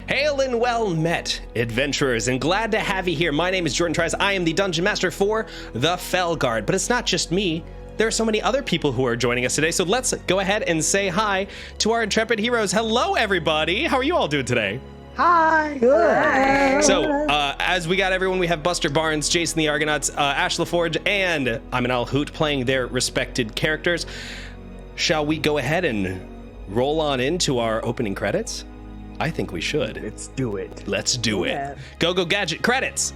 Hail and well met, adventurers, and glad to have you here. My name is Jordan Tries. I am the Dungeon Master for the Fellguard, but it's not just me. There are so many other people who are joining us today, so let's go ahead and say hi to our intrepid heroes. Hello, everybody. How are you all doing today? Hi. Good. Hi. So, as we got everyone, we have Buster Barnes, Jason the Argonauts, Ash LaForge, and Aminal Hoot playing their respected characters. Shall we go ahead and roll on into our opening credits? I think we should. Let's do it. Let's do it. Go Gadget credits.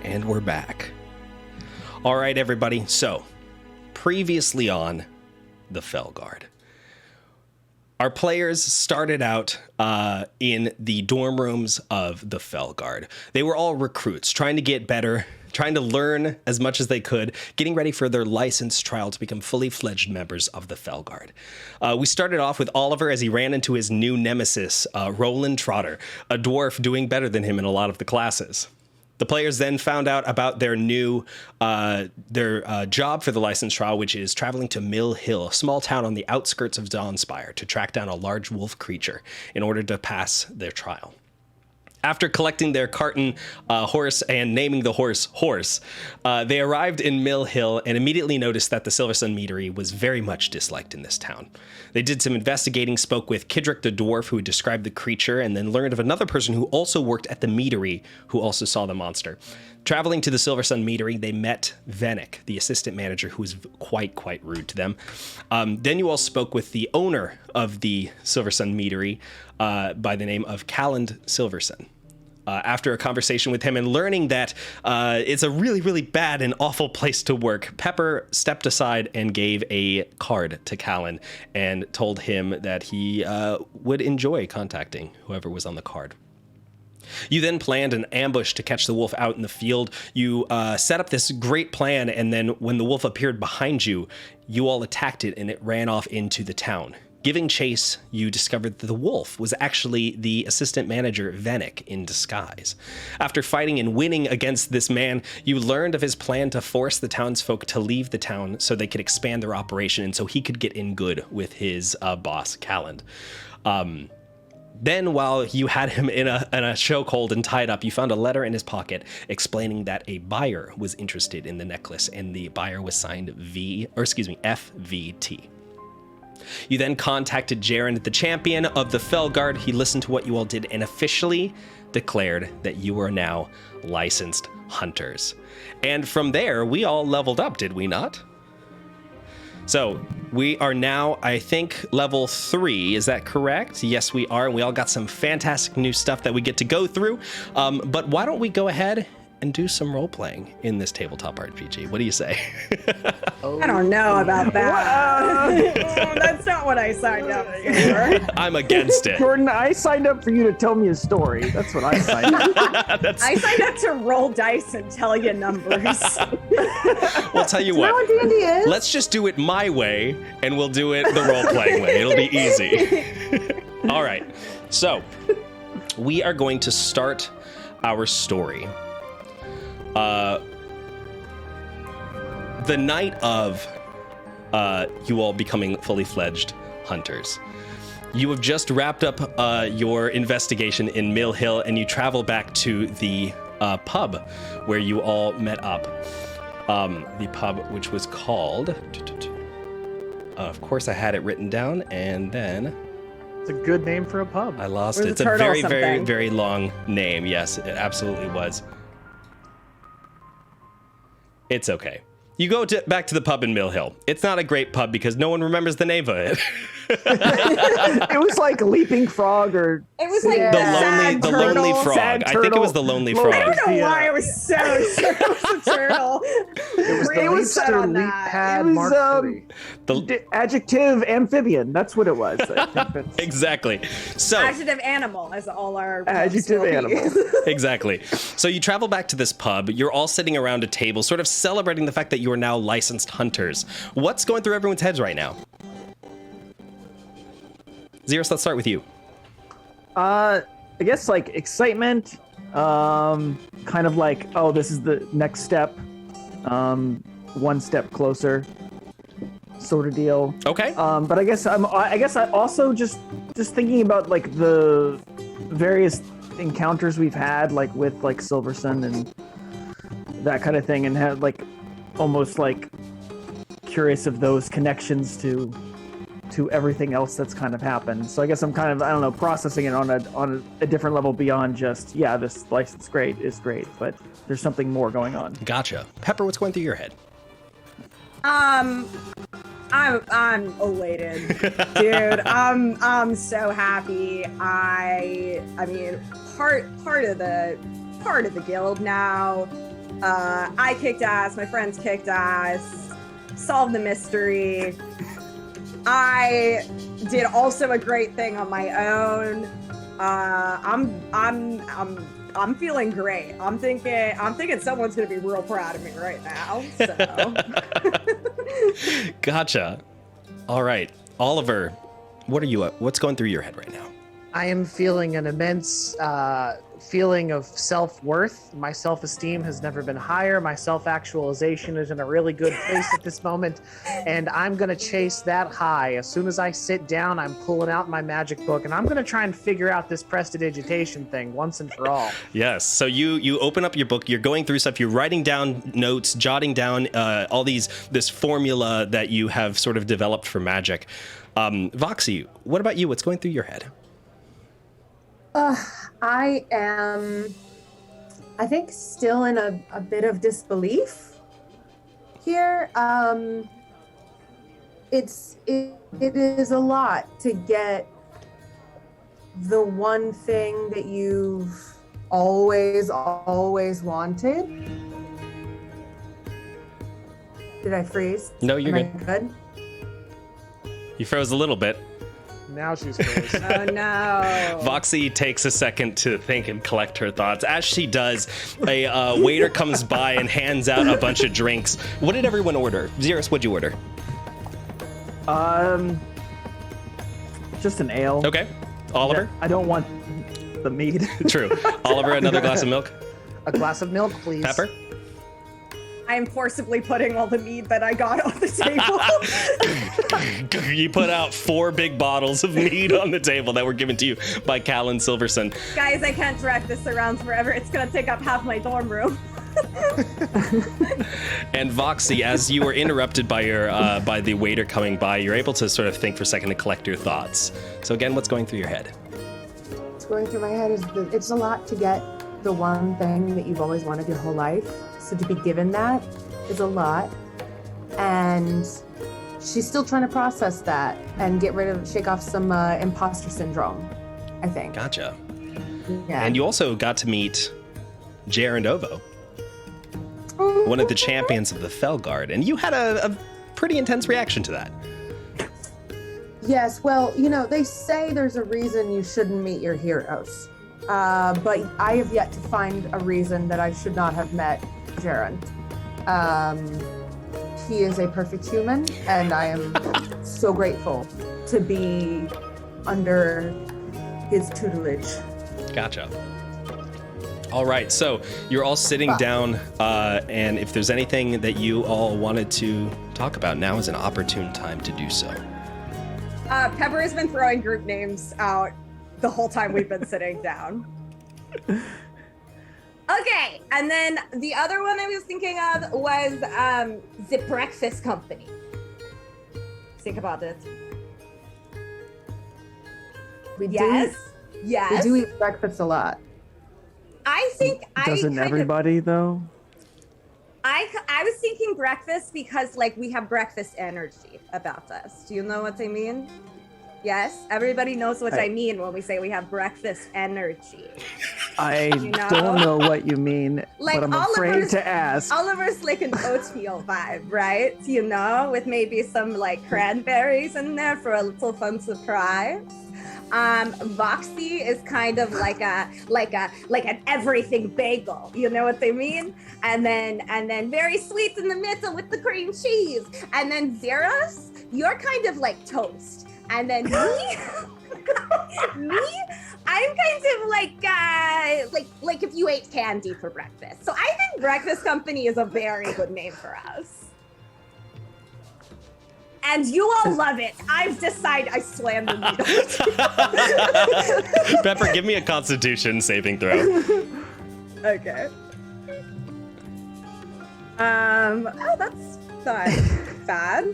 And we're back. All right, everybody. So, previously on the Fellguard, our players started out in the dorm rooms of the Fellguard. They were all recruits, trying to get better, trying to learn as much as they could, getting ready for their license trial to become fully fledged members of the Fellguard. We started off with Oliver as he ran into his new nemesis, Roland Trotter, a dwarf doing better than him in a lot of the classes. The players then found out about their new job for the license trial, which is traveling to Mill Hill, a small town on the outskirts of Dawnspire, to track down a large wolf creature in order to pass their trial. After collecting their Carton horse and naming the horse Horse, they arrived in Mill Hill and immediately noticed that the Silver Sun Meadery was very much disliked in this town. They did some investigating, spoke with Kidrick the dwarf who had described the creature, and then learned of another person who also worked at the meadery who also saw the monster. Traveling to the Silver Sun Meadery, they met Venick, the assistant manager, who was quite rude to them. Then you all spoke with the owner of the Silver Sun Meadery by the name of Calland Silverson. After a conversation with him and learning that it's a really bad and awful place to work, Pepper stepped aside and gave a card to Callan and told him that he would enjoy contacting whoever was on the card. You then planned an ambush to catch the wolf out in the field. You set up this great plan, and then when the wolf appeared behind you, you all attacked it and it ran off into the town. Giving chase, you discovered that the wolf was actually the assistant manager, Venick, in disguise. After fighting and winning against this man, you learned of his plan to force the townsfolk to leave the town so they could expand their operation and so he could get in good with his boss, Calland. Then, while you had him in a chokehold and tied up, you found a letter in his pocket explaining that a buyer was interested in the necklace, and the buyer was signed FVT. You then contacted Jaren, the champion of the Fellguard. He listened to what you all did and officially declared that you are now licensed hunters. And from there, we all leveled up, did we not? So we are now, I think, level 3. Is that correct? Yes, we are. And we all got some fantastic new stuff that we get to go through. But why don't we go ahead and do some role-playing in this tabletop RPG? What do you say? I don't know about that. That's not what I signed up for. I'm against it. Jordan, I signed up for you to tell me a story. That's what I signed up for. I signed up to roll dice and tell you numbers. We'll tell you what. D&D is. Let's just do it my way, and we'll do it the role-playing way. It'll be easy. All right. So, we are going to start our story. The night of you all becoming fully fledged hunters. You have just wrapped up your investigation in Mill Hill, and you travel back to the pub where you all met up. The pub, which was called... of course, I had it written down, and then... It's a good name for a pub. I lost it. It's a very long name. Yes, it absolutely was. It's okay. You go back to the pub in Mill Hill. It's not a great pub because no one remembers the name of it. It was like Leaping Frog or It was like The lonely frog. Sad I think it was the lonely frog. I don't know why I was so sure it was a turtle. It was the Really set Leapster on Leap that. Pad It was, Mark III. Adjective amphibian. That's what it was. I think that's Exactly. So Adjective animal, as all our adjective will be. animal. exactly. So you travel back to this pub. You're all sitting around a table, sort of celebrating the fact that you are now licensed hunters. What's going through everyone's heads right now? Xeros, let's start with you. I guess like excitement, kind of like, oh, this is the next step, one step closer, sort of deal. Okay. But I guess I also just thinking about like the various encounters we've had, like with like Silverson and that kind of thing, and had like almost like curious of those connections to everything else that's kind of happened. So I guess I'm kind of, I don't know, processing it on a different level beyond just, yeah, this license is great, but there's something more going on. Gotcha. Pepper, what's going through your head? I'm elated, dude. I'm so happy. I mean, part of the guild now. I kicked ass. My friends kicked ass. Solved the mystery. I did also a great thing on my own. I'm feeling great. I'm thinking someone's gonna be real proud of me right now. So. Gotcha. All right, Oliver, what's going through your head right now? I am feeling an immense feeling of self-worth. My self-esteem has never been higher. My self-actualization is in a really good place at this moment, and I'm gonna chase that high. As soon as I sit down, I'm pulling out my magic book, and I'm gonna try and figure out this prestidigitation thing once and for all. Yes. So you open up your book. You're going through stuff. You're writing down notes, jotting down all this formula that you have sort of developed for magic. Voxy, what about you? What's going through your head? I am, I think, still in a bit of disbelief here. It is a lot to get the one thing that you've always wanted. Did I freeze? No, you're Am I good? You froze a little bit. Now she's frozen. Oh no. Voxy takes a second to think and collect her thoughts. As she does, a waiter comes by and hands out a bunch of drinks. What did everyone order? Xeros, what'd you order? Just an ale. Okay. Oliver? I don't want the mead. True. Oliver, another glass of milk? A glass of milk, please. Pepper? I am forcibly putting all the mead that I got on the table. You put out 4 big bottles of mead on the table that were given to you by Callan Silverson. Guys, I can't drag this around forever. It's gonna take up half my dorm room. And Voxy, as you were interrupted by by the waiter coming by, you're able to sort of think for a second and collect your thoughts. So again, what's going through your head? What's going through my head is it's a lot to get the one thing that you've always wanted your whole life. So to be given that is a lot. And she's still trying to process that and shake off some imposter syndrome, I think. Gotcha. Yeah. And you also got to meet Jer and Ovo, one of the champions of the Fellguard, and you had a pretty intense reaction to that. Yes, well, they say there's a reason you shouldn't meet your heroes. But I have yet to find a reason that I should not have met Jaren. He is a perfect human, and I am so grateful to be under his tutelage. Gotcha. All right, so you're all sitting down, and if there's anything that you all wanted to talk about, now is an opportune time to do so. Pepper has been throwing group names out the whole time we've been sitting down. Okay, and then the other one I was thinking of was the breakfast company. Think about it. We Yes. do eat breakfast a lot. I think Doesn't everybody though? I was thinking breakfast because like we have breakfast energy about us. Do you know what I mean? Yes, everybody knows what I mean when we say we have breakfast energy. I don't know what you mean, Like but I'm afraid to ask. Oliver's like an oatmeal vibe, right? You know, with maybe some like cranberries in there for a little fun surprise. Voxy is kind of like an everything bagel, you know what I mean? And then very sweet in the middle with the cream cheese. And then Zeros, you're kind of like toast. And then me, I'm kind of like if you ate candy for breakfast. So I think Breakfast Company is a very good name for us. And you all love it. I've decided. I slammed the needle. Pepper, give me a Constitution saving throw. Okay. Oh, that's not bad.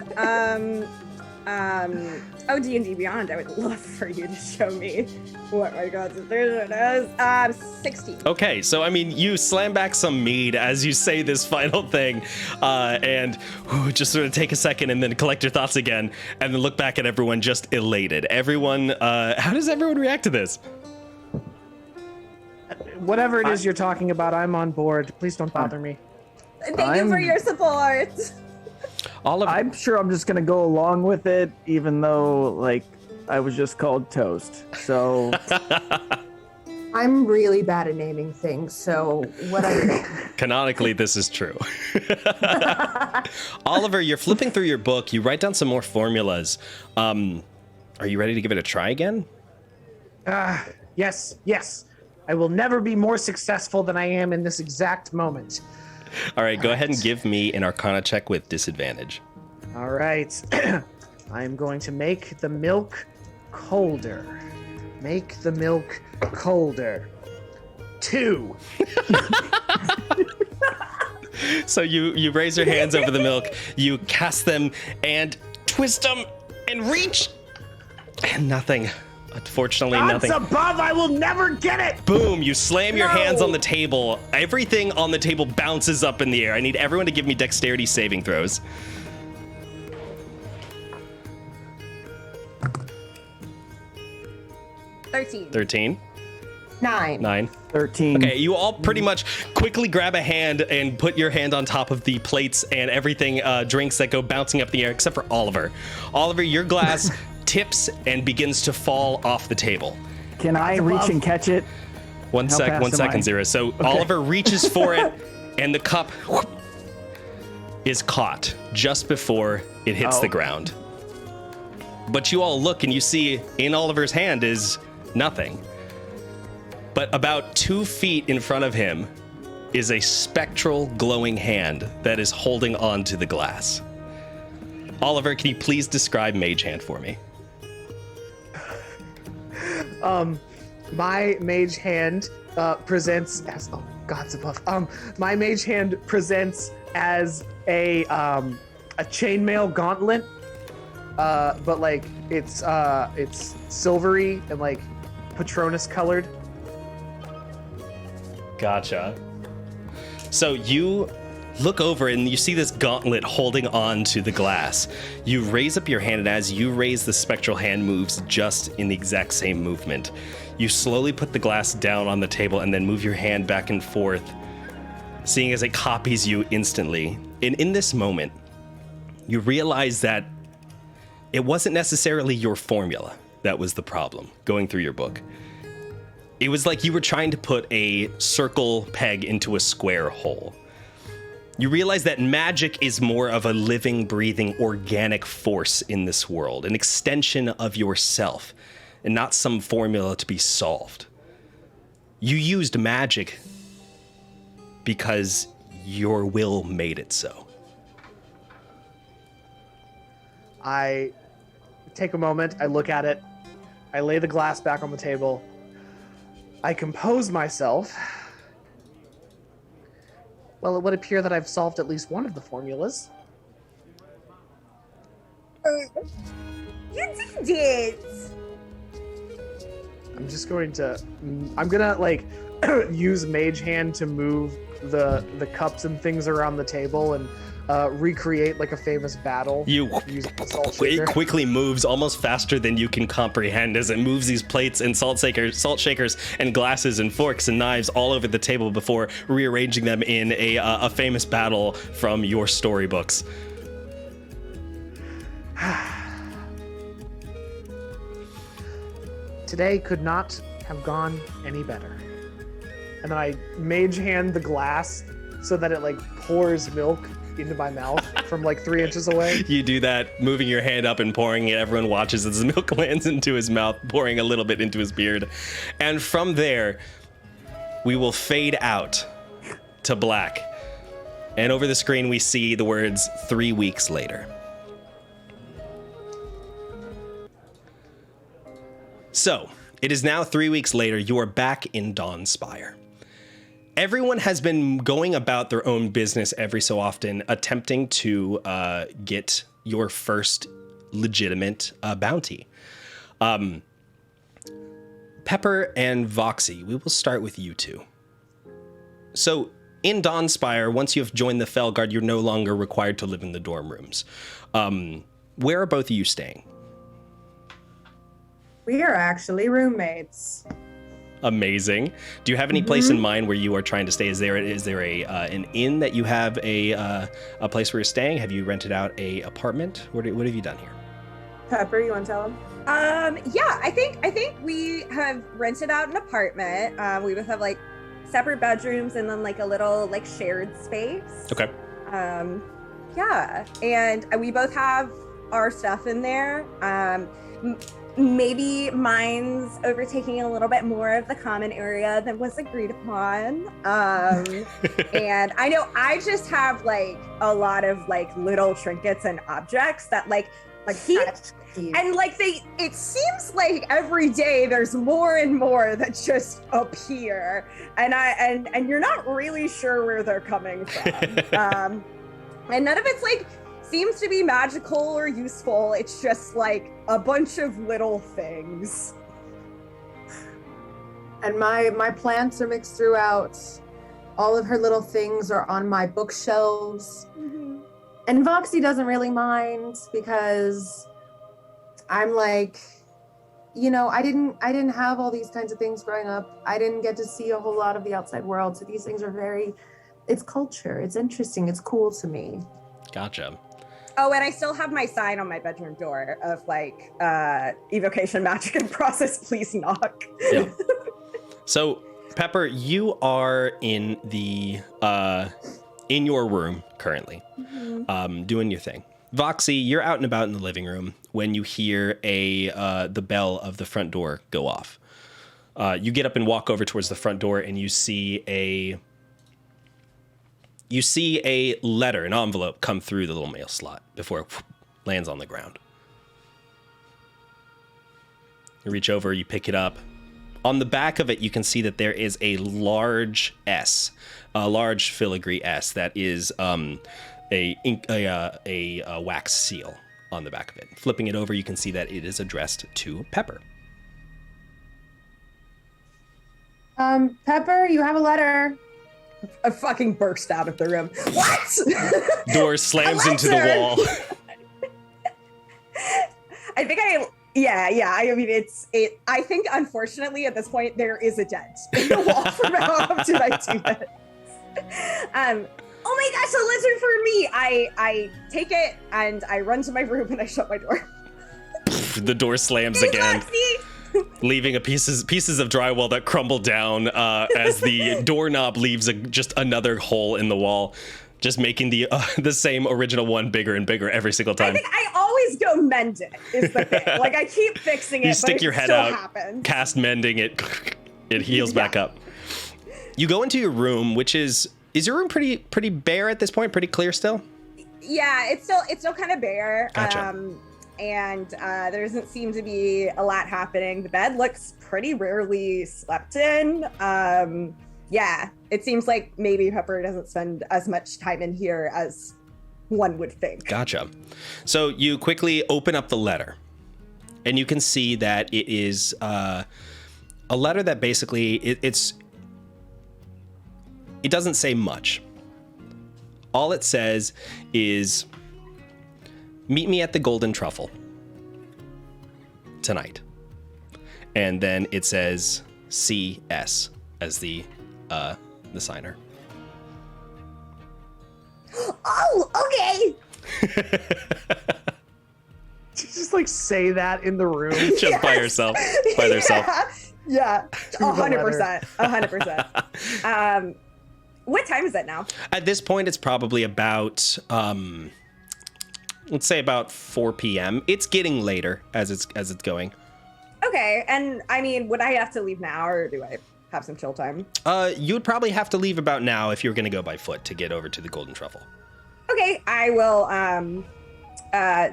D&D Beyond, I would love for you to show me what my Constitution is. 16. Okay, so I mean, you slam back some mead as you say this final thing, and just sort of take a second and then collect your thoughts again, and then look back at everyone just elated. Everyone, how does everyone react to this? Whatever it is you're talking about, I'm on board. Please don't bother me. Thank you for your support. I'm sure I'm just gonna go along with it, even though like I was just called Toast. So I'm really bad at naming things, so whatever. Canonically, this is true. Oliver, you're flipping through your book. You write down some more formulas. Are you ready to give it a try again? Yes. I will never be more successful than I am in this exact moment. All right, go ahead and give me an Arcana check with disadvantage. All right. I'm going to make the milk colder. Make the milk colder. 2. So you raise your hands over the milk, you cast them and twist them and reach, and nothing. Unfortunately, nothing. Odds above, I will never get it! Boom, you slam your hands on the table. Everything on the table bounces up in the air. I need everyone to give me dexterity saving throws. Thirteen. 9. 13. Okay, you all pretty much quickly grab a hand and put your hand on top of the plates and everything, drinks that go bouncing up in the air, except for Oliver. Oliver, your glass tips and begins to fall off the table. Can I reach and catch it? One second, Zero. So okay. Oliver reaches for it, and the cup is caught just before it hits the ground. But you all look and you see in Oliver's hand is nothing. But about 2 feet in front of him is a spectral glowing hand that is holding on to the glass. Oliver, can you please describe Mage Hand for me? My mage hand presents as gods above. My mage hand presents as a chainmail gauntlet, but like it's silvery and like Patronus colored. Gotcha. So you look over and you see this gauntlet holding on to the glass. You raise up your hand, and as you raise, the spectral hand moves just in the exact same movement. You slowly put the glass down on the table and then move your hand back and forth, seeing as it copies you instantly. And in this moment, you realize that it wasn't necessarily your formula that was the problem going through your book. It was like you were trying to put a circle peg into a square hole. You realize that magic is more of a living, breathing, organic force in this world, an extension of yourself, and not some formula to be solved. You used magic because your will made it so. I take a moment, I look at it, I lay the glass back on the table, I compose myself. Well, it would appear that I've solved at least one of the formulas. You did it! I'm gonna like use Mage Hand to move the cups and things around the table and recreate like a famous battle. Using the salt shaker. It quickly moves almost faster than you can comprehend as it moves these plates and salt shakers and glasses and forks and knives all over the table before rearranging them in a famous battle from your storybooks. Today could not have gone any better. And then I Mage Hand the glass so that it like pours milk into my mouth from like 3 inches away. You do that, moving your hand up and pouring it. Everyone watches as the milk lands into his mouth, pouring a little bit into his beard. And from there, we will fade out to black. And over the screen, we see the words 3 weeks later. So, it is now 3 weeks later. You are back in Dawnspire. Everyone has been going about their own business every so often, attempting to get your first legitimate bounty. Pepper and Voxy, we will start with you two. So, in Dawnspire, once you have joined the Fellguard, you're no longer required to live in the dorm rooms. Where are both of you staying? We are actually roommates. Amazing. Do you have any place in mind where you are trying to stay? Is there an inn that you have a place where you're staying? Have you rented out a apartment? What have you done here? Pepper, you want to tell him? Yeah, I think we have rented out an apartment. We both have like separate bedrooms and then like a little like shared space. Okay. Yeah, and we both have our stuff in there. Maybe mine's overtaking a little bit more of the common area than was agreed upon. And I know I just have like a lot of like little trinkets and objects that like he and like it seems like every day there's more and more that just appear and you're not really sure where they're coming from. And none of it's like seems to be magical or useful. It's just like a bunch of little things. And my plants are mixed throughout. All of her little things are on my bookshelves. Mm-hmm. And Voxy doesn't really mind because I'm like, you know, I didn't have all these kinds of things growing up. I didn't get to see a whole lot of the outside world. So these things are it's culture. It's interesting. It's cool to me. Gotcha. Oh, and I still have my sign on my bedroom door of like, evocation magic in process, please knock. Yeah. So, Pepper, you are in in your room currently, doing your thing. Voxy, you're out and about in the living room when you hear the bell of the front door go off. You get up and walk over towards the front door, and you see a letter, an envelope, come through the little mail slot before it lands on the ground. You reach over, you pick it up. On the back of it, you can see that there is a large S, a large filigree S that is a wax seal on the back of it. Flipping it over, you can see that it is addressed to Pepper. Pepper, you have a letter. I fucking burst out of the room. What? Door slams into the wall. I think I mean, I think unfortunately at this point there is a dent in the wall from how often I do this. Oh my gosh, a lizard for me! I take it and I run to my room and I shut my door. The door slams again, leaving pieces of drywall that crumble down as the doorknob leaves just another hole in the wall, just making the same original one bigger and bigger every single time. I think I always go mend it, is the thing. Like, I keep fixing it, you stick but your it head still out, happens. cast mending it, it heals back up. You go into your room, which is your room pretty bare at this point, pretty clear still? Yeah, it's still kind of bare. Gotcha. And there doesn't seem to be a lot happening. The bed looks pretty rarely slept in. Yeah, it seems like maybe Pepper doesn't spend as much time in here as one would think. Gotcha. So you quickly open up the letter, and you can see that it is a letter that basically it doesn't say much. All it says is, meet me at the Golden Truffle tonight. And then it says CS as the signer. Oh, okay. Just like say that in the room. Just by herself. By herself. Yeah. the letter. 100%. 100%. What time is it now? At this point, it's probably about, let's say about 4 p.m. It's getting later as it's going. Okay, and I mean, would I have to leave now, or do I have some chill time? You would probably have to leave about now if you were going to go by foot to get over to the Golden Truffle. Okay, I will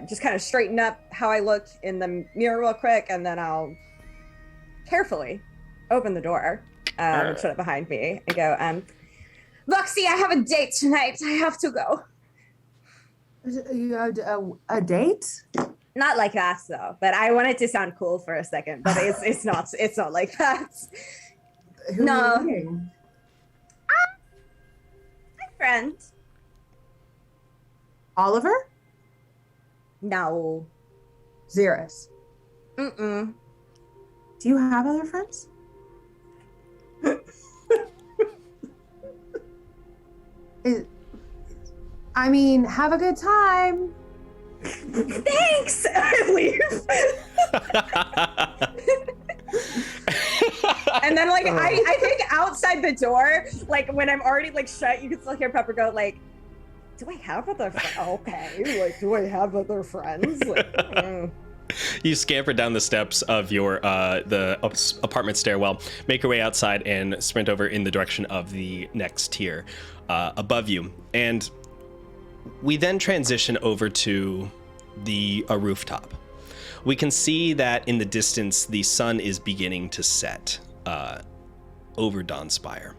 just kind of straighten up how I look in the mirror real quick, and then I'll carefully open the door, shut it behind me, and go, Luxie, I have a date tonight. I have to go. You had a date? Not like that, though. But I want it to sound cool for a second. But it's not like that. Who No. are you meeting? My friend. Oliver? No. Xeris. Mm-mm. Do you have other friends? I mean, have a good time. Thanks. I leave. And then, like, I think outside the door, like, when I'm already, like, shut, you can still hear Pepper go, like, do I have other friends? Okay, like, do I have other friends? Like, You scamper down the steps of your the apartment stairwell, make your way outside, and sprint over in the direction of the next tier above you. And we then transition over to a rooftop. We can see that in the distance, the sun is beginning to set over Dawnspire.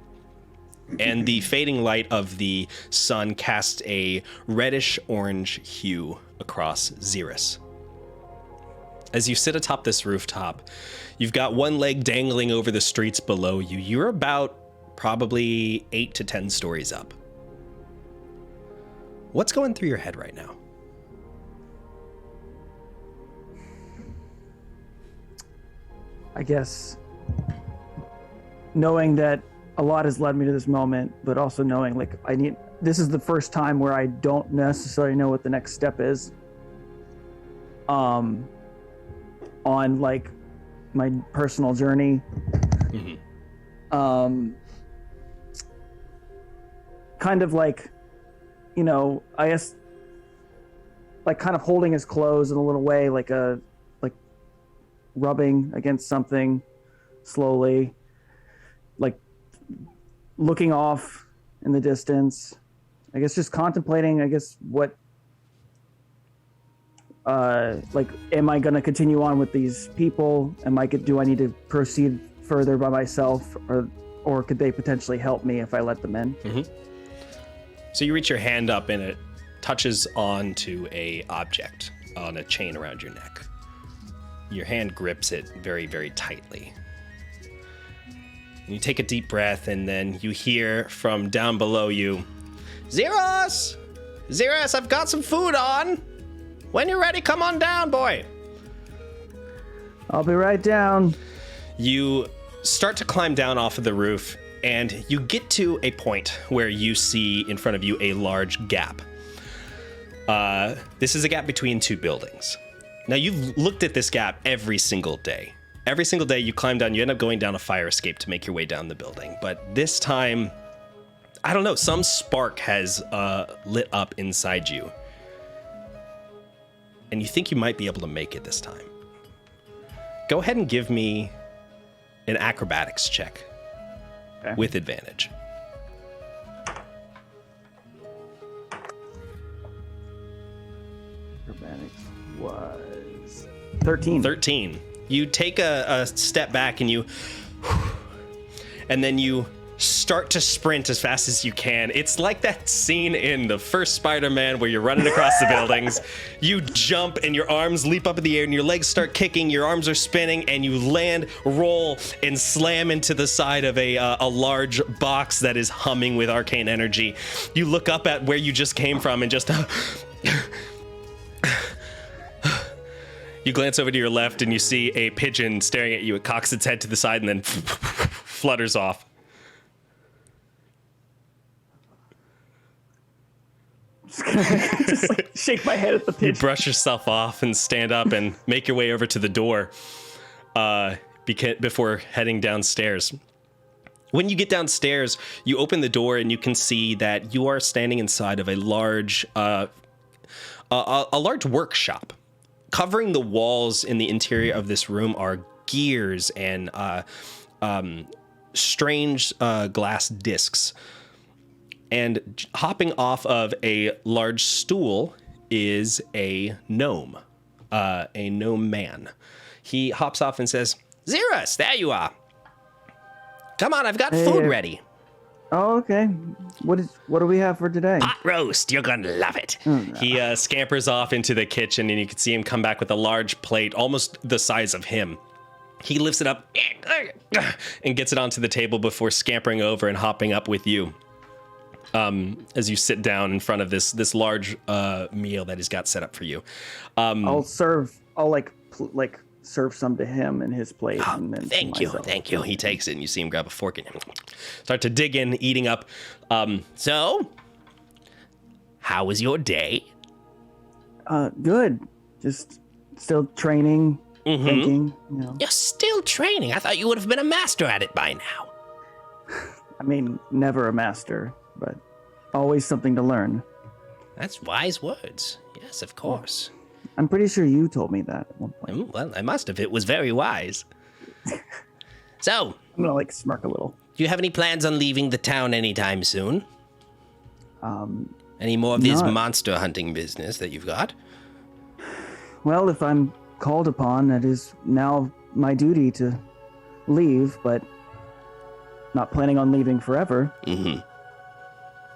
And the fading light of the sun casts a reddish-orange hue across Xeris. As you sit atop this rooftop, you've got one leg dangling over the streets below you. You're about probably 8 to 10 stories up. What's going through your head right now? I guess knowing that a lot has led me to this moment, but also knowing like this is the first time where I don't necessarily know what the next step is. On like my personal journey. Mm-hmm. Kind of like, you know, I guess like kind of holding his clothes in a little way, like rubbing against something slowly, like looking off in the distance. I guess just contemplating, I guess, what like, am I going to continue on with these people? Do I need to proceed further by myself, or could they potentially help me if I let them in? Mm-hmm. So you reach your hand up and it touches onto a object on a chain around your neck. Your hand grips it very, very tightly. And you take a deep breath, and then you hear from down below you, Xeris! Xeris, I've got some food on! When you're ready, come on down, boy! I'll be right down. You start to climb down off of the roof, and you get to a point where you see in front of you a large gap. This is a gap between two buildings. Now, you've looked at this gap every single day. Every single day you climb down, you end up going down a fire escape to make your way down the building. But this time, I don't know, some spark has lit up inside you. And you think you might be able to make it this time. Go ahead and give me an acrobatics check. Okay. With advantage. Acrobatics was 13. 13. You take a step back and then you start to sprint as fast as you can. It's like that scene in the first Spider-Man where you're running across the buildings. You jump and your arms leap up in the air and your legs start kicking, your arms are spinning, and you land, roll, and slam into the side of a large box that is humming with arcane energy. You look up at where you just came from and just... You glance over to your left and you see a pigeon staring at you. It cocks its head to the side and then flutters off. Just like shake my head at the You pigeon. brush yourself off and stand up and make your way over to the door before heading downstairs. When you get downstairs, you open the door and you can see that you are standing inside of a large workshop. Covering the walls in the interior of this room are gears and strange glass discs. And hopping off of a large stool is a gnome man. He hops off and says, "Xerus, there you are. Come on, I've got food ready." Oh, okay. What do we have for today? Pot roast, you're gonna love it. He scampers off into the kitchen and you can see him come back with a large plate, almost the size of him. He lifts it up and gets it onto the table before scampering over and hopping up with you. As you sit down in front of this large meal that he's got set up for you. I'll serve some to him in his plate. And then Thank you. He takes it and you see him grab a fork and start to dig in, eating up. So, how was your day? Good. Just still training, thinking, you know. You're still training. I thought you would have been a master at it by now. I mean, never a master, but always something to learn. That's wise words. Yes, of course. I'm pretty sure you told me that at one point. Well, I must have. It was very wise. So, I'm gonna smirk a little. do you have any plans on leaving the town anytime soon? Any more of this monster hunting business that you've got? Well, if I'm called upon, it is now my duty to leave, but not planning on leaving forever. Mm-hmm.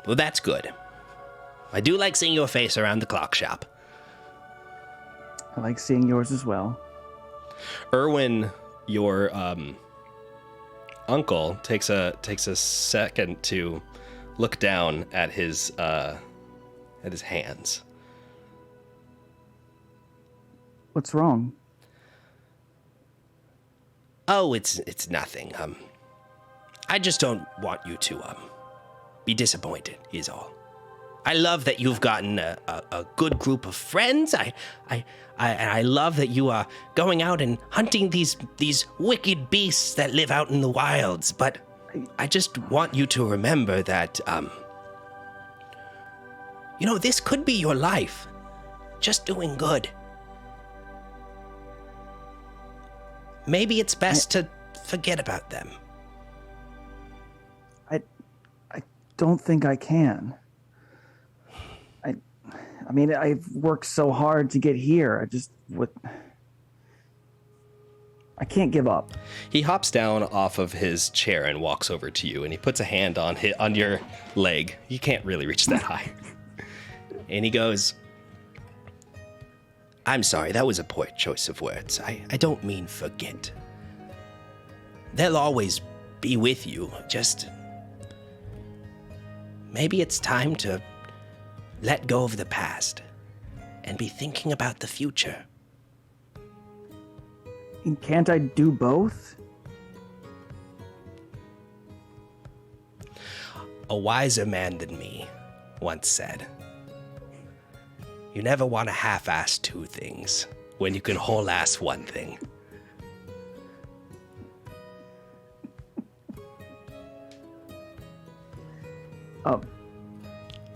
Well, that's good. I do like seeing your face around the clock shop. I like seeing yours as well. Erwin, your uncle, takes a second to look down at his hands. What's wrong? Oh, it's nothing. I just don't want you to be disappointed, is all. I love that you've gotten a good group of friends. I love that you are going out and hunting these wicked beasts that live out in the wilds. But I just want you to remember that, this could be your life. Just doing good. Maybe it's best to forget about them. I don't think I can. I mean, I've worked so hard to get here. I can't give up. He hops down off of his chair and walks over to you, and he puts a hand on your leg. You can't really reach that high. And he goes, "I'm sorry, that was a poor choice of words. I don't mean forget. They'll always be with you. Just maybe it's time to let go of the past and be thinking about the future." And can't I do both? A wiser man than me once said, "You never want to half-ass two things when you can whole-ass one thing."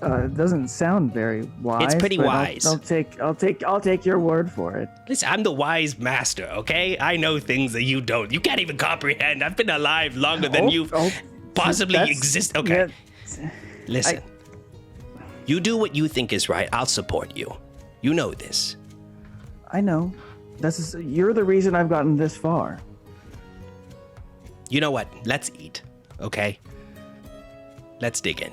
It doesn't sound very wise. It's pretty but wise. I'll take your word for it. Listen, I'm the wise master, okay? I know things that you don't. You can't even comprehend. I've been alive longer than you've possibly exist. Okay. Yeah, Listen. You do what you think is right. I'll support you. You know this. I know. You're the reason I've gotten this far. You know what? Let's eat, okay? let's dig in.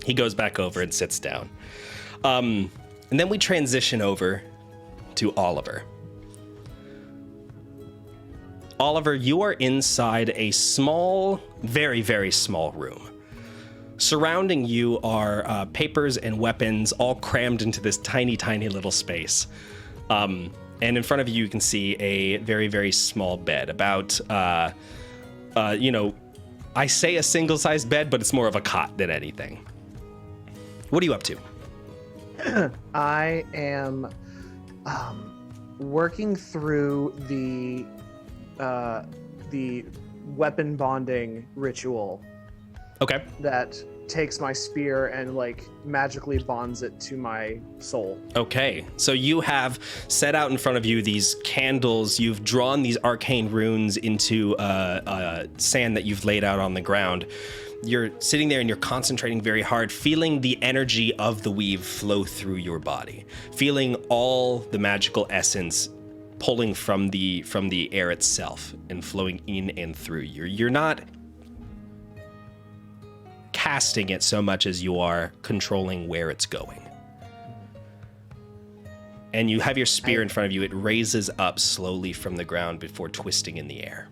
He goes back over and sits down. And then we transition over to Oliver. Oliver, you are inside a small, very, very small room. Surrounding you are papers and weapons all crammed into this tiny, tiny little space. And in front of you, you can see a very, very small bed. About, I say a single-sized bed, but it's more of a cot than anything. What are you up to? I am working through the weapon bonding ritual. Okay. That takes my spear and like magically bonds it to my soul. Okay, so you have set out in front of you these candles. You've drawn these arcane runes into sand that you've laid out on the ground. You're sitting there and you're concentrating very hard, feeling the energy of the weave flow through your body, feeling all the magical essence pulling from the air itself and flowing in and through you. You're not casting it so much as you are controlling where it's going. And you have your spear in front of you. It raises up slowly from the ground before twisting in the air.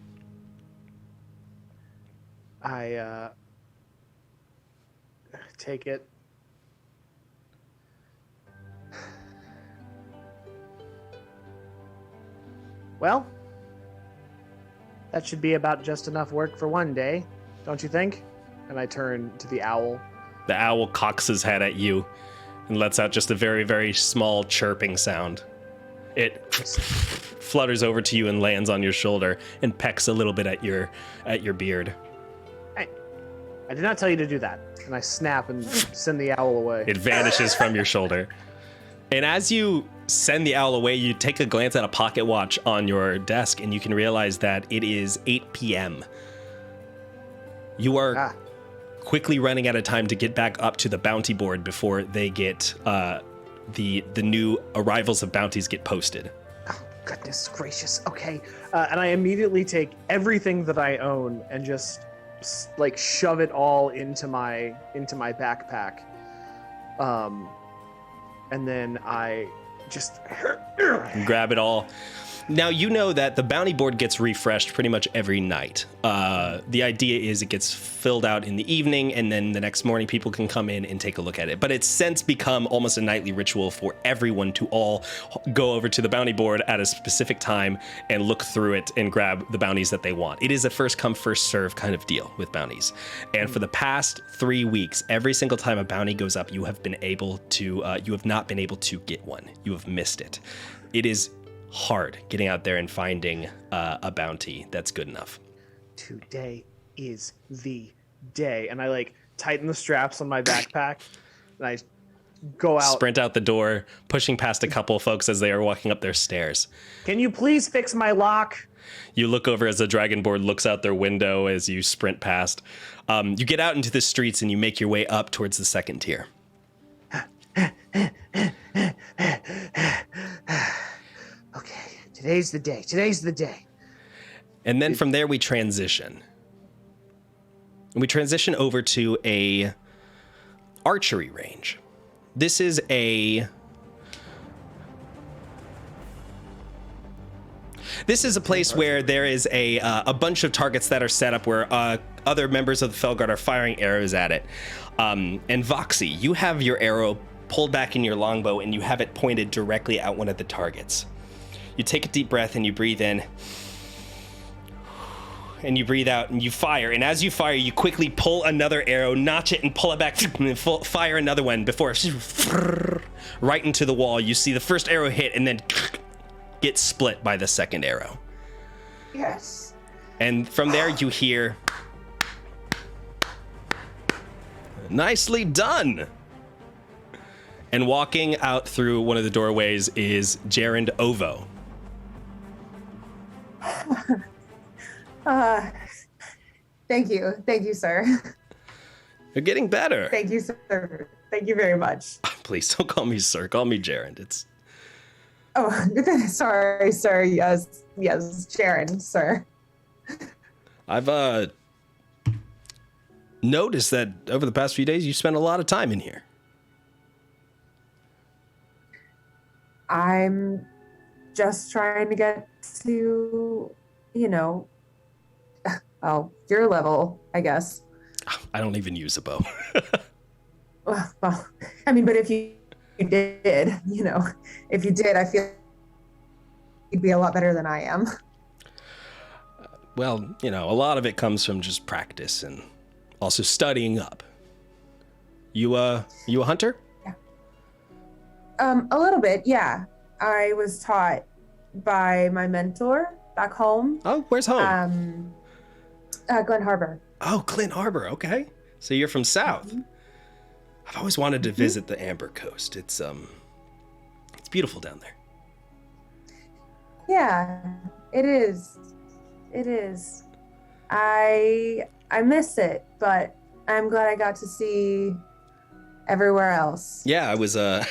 I take it. Well, that should be about just enough work for one day, don't you think? And I turn to the owl. The owl cocks his head at you and lets out just a very, very small chirping sound. It flutters over to you and lands on your shoulder and pecks a little bit at your beard. Hey, I did not tell you to do that. And I snap and send the owl away. It vanishes from your shoulder. And as you send the owl away, you take a glance at a pocket watch on your desk and you can realize that it is 8 p.m. You are quickly running out of time to get back up to the bounty board before they get the new arrivals of bounties get posted. Oh, goodness gracious. Okay. And I immediately take everything that I own and just like shove it all into my backpack. And then I just grab it all. Now, you know that the bounty board gets refreshed pretty much every night. The idea is it gets filled out in the evening, and then the next morning people can come in and take a look at it. But it's since become almost a nightly ritual for everyone to all go over to the bounty board at a specific time and look through it and grab the bounties that they want. It is a first come, first serve kind of deal with bounties. And for the past 3 weeks, every single time a bounty goes up, you have not been able to get one. You have missed it. It is hard getting out there and finding a bounty that's good enough. Today is the day. And I like tighten the straps on my backpack and I go out. Sprint out the door, pushing past a couple folks as they are walking up their stairs. Can you please fix my lock? You look over as the dragonborn looks out their window as you sprint past. You get out into the streets and you make your way up towards the second tier. Okay, today's the day. Today's the day. And then from there we transition. And we transition over to a archery range. This is a place where there is a bunch of targets that are set up where other members of the Fellguard are firing arrows at it. And Voxy, you have your arrow pulled back in your longbow and you have it pointed directly at one of the targets. You take a deep breath and you breathe in. And you breathe out and you fire. And as you fire, you quickly pull another arrow, notch it, and pull it back, and fire another one before right into the wall. You see the first arrow hit and then get split by the second arrow. Yes. And from there you hear, nicely done. And walking out through one of the doorways is Gerund Ovo. Thank you, sir. You're getting better. Thank you, sir. Thank you very much. Please don't call me sir. Call me Gerund. It's. Oh, sorry, sir. Yes, Sharon, sir. I've noticed that over the past few days you spent a lot of time in here. I'm just trying to get to, well, your level, I guess. I don't even use a bow. Well, I mean, but if you did, if you did, I feel you'd be a lot better than I am. Well, a lot of it comes from just practice and also studying up. You a hunter? Yeah. A little bit, yeah. I was taught by my mentor back home. Oh, where's home? Glen Harbor. Oh, Clint Harbor. Okay. So you're from South. Mm-hmm. I've always wanted to visit the Amber Coast. It's beautiful down there. Yeah, it is. It is. I miss it, but I'm glad I got to see everywhere else. Yeah, I was I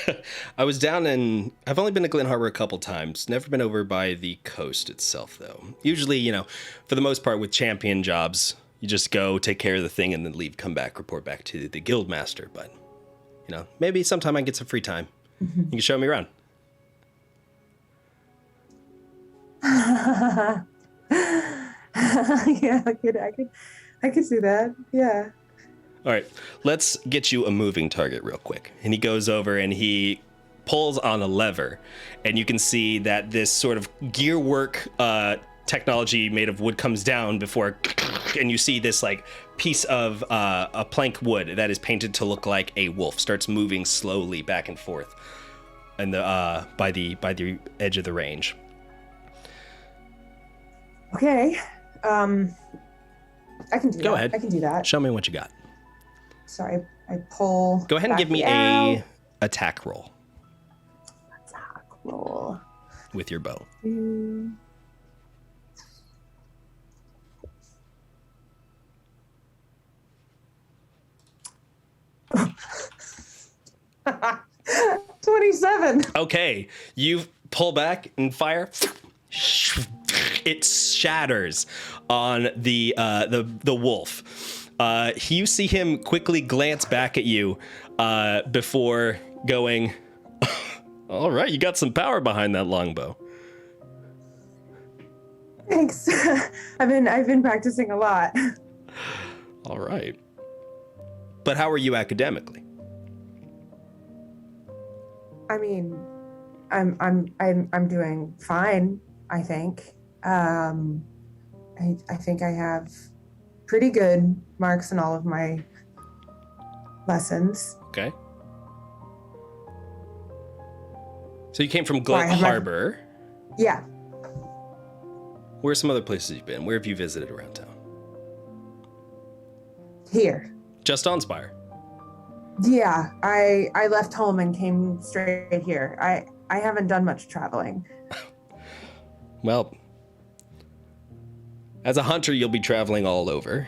was down in. I've only been to Glen Harbor a couple times. Never been over by the coast itself, though. Usually, for the most part, with champion jobs, you just go take care of the thing and then leave, come back, report back to the guild master. But maybe sometime I get some free time. You can show me around. Yeah, I could see that. Yeah. All right, let's get you a moving target real quick. And he goes over and he pulls on a lever, and you can see that this sort of gear work technology made of wood comes down before, and you see this like piece of a plank wood that is painted to look like a wolf starts moving slowly back and forth, and by the edge of the range. Okay. I can do that. Go ahead. I can do that. Show me what you got. Sorry, I pull. Go ahead and give me a attack roll attack roll with your bow. 27. Okay, you pull back and fire. It shatters on the wolf. You see him quickly glance back at you before going, all right, you got some power behind that longbow. Thanks. I've been practicing a lot. All right. But how are you academically? I mean, I'm doing fine, I think. I think I have pretty good marks in all of my lessons. Okay. So you came from Glen Harbor. Yeah. Where are some other places you've been? Where have you visited around town? Here. Just on Spire. Yeah, I left home and came straight here. I haven't done much traveling. Well, as a hunter, you'll be traveling all over.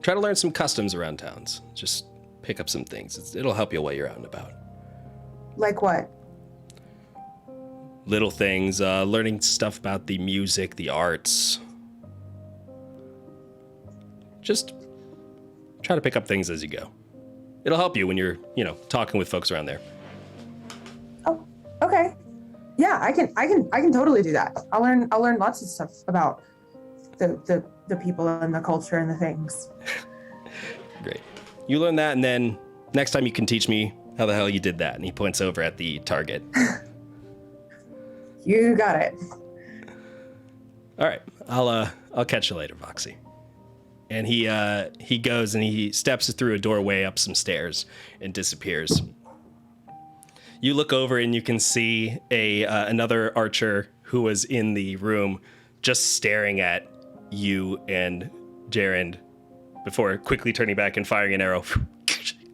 Try to learn some customs around towns. Just pick up some things. It'll help you while you're out and about. Like what? Little things, learning stuff about the music, the arts. Just try to pick up things as you go. It'll help you when you're, talking with folks around there. Oh, okay. Yeah, I can totally do that. I'll learn lots of stuff about the people and the culture and the things. Great. You learn that, and then next time you can teach me how the hell you did that. And he points over at the target. You got it. All right. I'll catch you later, Voxy. And he goes and he steps through a doorway up some stairs and disappears. You look over and you can see another archer who was in the room just staring at you and Jarend before quickly turning back and firing an arrow.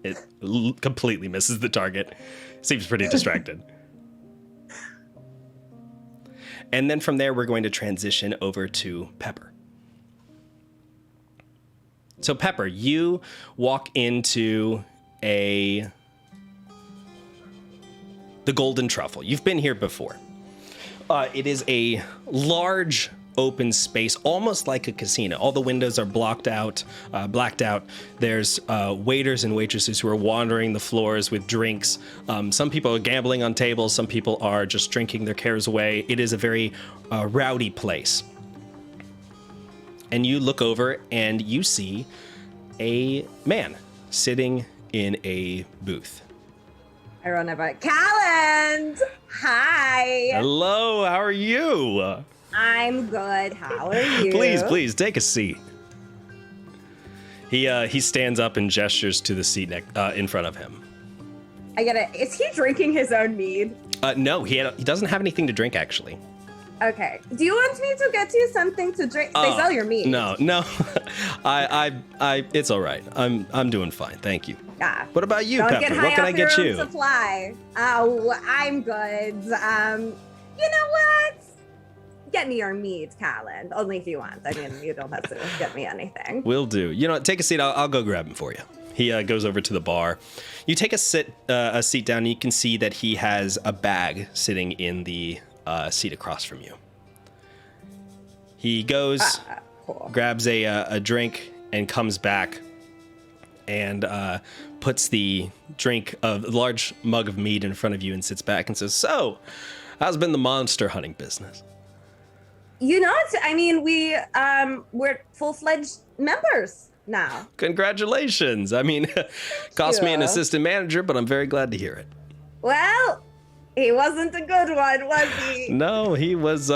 It completely misses the target. Seems pretty distracted. And then from there, we're going to transition over to Pepper. So Pepper, you walk into the Golden Truffle. You've been here before. It is a large open space, almost like a casino. All the windows are blacked out. There's waiters and waitresses who are wandering the floors with drinks. Some people are gambling on tables. Some people are just drinking their cares away. It is a very rowdy place. And you look over and you see a man sitting in a booth. I run over. Calland! Hi! Hello, how are you? I'm good. How are you? Please, take a seat. He stands up and gestures to the seat in front of him. Is he drinking his own mead? No, he doesn't have anything to drink, actually. Okay. Do you want me to get you something to drink? They sell your meat. No. It's all right. I'm doing fine, thank you. Yeah. What about you, Don't Pepper? get high What can off I get your you? own supply. Oh, I'm good. You know what? Get me your meat, Callan. Only if you want. I mean, you don't have to get me anything. Will do. You know what? Take a seat. I'll go grab him for you. He goes over to the bar. You take a seat down, and you can see that he has a bag sitting in the seat across from you. He goes, Cool. grabs a drink, and comes back and puts the drink of a large mug of mead in front of you and sits back and says, "So, how's been the monster hunting business?" You know, I mean, we're full-fledged members now. Congratulations. I mean, cost me an you. assistant manager, but I'm very glad to hear it. Well, he wasn't a good one, was he? No, he was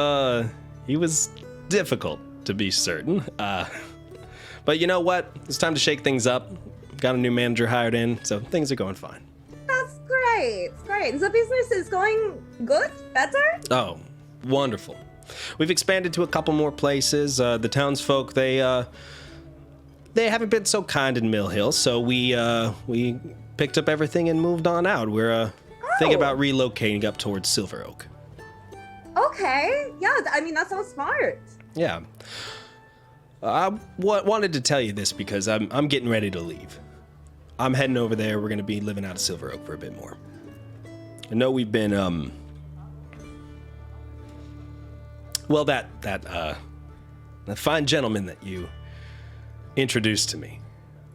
difficult, to be certain. But you know what? It's time to shake things up. Got a new manager hired in, so things are going fine. That's great. Great. The business is going good? Better? Oh, wonderful. We've expanded to a couple more places. The townsfolk, they haven't been so kind in Mill Hill, so we picked up everything and moved on out. We're thinking about relocating up towards Silver Oak. Okay. Yeah, I mean, that sounds smart. Yeah. I wanted to tell you this because I'm getting ready to leave. I'm heading over there. We're going to be living out of Silver Oak for a bit more. I know we've been, well, that fine gentleman that you introduced to me.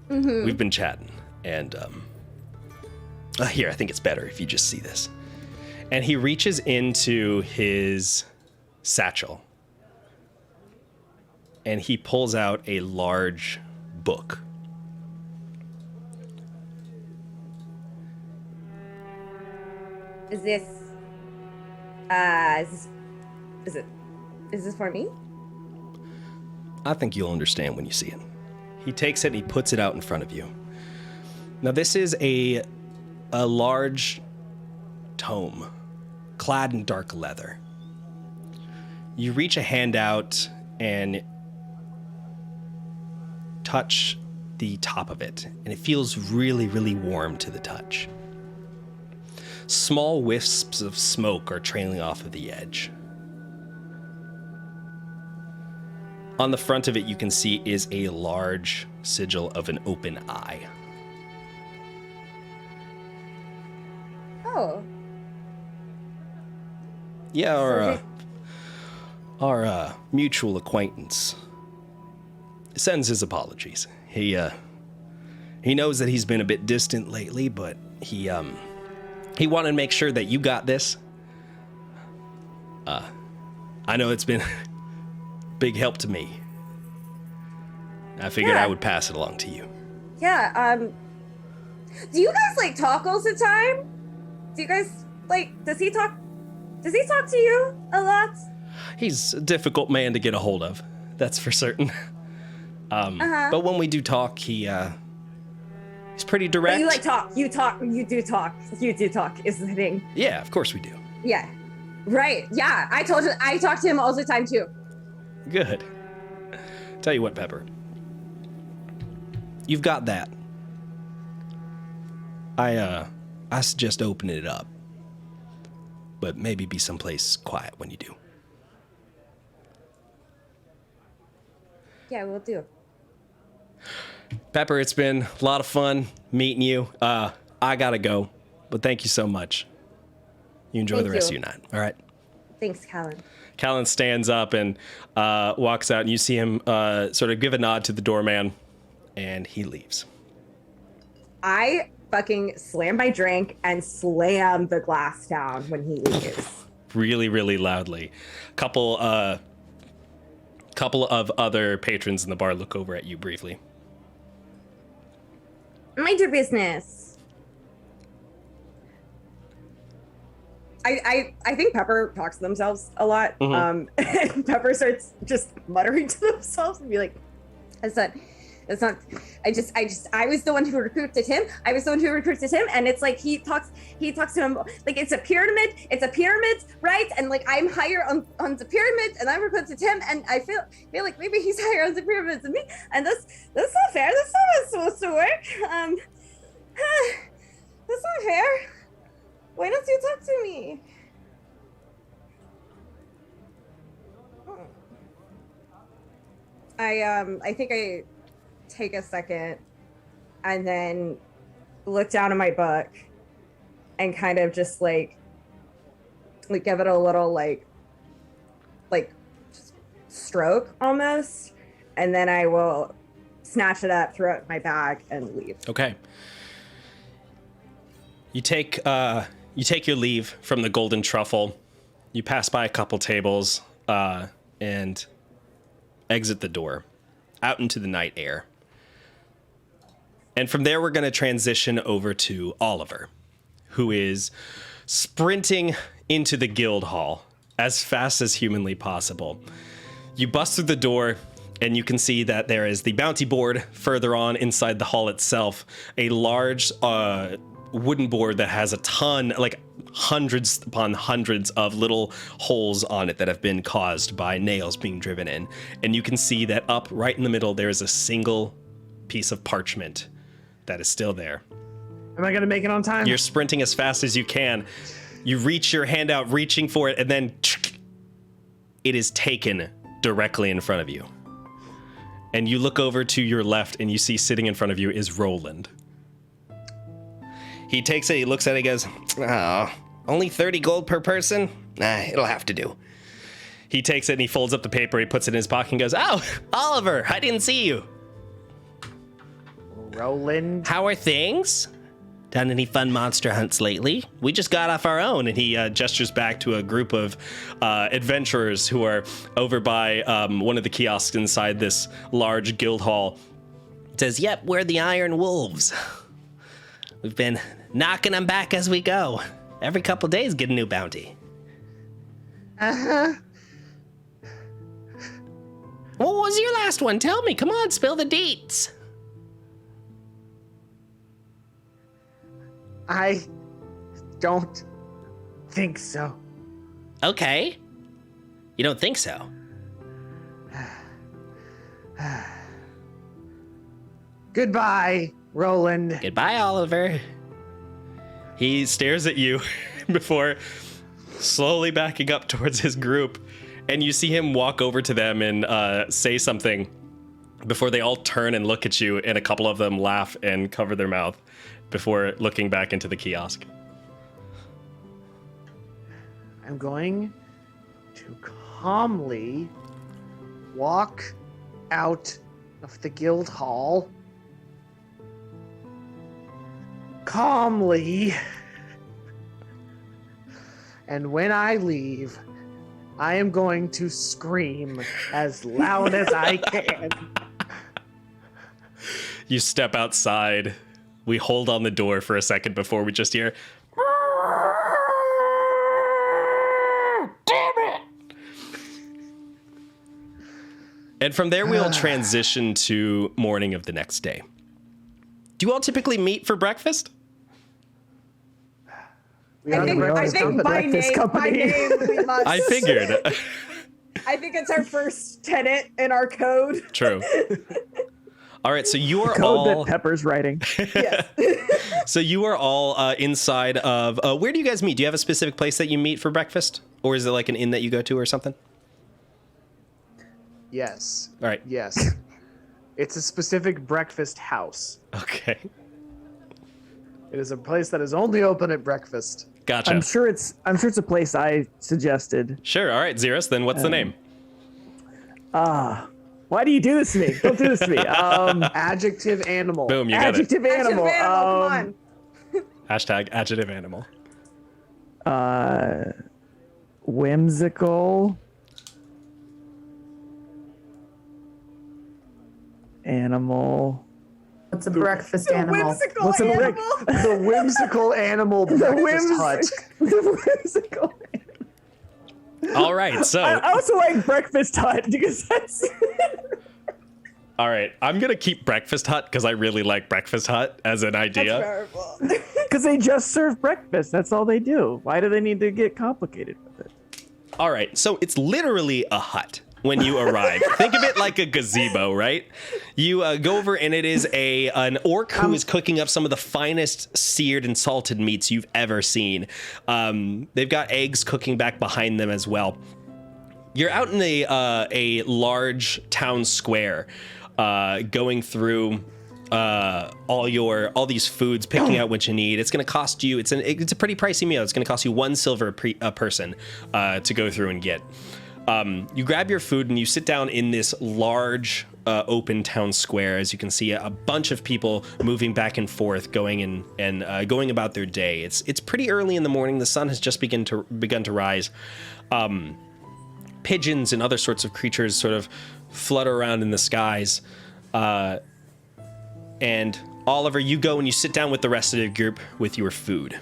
Mm-hmm. We've been chatting, and here, I think it's better if you just see this. And he reaches into his satchel, and he pulls out a large book. Is this for me? I think you'll understand when you see it. He takes it and he puts it out in front of you. Now, this is a large tome, clad in dark leather. You reach a hand out and touch the top of it, and it feels really, really warm to the touch. Small wisps of smoke are trailing off of the edge. On the front of it, you can see is a large sigil of an open eye. Oh. Yeah, our mutual acquaintance sends his apologies. He knows that he's been a bit distant lately, but he wanted to make sure that you got this. I know it's been big help to me. I figured I would pass it along to you. Yeah, do you guys, like, talk all the time? Do you guys, like, does he talk to you a lot? He's a difficult man to get a hold of, that's for certain. But when we do talk, he's pretty direct. But you do talk is the thing. Yeah, of course we do. Yeah. Right, yeah, I talk to him all the time, too. Good. Tell you what, Pepper. You've got that. I suggest opening it up. But maybe be someplace quiet when you do. Yeah, we'll do. Pepper, it's been a lot of fun meeting you. I gotta go, but thank you so much. You enjoy the rest of your night, all right? Thanks, Callan. Callan stands up and walks out, and you see him sort of give a nod to the doorman, and he leaves. I fucking slam my drink and slam the glass down when he leaves. Really, really loudly. Couple of other patrons in the bar look over at you briefly. Mind your business. I think Pepper talks to themselves a lot. And Pepper starts just muttering to themselves and be like, that's not, I was the one who recruited him. And it's like, he talks to him like it's a pyramid, right? And like, I'm higher on the pyramid and I recruited him. And I feel like maybe he's higher on the pyramid than me. And that's not fair. That's not how it's supposed to work. That's not fair. Why don't you talk to me? I think I take a second and then look down at my book and kind of just like give it a little like stroke almost, and then I will snatch it up, throw it in my bag, and leave. Okay. You take your leave from the Golden Truffle. You pass by a couple tables and exit the door out into the night air. And from there, we're going to transition over to Oliver, who is sprinting into the guild hall as fast as humanly possible. You bust through the door, and you can see that there is the bounty board further on inside the hall itself, a large wooden board that has a ton, like hundreds upon hundreds of little holes on it that have been caused by nails being driven in. And you can see that up right in the middle, there is a single piece of parchment that is still there. Am I gonna make it on time? You're sprinting as fast as you can. You reach your hand out, reaching for it, and then it is taken directly in front of you. And you look over to your left, and you see sitting in front of you is Roland. He takes it, he looks at it, he goes, "Oh, only 30 gold per person? Nah, it'll have to do." He takes it and he folds up the paper, he puts it in his pocket and goes, "Oh, Oliver, I didn't see you. Roland. How are things? Done any fun monster hunts lately? We just got off our own." And he gestures back to a group of adventurers who are over by one of the kiosks inside this large guild hall. It says, "Yep, we're the Iron Wolves. We've been knocking them back as we go. Every couple days, get a new bounty." Uh-huh. What was your last one? Tell me. Come on, spill the deets. I don't think so. Okay. You don't think so? Goodbye, Roland. Goodbye, Oliver. He stares at you before slowly backing up towards his group, and you see him walk over to them and say something before they all turn and look at you, and a couple of them laugh and cover their mouth before looking back into the kiosk. I'm going to calmly walk out of the guild hall. Calmly. And when I leave, I am going to scream as loud as I can. You step outside. We hold on the door for a second before we just hear, "Damn it!" And from there, we'll transition to morning of the next day. Do you all typically meet for breakfast? I think by name we must. I figured. I think it's our first tenet in our code. True. All right, so you are Code all that Pepper's writing. Yes. so you are all inside of where do you guys meet? Do you have a specific place that you meet for breakfast, or is it like an inn that you go to or something? Yes. All right. Yes. It's a specific breakfast house. Okay. It is a place that is only open at breakfast. Gotcha. I'm sure it's a place I suggested. Sure. All right, Xeris, then what's the name? Why do you do this to me? Don't do this to me. Adjective animal. Boom, you got it. Adjective animal. Come on. Hashtag adjective animal. Whimsical animal. What's a breakfast animal? Whimsical What's a animal. The whimsical animal breakfast hut. The whimsical. All right, so I also like breakfast hut because that's. all right, I'm gonna keep Breakfast Hut because I really like Breakfast Hut as an idea. Terrible. Because they just serve breakfast. That's all they do. Why do they need to get complicated with it? All right, so it's literally a hut when you arrive. Think of it like a gazebo, right? You go over and it is an orc who is cooking up some of the finest seared and salted meats you've ever seen. They've got eggs cooking back behind them as well. You're out in a large town square, going through all these foods, picking out what you need. It's going to cost you. It's a pretty pricey meal. It's going to cost you 1 silver a person to go through and get. You grab your food and you sit down in this large open town square. As you can see, a bunch of people moving back and forth, going and going about their day. It's pretty early in the morning. The sun has just begun to rise. Pigeons and other sorts of creatures sort of flutter around in the skies. And Oliver, you go and you sit down with the rest of the group with your food.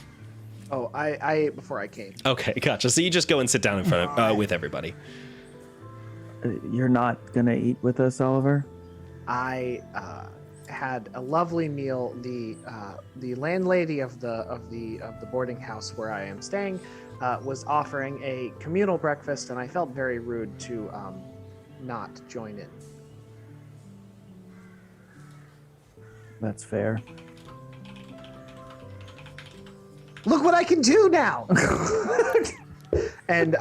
Oh, I ate before I came. Okay, gotcha. So you just go and sit down in front of with everybody. You're not gonna eat with us, Oliver? I had a lovely meal. The landlady of the boarding house where I am staying was offering a communal breakfast, and I felt very rude to not join in. That's fair. Look what I can do now. And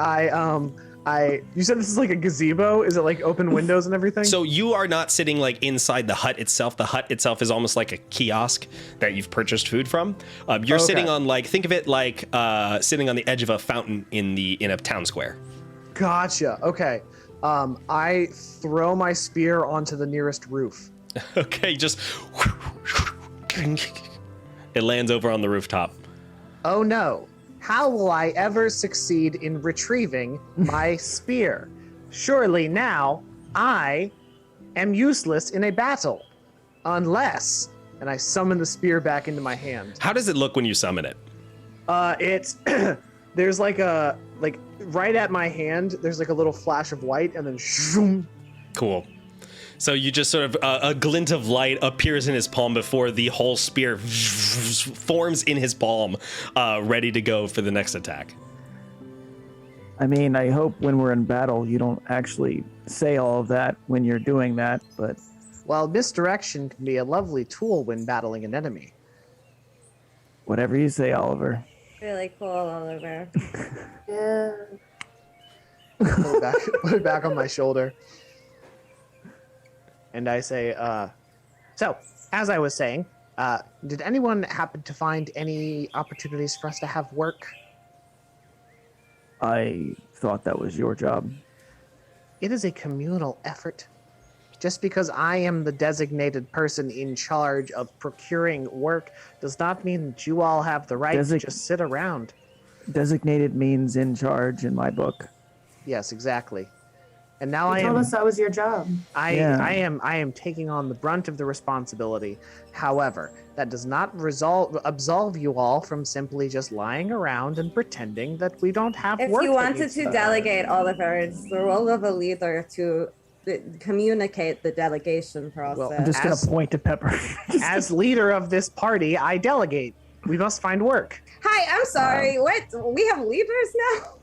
you said this is like a gazebo. Is it like open windows and everything? So you are not sitting like inside the hut itself. The hut itself is almost like a kiosk that you've purchased food from. You're sitting on think of it like sitting on the edge of a fountain in a town square. Gotcha. Okay. I throw my spear onto the nearest roof. Okay, just it lands over on the rooftop. Oh no. How will I ever succeed in retrieving my spear? Surely now I am useless in a battle. Unless, and I summon the spear back into my hand. How does it look when you summon it? It's, there's like right at my hand, there's like a little flash of white and then shoom. Cool. So you just sort of, a glint of light appears in his palm before the whole spear forms in his palm, ready to go for the next attack. I mean, I hope when we're in battle, you don't actually say all of that when you're doing that, but... Well, misdirection can be a lovely tool when battling an enemy. Whatever you say, Oliver. Really cool, Oliver. Yeah. Put it back on my shoulder. And I say, so, as I was saying, did anyone happen to find any opportunities for us to have work? I thought that was your job. It is a communal effort. Just because I am the designated person in charge of procuring work does not mean that you all have the right to just sit around. Designated means in charge in my book. Yes, exactly. And now You told us that was your job. I am taking on the brunt of the responsibility. However, that does not absolve you all from simply just lying around and pretending that we don't have If work. you wanted to delegate, Oliver, it's the role of a leader to communicate the delegation process. Well, I'm just going to point to Pepper. As leader of this party, I delegate. We must find work. Hi, I'm sorry. What? We have leaders now?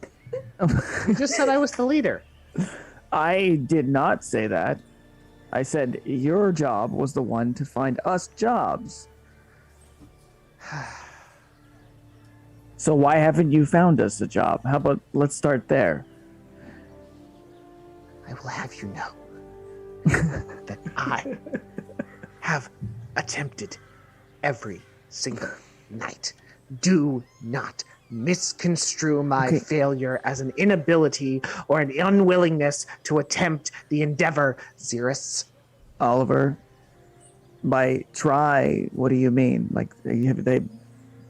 You just said I was the leader. I did not say that. I said your job was the one to find us jobs. So why haven't you found us a job? How about let's start there? I will have you know that I have attempted every single night. Do not misconstrue my failure as an inability or an unwillingness to attempt the endeavor, Xerus. Oliver, by try, what do you mean? Like,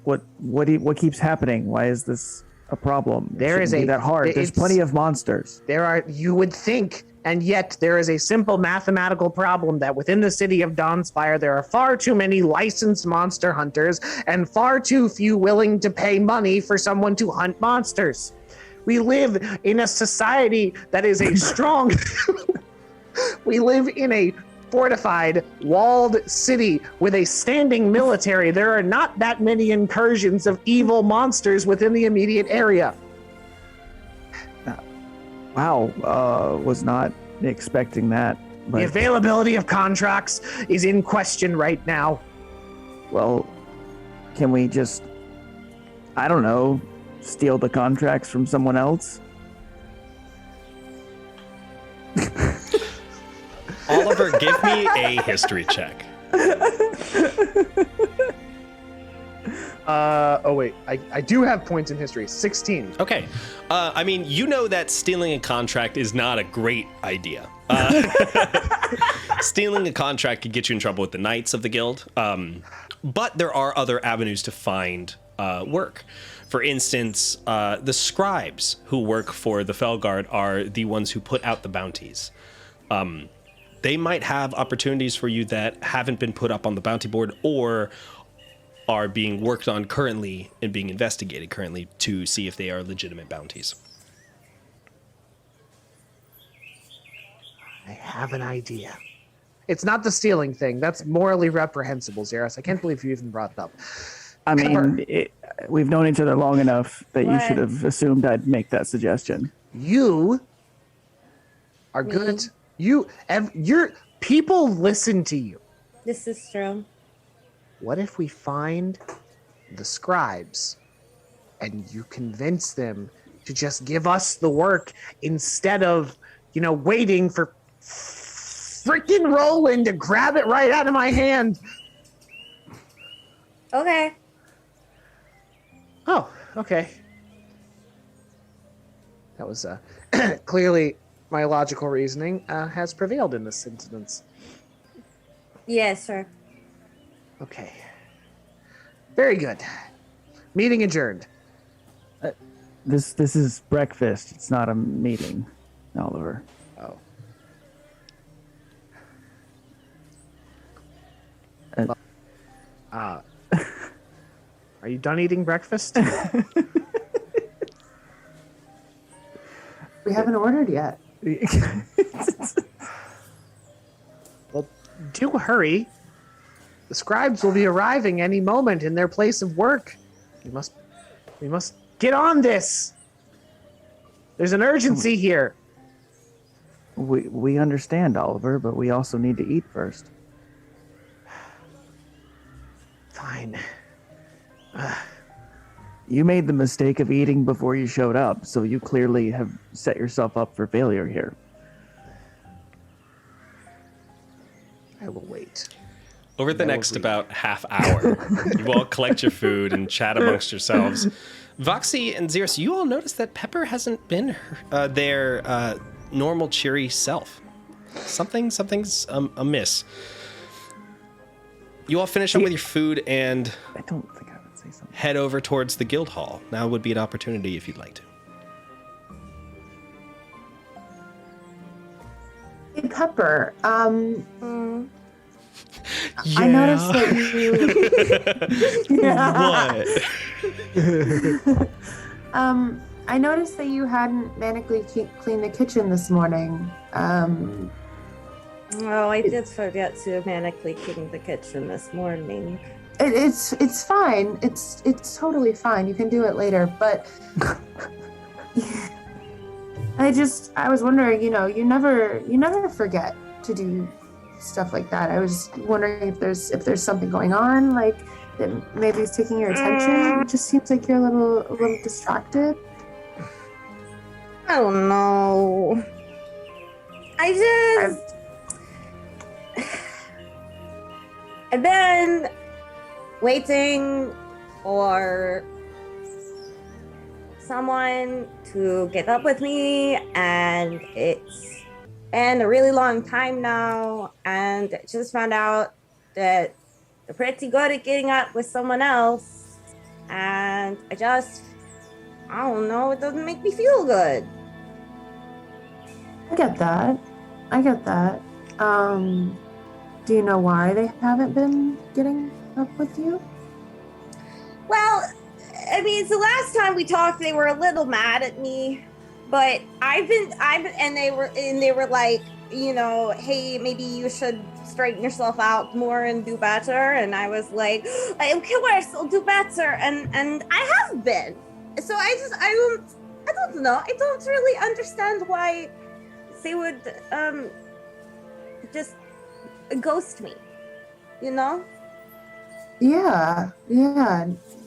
what keeps happening? Why is this a problem? There is be that hard. There's plenty of monsters. You would think, and yet there is a simple mathematical problem that within the city of Dawnspire, there are far too many licensed monster hunters and far too few willing to pay money for someone to hunt monsters. We live in a society that is a strong... We live in a fortified, walled city with a standing military. There are not that many incursions of evil monsters within the immediate area. Wow, was not expecting that. But, the availability of contracts is in question right now. Well, can we just, I don't know, steal the contracts from someone else? Oliver, give me a history check. Oh wait, I do have points in history. 16. Okay. I mean, you know that stealing a contract is not a great idea. Stealing a contract could get you in trouble with the Knights of the Guild. But there are other avenues to find work. For instance, the scribes who work for the Fellguard are the ones who put out the bounties. They might have opportunities for you that haven't been put up on the bounty board or are being worked on currently and being investigated currently to see if they are legitimate bounties. I have an idea. It's not the stealing thing. That's morally reprehensible, Xerus. I can't believe you even brought it up. I mean, we've known each other long enough that you What? should have assumed I'd make that suggestion. You are good. Your people listen to you. This is true. What if we find the scribes and you convince them to just give us the work instead of, waiting for freaking Roland to grab it right out of my hand? Okay. Oh, okay. That was clearly my logical reasoning has prevailed in this instance. Yes, sir. Okay. Very good. Meeting adjourned. This is breakfast. It's not a meeting, Oliver. Oh. Are you done eating breakfast? We haven't ordered yet. Well, do hurry. The scribes will be arriving any moment in their place of work. We must get on this. There's an urgency here. We understand, Oliver, but we also need to eat first. Fine. You made the mistake of eating before you showed up, so you clearly have set yourself up for failure here. I will wait. Over the next about half hour, you all collect your food and chat amongst yourselves. Voxy and Xerus, you all notice that Pepper hasn't been their normal cheery self. Something's amiss. You all finish up with your food and I don't think I would say something. head over towards the guild hall. Now would be an opportunity if you'd like to. Hey, Pepper, Yeah. I noticed that you... What? I noticed that you hadn't manically cleaned the kitchen this morning. Oh, I did forget to manically clean the kitchen this morning. It's fine. It's totally fine. You can do it later, but I was wondering, you never forget to do stuff like that. I was wondering if there's something going on, like that maybe is taking your attention. It just seems like you're a little distracted. I don't know. I've been waiting for someone to get up with me, and it's been a really long time now, and I just found out that they're pretty good at getting up with someone else, and I don't know, it doesn't make me feel good. I get that. Do you know why they haven't been getting up with you? Well, I mean, the last time we talked, they were a little mad at me, but and they were like, you know, hey, maybe you should straighten yourself out more and do better. And I was like, of course, I'll do better. And I have been. So I don't know. I don't really understand why they would, just ghost me, you know? Yeah.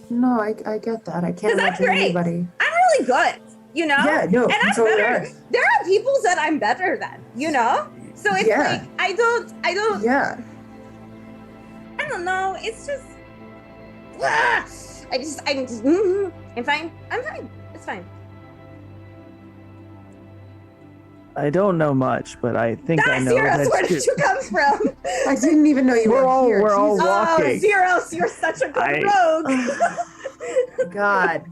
No, I get that. I can't imagine anybody. I'm really good, you know? Yeah, no, and I'm totally better. are. There are people that I'm better than, you know? So it's like, I don't. Yeah. I don't know. It's just, I'm fine. It's fine. I don't know much, but I think I know Zeros, that where did you come from? I didn't even know you We're were all- here. we're all Jesus. walking. Oh, Zeros, you're such a good rogue. God.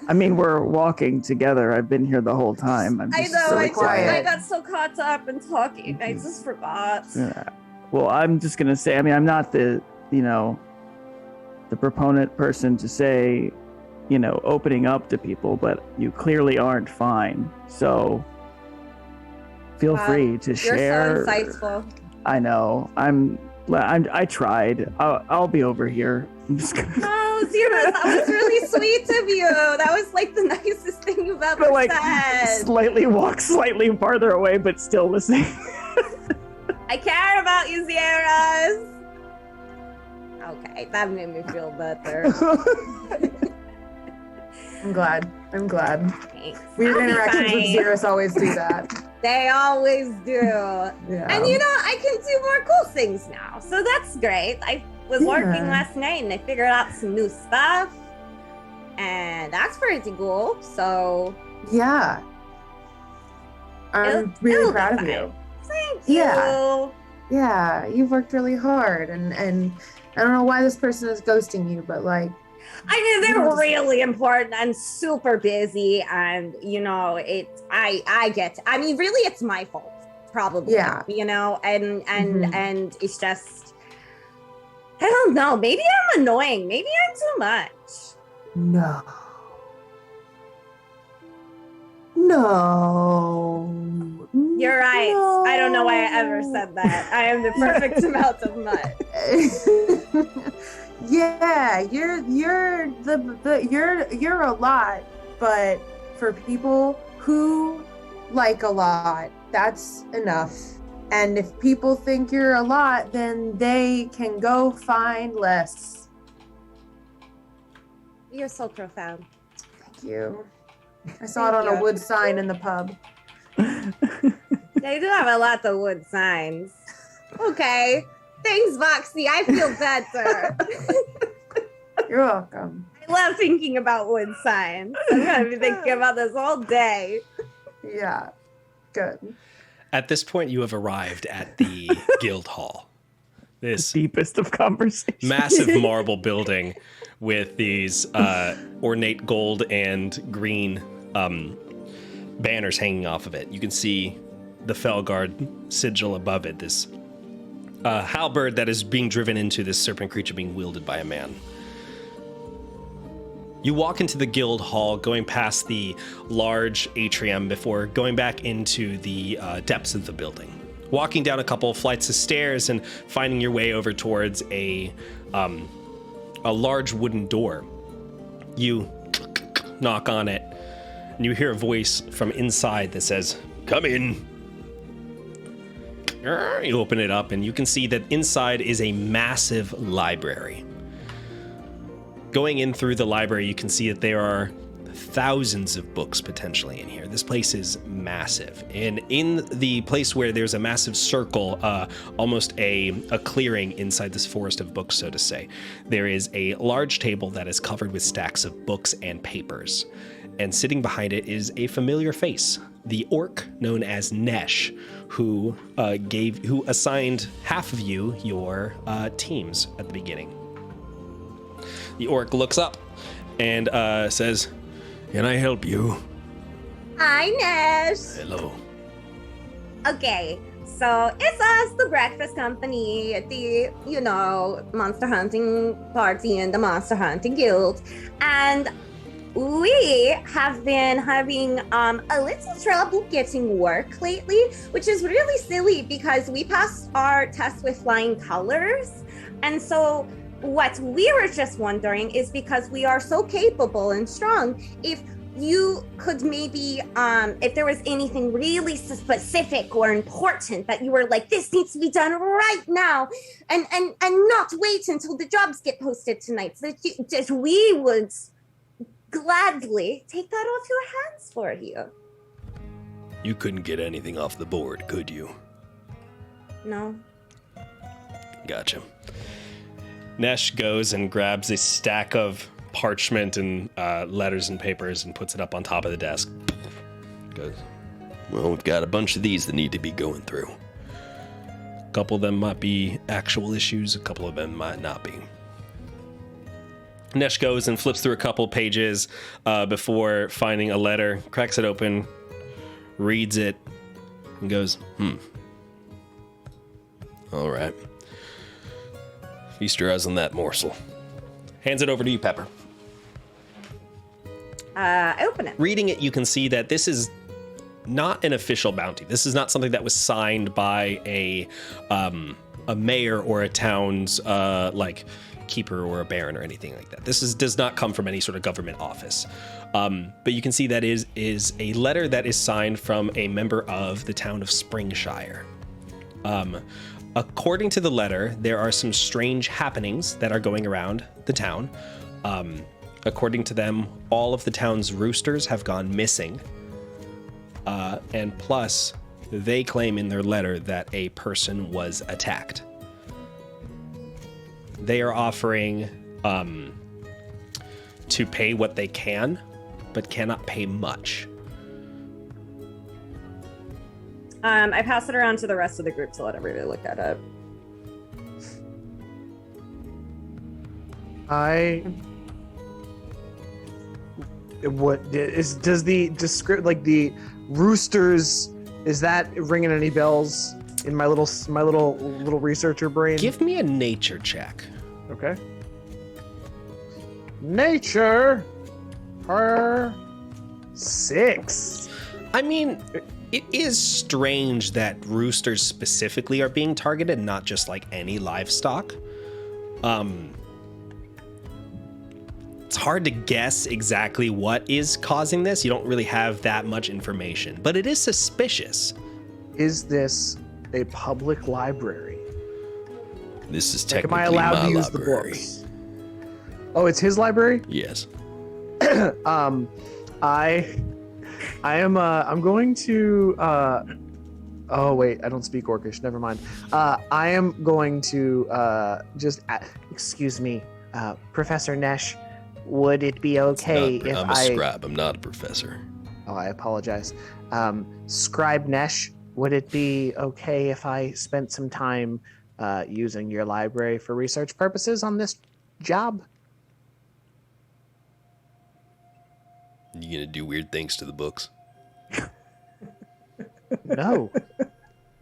I mean, we're walking together. I've been here the whole time. I'm I just know. really I quiet. got so caught up in talking. I just forgot. Yeah. Well, I'm just gonna say. I mean, I'm not the proponent person to say, opening up to people, but you clearly aren't fine. So feel Wow, free to share. You're so insightful. I know. I tried. I'll be over here. I'm just gonna. Oh, Zeros, that was really sweet of you. That was like the nicest thing you've ever But said. walk slightly farther away, but still listening. I care about you, Zeros. Okay, that made me feel better. I'm glad. Thanks. Weird I'll be interactions with fine. Zeros always do that. They always do. Yeah. And I can do more cool things now. So that's great. I was working last night and I figured out some new stuff. And that's pretty cool. So Yeah. I'm really it'll proud be of you. fine. Thank you. Yeah. Yeah, you've worked really hard, and I don't know why this person is ghosting you, but like, I mean, they're really important and super busy, and I get. I mean, really, it's my fault, probably. Yeah. And it's just, I don't know. Maybe I'm annoying. Maybe I'm too much. no. You're right. No. I don't know why I ever said that. I am the perfect amount of much. Yeah, you're a lot, but for people who like a lot, that's enough. And if people think you're a lot, then they can go find less. You're so profound. Thank you. I saw it on a wood sign in the pub. They do have a lot of wood signs. Okay. Thanks, Voxy. I feel better. You're welcome. I love thinking about wood signs. I'm going to be thinking about this all day. Yeah. Good. At this point, you have arrived at the guild hall. This Deepest of conversation. massive marble building with these ornate gold and green banners hanging off of it. You can see the Fellguard sigil above it, this halberd that is being driven into this serpent creature being wielded by a man. You walk into the guild hall, going past the large atrium before going back into the depths of the building. Walking down a couple of flights of stairs and finding your way over towards a large wooden door. You knock on it, and you hear a voice from inside that says, "Come in." You open it up, and you can see that inside is a massive library. Going in through the library, you can see that there are thousands of books potentially in here. This place is massive. And in the place where there's a massive circle, almost a clearing inside this forest of books, so to say, there is a large table that is covered with stacks of books and papers. And sitting behind it is a familiar face, the orc known as Nesh, who assigned half of you your teams at the beginning. The orc looks up and says, "Can I help you?" Hi, Nesh. Hello. Okay, so it's us, the breakfast company, the, monster hunting party and the monster hunting guild. And we have been having a little trouble getting work lately, which is really silly because we passed our test with flying colors. And so what we were just wondering is, because we are so capable and strong, if you could maybe, if there was anything really specific or important that you were like, this needs to be done right now, and not wait until the jobs get posted tonight, so that we would gladly take that off your hands for you. You couldn't get anything off the board, could you? No. Gotcha. Nesh goes and grabs a stack of parchment and letters and papers and puts it up on top of the desk. Goes, well, we've got a bunch of these that need to be going through. A couple of them might be actual issues, a couple of them might not be. Nesh goes and flips through a couple pages before finding a letter, cracks it open, reads it, and goes, all right. Feast your eyes on that morsel. Hands it over to you, Pepper. I open it. Reading it, you can see that this is not an official bounty. This is not something that was signed by a mayor or a town's keeper or a baron or anything like that. This does not come from any sort of government office. But you can see that is a letter that is signed from a member of the town of Springshire. According to the letter, there are some strange happenings that are going around the town. According to them, all of the town's roosters have gone missing. And plus, they claim in their letter that a person was attacked. They are offering to pay what they can, but cannot pay much. I pass it around to the rest of the group to let everybody look at it. Does the the roosters, is that ringing any bells in my little researcher brain? Give me a nature check. Okay. Nature per 6. I mean, it is strange that roosters specifically are being targeted, not just like any livestock. It's hard to guess exactly what is causing this. You don't really have that much information, but it is suspicious. Is this a public library? This is Like, am technically I allowed my to use library. the books? Oh, it's his library? Yes. I'm going to oh wait, I don't speak Orcish, never mind. I am going to excuse me, Professor Nesh, would it be okay if I'm a scribe, I'm not a professor. Oh, I apologize. Scribe Nesh, would it be okay if I spent some time using your library for research purposes on this job? You gonna do weird things to the books? No.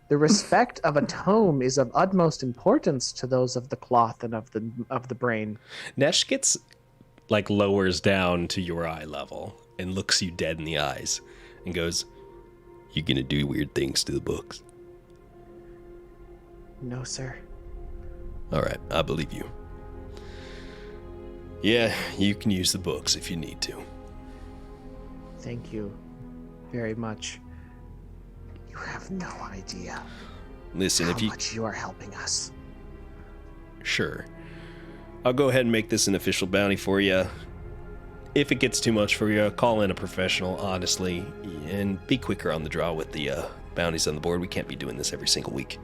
The respect of a tome is of utmost importance to those of the cloth and of the brain. Nesh gets lowers down to your eye level and looks you dead in the eyes and goes, "You gonna do weird things to the books?" No, sir. All right, I believe you. Yeah, you can use the books if you need to. Thank you very much. You have no idea Listen, how if you... much you are helping us. Sure. I'll go ahead and make this an official bounty for you. if it gets too much for you, call in a professional, honestly, and be quicker on the draw with the bounties on the board. We can't be doing this every single week.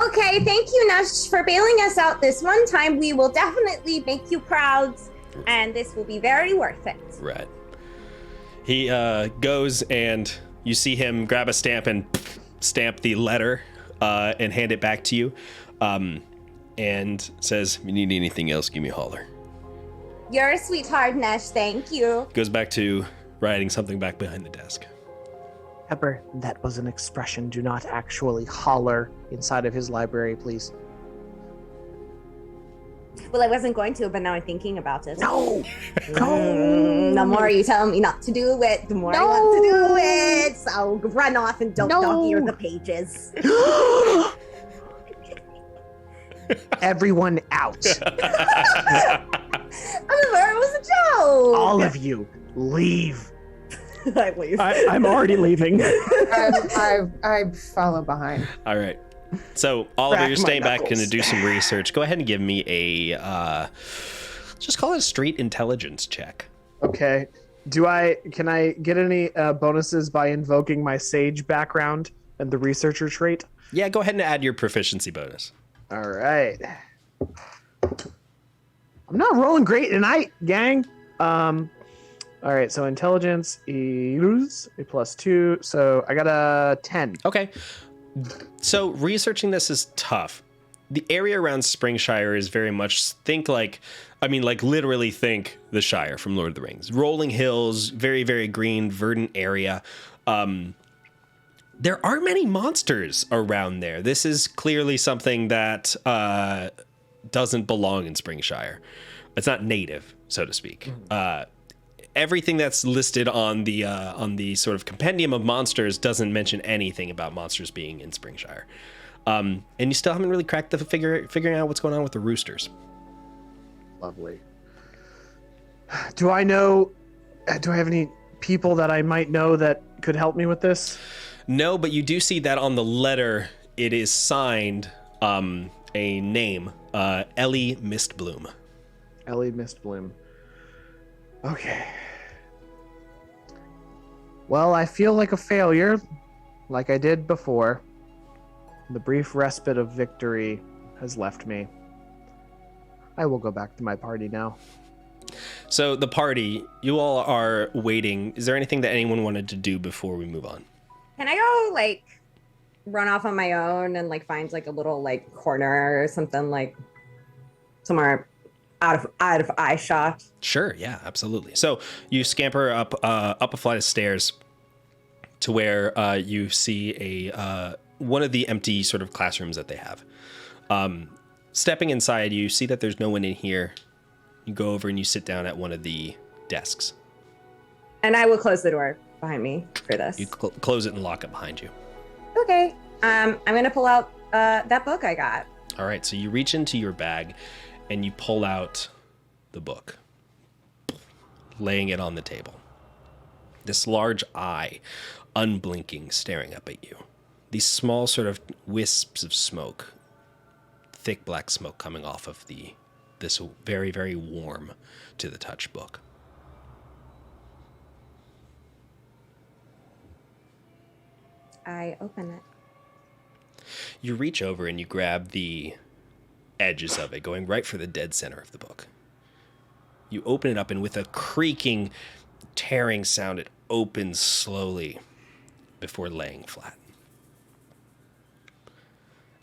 Okay, thank you, Nash, for bailing us out this one time. We will definitely make you proud, and this will be very worth it. Right. He goes, and you see him grab a stamp and stamp the letter and hand it back to you, and says, if you need anything else, give me a holler. You're a sweetheart, Nash. Thank you. Goes back to writing something back behind the desk. Pepper, that was an expression. Do not actually holler inside of his library, please. Well, I wasn't going to, but now I'm thinking about it. No! The more you tell me not to do it, the more I want to do it. So I'll run off and don't dog-ear the pages. Everyone out. I'm aware it was a joke. All of you, leave. I leave. I'm already leaving. I follow behind. All right. So, Oliver, Crack you're my staying back, going to knuckles. do some research. Go ahead and give me a, just call it a street intelligence check. Okay. Can I get any bonuses by invoking my sage background and the researcher trait? Yeah, go ahead and add your proficiency bonus. All right. I'm not rolling great tonight, gang. All right, so intelligence is a +2, so I got a 10. Okay. So researching this is tough. The area around Springshire is very much literally think the Shire from Lord of the Rings. Rolling hills, very, very green, verdant area. There are many monsters around there. This is clearly something that doesn't belong in Springshire. It's not native, so to speak. Everything that's listed on the sort of compendium of monsters doesn't mention anything about monsters being in Springshire. And you still haven't really cracked the figuring out what's going on with the roosters. Lovely. Do I have any people that I might know that could help me with this? No, but you do see that on the letter, it is signed a name, Ellie Mistbloom. Ellie Mistbloom. Okay. Well, I feel like a failure, like I did before. The brief respite of victory has left me. I will go back to my party now. So the party, you all are waiting. Is there anything that anyone wanted to do before we move on? Can I go run off on my own and find a little corner or something somewhere out of eye shot? Sure, yeah, absolutely. So you scamper up a flight of stairs to where you see one of the empty sort of classrooms that they have. Stepping inside, you see that there's no one in here. You go over and you sit down at one of the desks. And I will close the door behind me for this. You close it and lock it behind you. Okay. I'm gonna pull out that book I got. All right, so you reach into your bag and you pull out the book, laying it on the table. This large eye, unblinking, staring up at you. These small sort of wisps of smoke, thick black smoke coming off of this very, very warm to the touch book. I open it. You reach over and you grab the edges of it, going right for the dead center of the book. You open it up, and with a creaking, tearing sound, it opens slowly before laying flat.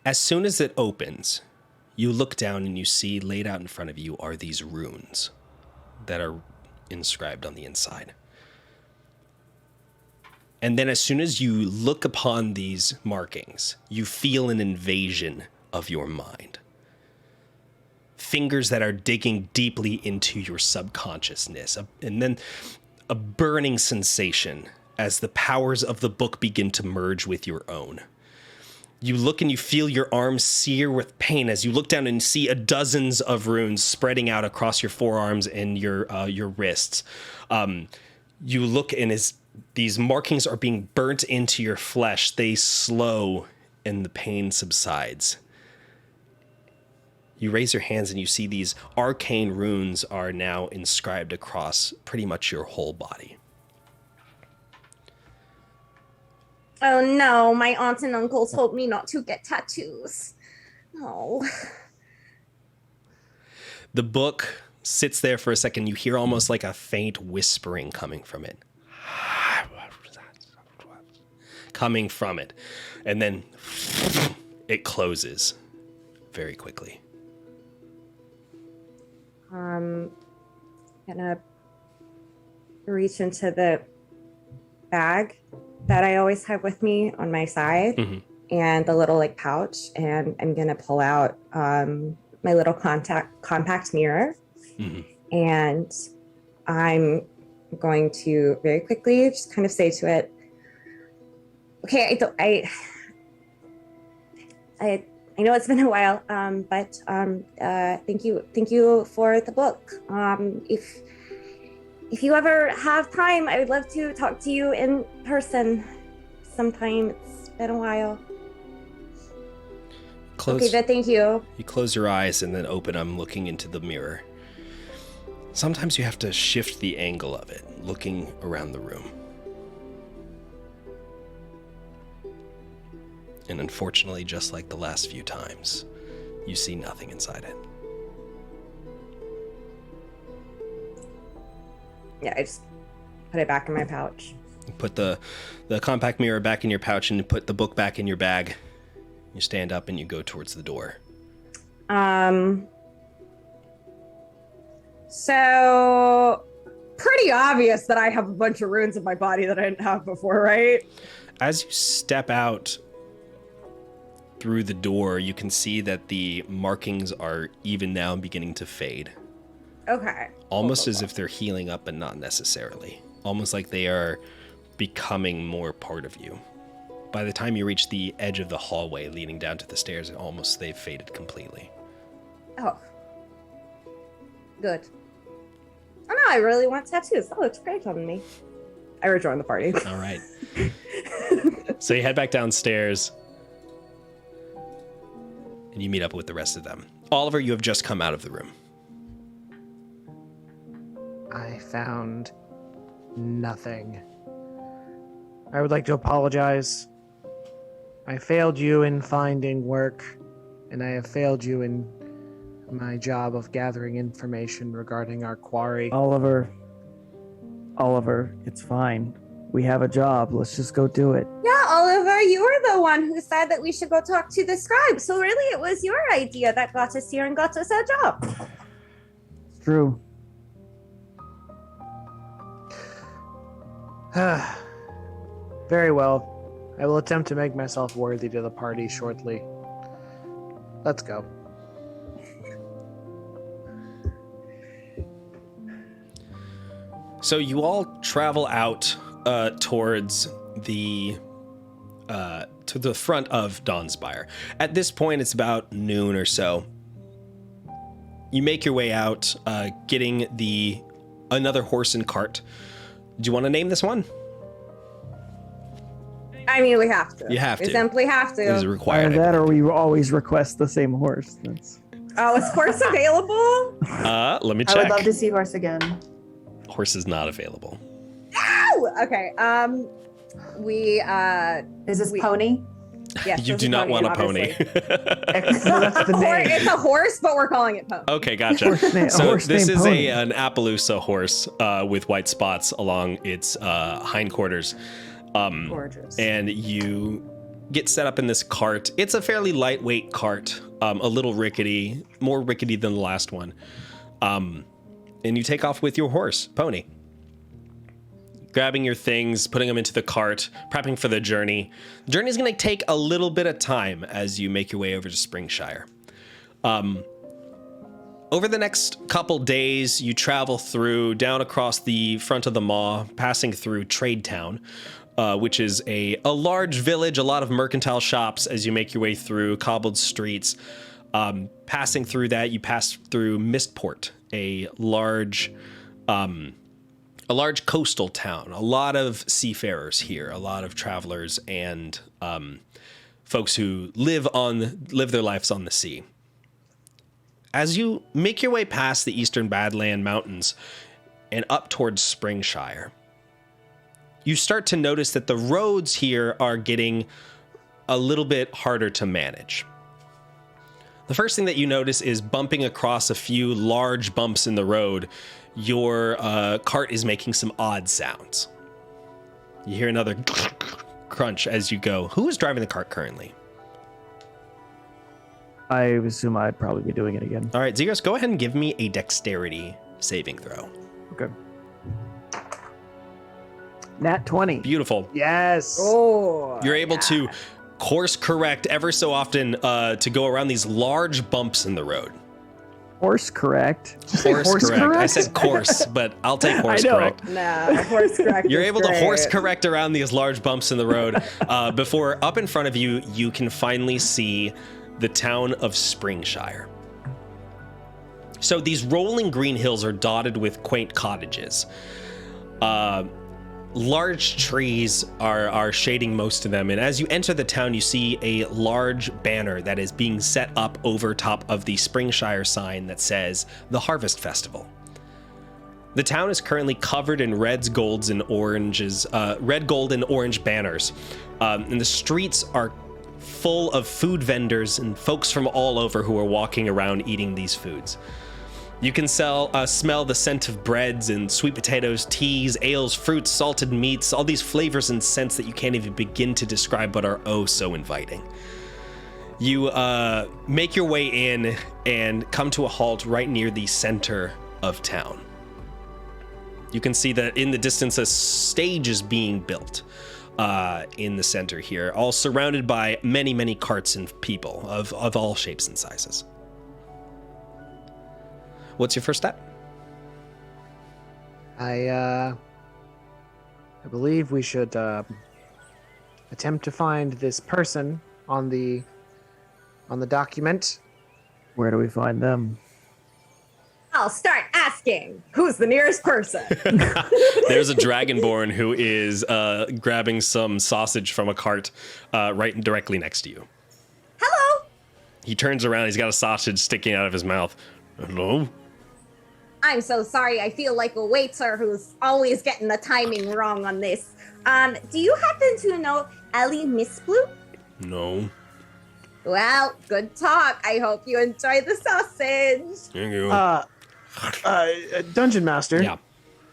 As soon as it opens, you look down and you see laid out in front of you are these runes that are inscribed on the inside. And then as soon as you look upon these markings, you feel an invasion of your mind. Fingers that are digging deeply into your subconsciousness, and then a burning sensation as the powers of the book begin to merge with your own. You look and you feel your arms sear with pain as you look down and see dozens of runes spreading out across your forearms and your wrists. You look, and as these markings are being burnt into your flesh, they slow and the pain subsides. You raise your hands and you see these arcane runes are now inscribed across pretty much your whole body. Oh no, my aunts and uncles told me not to get tattoos. Oh. The book sits there for a second. You hear almost like a faint whispering coming from it. Coming from it. And then it closes very quickly. Gonna reach into the bag that I always have with me on my side, and the little like pouch, and I'm gonna pull out my little compact mirror, and I'm going to very quickly just kind of say to it, okay, I know it's been a while, but thank you for the book. If you ever have time, I would love to talk to you in person sometime. It's been a while. Okay, but thank you. You close your eyes and then open them, looking into the mirror. Sometimes you have to shift the angle of it, looking around the room. And unfortunately, just like the last few times, you see nothing inside it. Yeah, I just put it back in my pouch. You put the compact mirror back in your pouch and you put the book back in your bag. You stand up and you go towards the door. So pretty obvious that I have a bunch of runes in my body that I didn't have before, right? As you step out through the door, you can see that the markings are even now beginning to fade. Okay. Almost as if they're healing up, but not necessarily. Almost like they are becoming more part of you. By the time you reach the edge of the hallway leading down to the stairs, they've faded completely. Oh. Good. Oh no, I really want tattoos. That looks great on me. I rejoin the party. All right. So you head back downstairs and you meet up with the rest of them. Oliver, you have just come out of the room. I found nothing. I would like to apologize. I failed you in finding work, and I have failed you in my job of gathering information regarding our quarry. Oliver, it's fine. We have a job. Let's just go do it. Yeah, Oliver, you were the one who said that we should go talk to the scribe. So really, it was your idea that got us here and got us a job. It's true. Very well. I will attempt to make myself worthy to the party shortly. Let's go. So you all travel out towards the to the front of Dawnspire. At this point, it's about noon or so. You make your way out, getting another horse and cart. Do you want to name this one? I mean, we have to. You have to. We simply have to. It is required. Either that or we always request the same horse. Oh, is horse available? Let me check. I would love to see horse again. Horse is not available. No! Okay. Is this pony? Yes, You this do is not want a pony. obviously. That's the name. It's a horse, but we're calling it pony. Okay, gotcha. A So horse this named is Pony. an Appaloosa horse with white spots along its hindquarters. Gorgeous. And you get set up in this cart. It's a fairly lightweight cart, a little rickety, more rickety than the last one. And you take off with your horse, Pony. Grabbing your things, putting them into the cart, prepping for the journey. The journey is going to take a little bit of time as you make your way over to Springshire. Over the next couple days, you travel down across the front of the Maw, passing through Trade Town, which is a large village, a lot of mercantile shops as you make your way through cobbled streets. Passing through that, you pass through Mistport, a large coastal town. A lot of seafarers here, a lot of travelers and folks who live their lives on the sea. as you make your way past the Eastern Badland Mountains and up towards Springshire, you start to notice that the roads here are getting a little bit harder to manage. The first thing that you notice is bumping across a few large bumps in the road. Your cart is making some odd sounds. You hear another crunch as you go. Who is driving the cart currently? I assume I'd probably be doing it again. All right, Zegos, go ahead and give me a dexterity saving throw. Okay. Nat 20. Beautiful. Yes. Oh. You're able to course correct ever so often to go around these large bumps in the road. Course correct. Course correct. I said course, but I'll take horse correct. Nah, horse correct. You're is able to great. horse correct around these large bumps in the road before up in front of you, you can finally see the town of Springshire. So these rolling green hills are dotted with quaint cottages. Large trees are shading most of them, and as you enter the town, you see a large banner that is being set up over top of the Springshire sign that says the Harvest Festival. The town is currently covered in red, gold, and orange banners, and the streets are full of food vendors and folks from all over who are walking around eating these foods. You can smell the scent of breads and sweet potatoes, teas, ales, fruits, salted meats, all these flavors and scents that you can't even begin to describe but are oh so inviting. You make your way in and come to a halt right near the center of town. You can see that in the distance a stage is being built in the center here, all surrounded by many, many carts and people of all shapes and sizes. What's your first step? I believe we should attempt to find this person on the document. Where do we find them? I'll start asking. Who's the nearest person? There's a dragonborn who is grabbing some sausage from a cart right directly next to you. Hello. He turns around. He's got a sausage sticking out of his mouth. Hello? I'm so sorry. I feel like a waiter who's always getting the timing wrong on this. Do you happen to know Ellie Mistblue? No. Well, good talk. I hope you enjoy the sausage. Thank you. Dungeon Master. Yeah.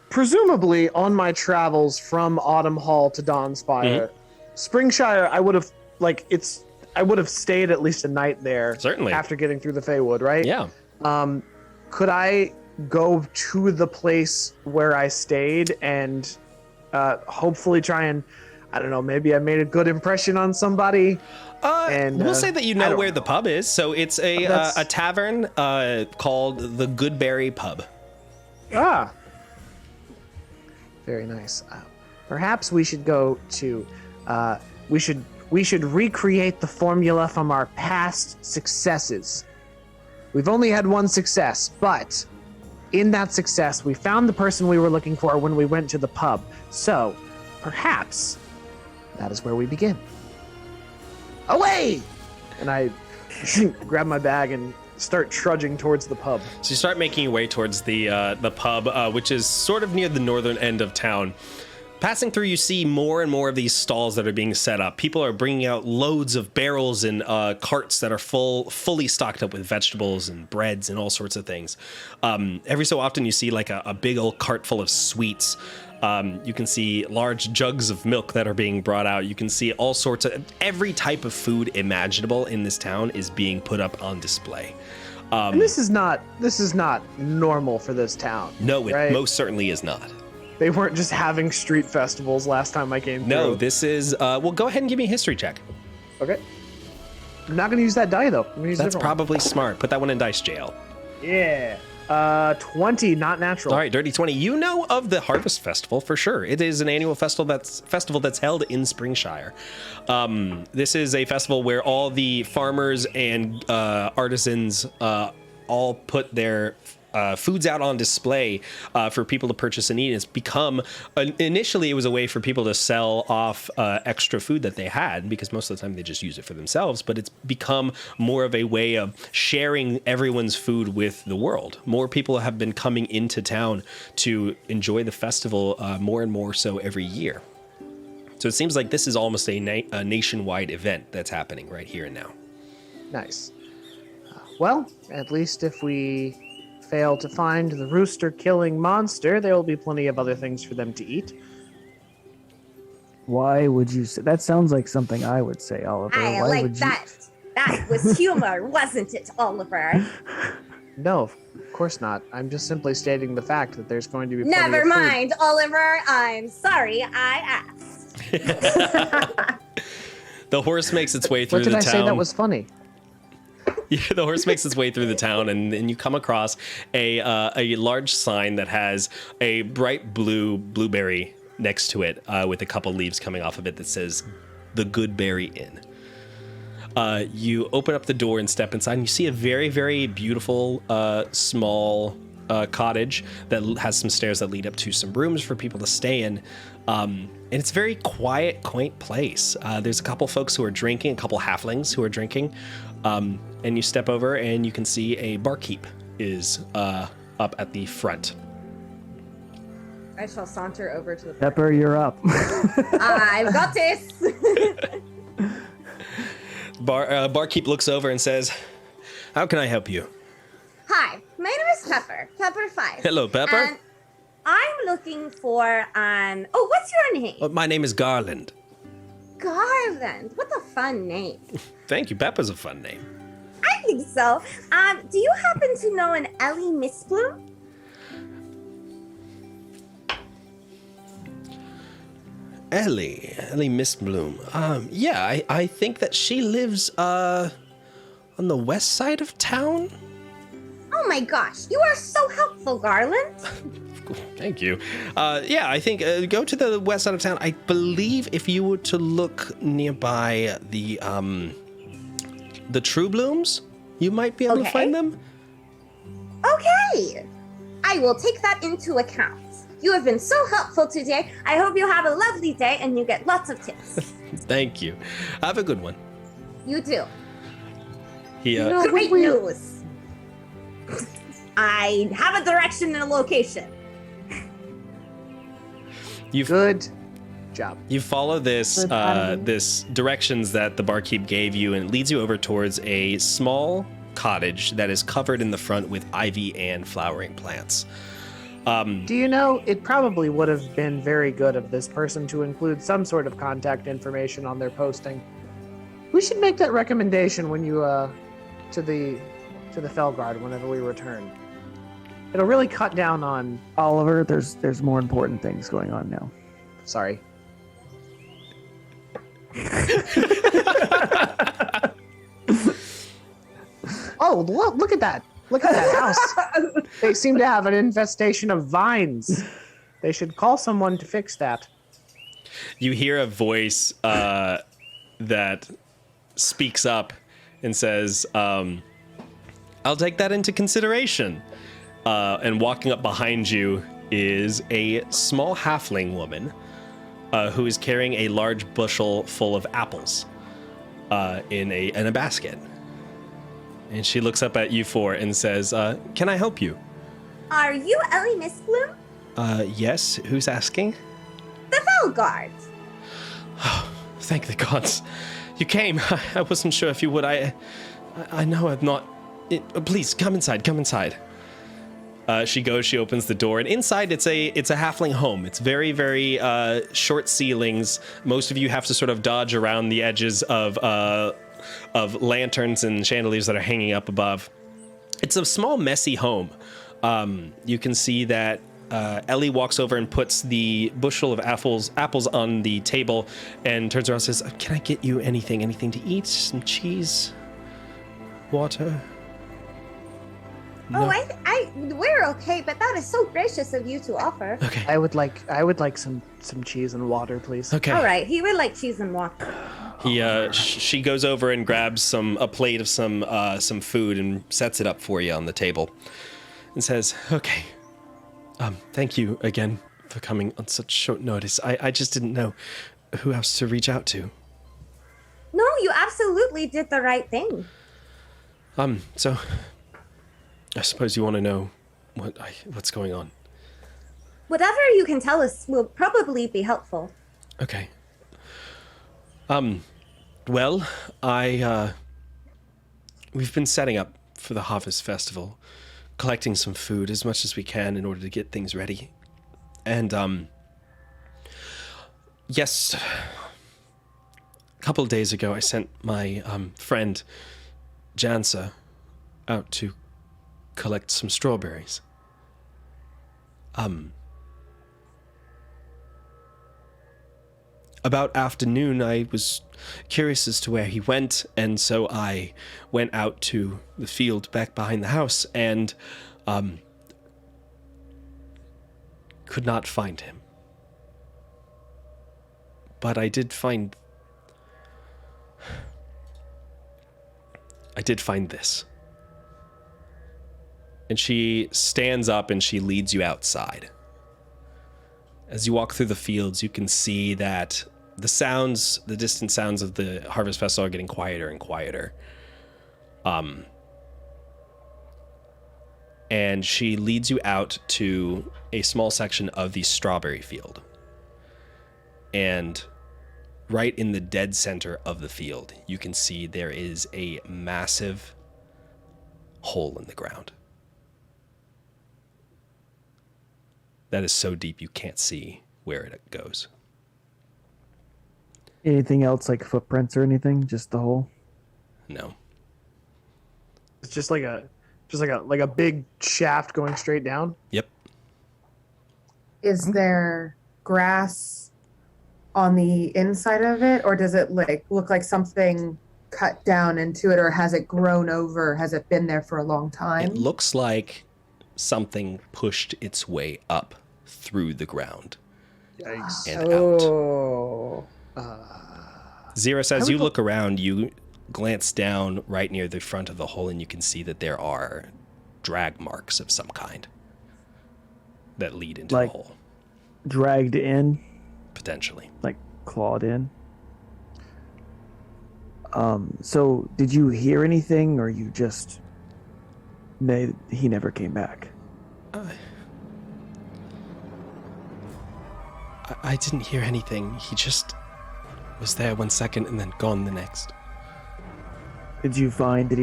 Presumably, on my travels from Autumn Hall to Dawnspire, Springshire, I would have stayed at least a night there. Certainly. After getting through the Feywood, right? Yeah. Could I go to the place where I stayed and hopefully try and, I don't know, maybe I made a good impression on somebody? We'll say that you know where the pub is. So it's a tavern called the Goodberry Pub. Ah. Very nice. Perhaps we should go to, we should recreate the formula from our past successes. We've only had one success, but in that success, we found the person we were looking for when we went to the pub. So, perhaps that is where we begin. Away! And I grab my bag and start trudging towards the pub. So you start making your way towards the pub, which is sort of near the northern end of town. Passing through, you see more and more of these stalls that are being set up. People are bringing out loads of barrels and carts that are fully stocked up with vegetables and breads and all sorts of things. Every so often, you see like a big old cart full of sweets. You can see large jugs of milk that are being brought out. You can see all sorts of every type of food imaginable in this town is being put up on display. And this is not normal for this town. No, it right? most certainly is not. They weren't just having street festivals last time I came through. No, this is, well, go ahead and give me a history check. Okay. I'm not going to use that die, though. I'm gonna use a That's different probably smart. Put that one in dice jail. one. Yeah. 20, not natural. All right, Dirty 20. You know of the Harvest Festival for sure. It is an annual festival that's held in Springshire. This is a festival where all the farmers and artisans all put their foods out on display for people to purchase and eat. It's become, initially it was a way for people to sell off extra food that they had, because most of the time they just use it for themselves, but it's become more of a way of sharing everyone's food with the world. More people have been coming into town to enjoy the festival more and more so every year. So it seems like this is almost a nationwide event that's happening right here and now. Nice. Well, at least if we fail to find the rooster-killing monster, there will be plenty of other things for them to eat. Why would you say that? Sounds like something I would say, Oliver. I Why like would that. That was humor, wasn't it, Oliver? No, of course not. I'm just simply stating the fact that there's going to be plenty Never of food. mind, Oliver. I'm sorry I asked. The horse makes its way through What did the I town. say that was funny? Yeah, the horse makes its way through the town, and you come across a large sign that has a bright blue blueberry next to it, with a couple leaves coming off of it that says "The Good Berry Inn." You open up the door and step inside, and you see a very, very beautiful small cottage that has some stairs that lead up to some rooms for people to stay in. And it's a very quiet, quaint place. There's a couple folks who are drinking, a couple halflings who are drinking. And you step over and you can see a barkeep is up at the front. I shall saunter over to the Pepper, you're up. I've got this. Barkeep looks over and says, "How can I help you?" Hi, my name is Pepper. Pepper Five. Hello, Pepper. And I'm looking for Oh, what's your name? My name is Garland. Garland. What a fun name. Thank you. Pepper's a fun name. I think so. Do you happen to know an Ellie Mistbloom? Ellie Mistbloom. Yeah, I think that she lives on the west side of town. Oh my gosh, you are so helpful, Garland. Thank you. Yeah, I think go to the west side of town. I believe if you were to look nearby the True Blooms, you might be able to find them. Okay. I will take that into account. You have been so helpful today. I hope you have a lovely day and you get lots of tips. Thank you. Have a good one. You do. He Great news. I have a direction and a location. Good job. You follow this this directions that the barkeep gave you, and it leads you over towards a small cottage that is covered in the front with ivy and flowering plants. Do you know, it probably would have been very good of this person to include some sort of contact information on their posting. We should make that recommendation when you to the Fellguard whenever we return. It'll really cut down on. Oliver, there's more important things going on now. Sorry. Oh, look at that. Look at that house. They seem to have an infestation of vines. They should call someone to fix that. You hear a voice that speaks up and says, I'll take that into consideration. And walking up behind you is a small halfling woman who is carrying a large bushel full of apples in a basket. And she looks up at you four and says, can I help you? Are you Ellie Mistbloom? Yes. Who's asking? The Fellguard. Thank the gods. You came. I wasn't sure if you would. I know I'm not... please, come inside. Come inside. She goes, she opens the door, and inside it's a halfling home. It's very, very short ceilings. Most of you have to sort of dodge around the edges of lanterns and chandeliers that are hanging up above. It's a small, messy home. You can see that Ellie walks over and puts the bushel of apples on the table and turns around and says, can I get you anything to eat? Some cheese? Water? No. Oh, we're okay, but that is so gracious of you to offer. Okay. I would like some cheese and water, please. Okay. All right, he would like cheese and water. She goes over and grabs a plate of some food and sets it up for you on the table. and says, "Okay, thank you again for coming on such short notice. I just didn't know who else to reach out to." No, you absolutely did the right thing. So I suppose you want to know what's going on. Whatever you can tell us will probably be helpful. Okay. Well, we've been setting up for the Harvest Festival, collecting some food as much as we can in order to get things ready. And, yes, a couple of days ago I sent my, friend, Jansa, out to collect some strawberries. About afternoon, I was curious as to where he went, and so I went out to the field back behind the house and could not find him. But I did find this. And she stands up and she leads you outside. As you walk through the fields, you can see that the distant sounds of the Harvest Festival are getting quieter and quieter. And she leads you out to a small section of the strawberry field. And right in the dead center of the field, you can see there is a massive hole in the ground. That is so deep you can't see where it goes. Anything else like footprints or anything? Just the hole? No. It's just like a big shaft going straight down. Yep. Is there grass on the inside of it, or does it look like something cut down into it, or has it grown over? Has it been there for a long time? It looks like something pushed its way up through the ground Yikes. and out. Oh. Xeris, as you look around, you glance down right near the front of the hole, and you can see that there are drag marks of some kind that lead into the hole. Dragged in? Potentially. Like clawed in? So did you hear anything, or you just... he never came back? I didn't hear anything. He just was there 1 second and then gone the next. Did he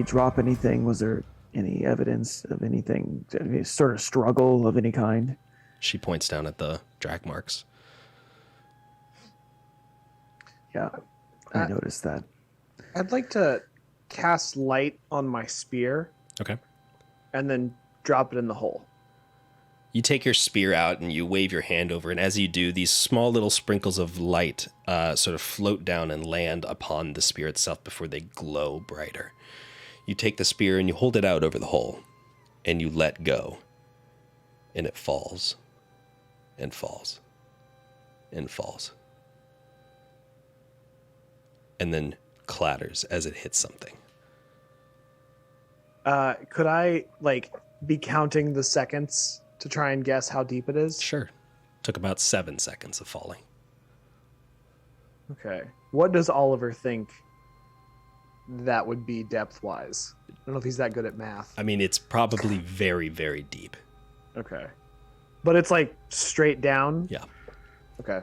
drop anything? Was there any evidence of anything, any sort of struggle of any kind? She points down at the drag marks. Yeah, I noticed that. I'd like to cast light on my spear. Okay. And then drop it in the hole. You take your spear out and you wave your hand over, and as you do, these small little sprinkles of light sort of float down and land upon the spear itself before they glow brighter. You take the spear and you hold it out over the hole, and you let go, and it falls, and falls, and falls, and then clatters as it hits something. Could I, be counting the seconds to try and guess how deep it is? Sure. Took about 7 seconds of falling. Okay. What does Oliver think that would be depth-wise? I don't know if he's that good at math. I mean, it's probably very, very deep. Okay. But it's straight down? Yeah. Okay.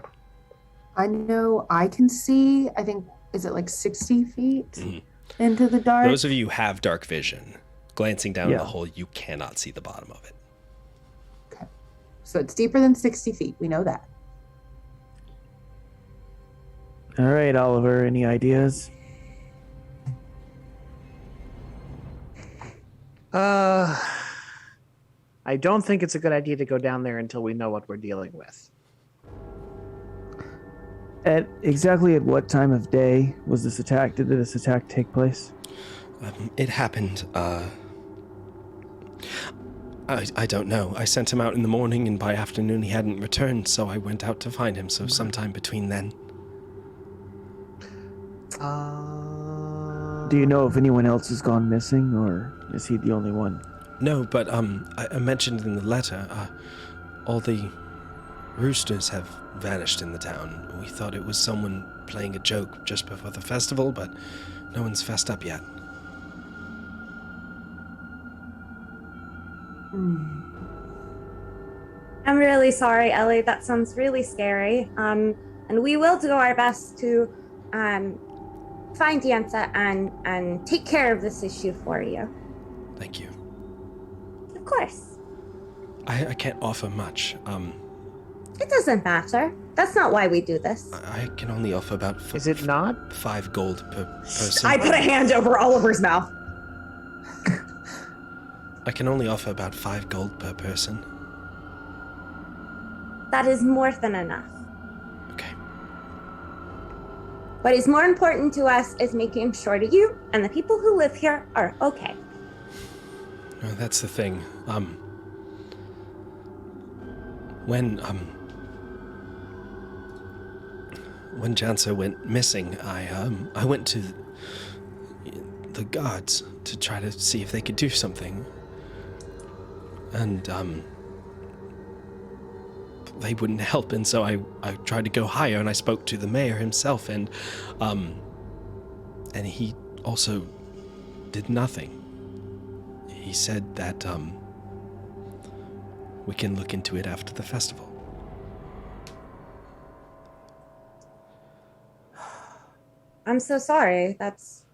I know I can see, I think, is it 60 feet into the dark? Those of you who have dark vision, glancing down in the hole, you cannot see the bottom of it. Okay. So it's deeper than 60 feet. We know that. All right, Oliver, any ideas? I don't think it's a good idea to go down there until we know what we're dealing with. Exactly at what time of day was this attack? Did this attack take place? It happened, I don't know. I sent him out in the morning, and by afternoon he hadn't returned, so I went out to find him, so sometime between then. Do you know if anyone else has gone missing, or is he the only one? No, but I mentioned in the letter, all the roosters have vanished in the town. We thought it was someone playing a joke just before the festival, but no one's fessed up yet. I'm really sorry, Ellie. That sounds really scary. And we will do our best to find the answer and take care of this issue for you. Thank you. Of course. I can't offer much. It doesn't matter. That's not why we do this. I can only offer about Is it not? 5 gold per person. I put a hand over Oliver's mouth. I can only offer about 5 gold per person. That is more than enough. Okay. What is more important to us is making sure that you and the people who live here are okay. No, that's the thing. When Jansa went missing, I went to the guards to try to see if they could do something. And they wouldn't help, and so I tried to go higher, and I spoke to the mayor himself, and he also did nothing. He said that we can look into it after the festival. I'm so sorry. That's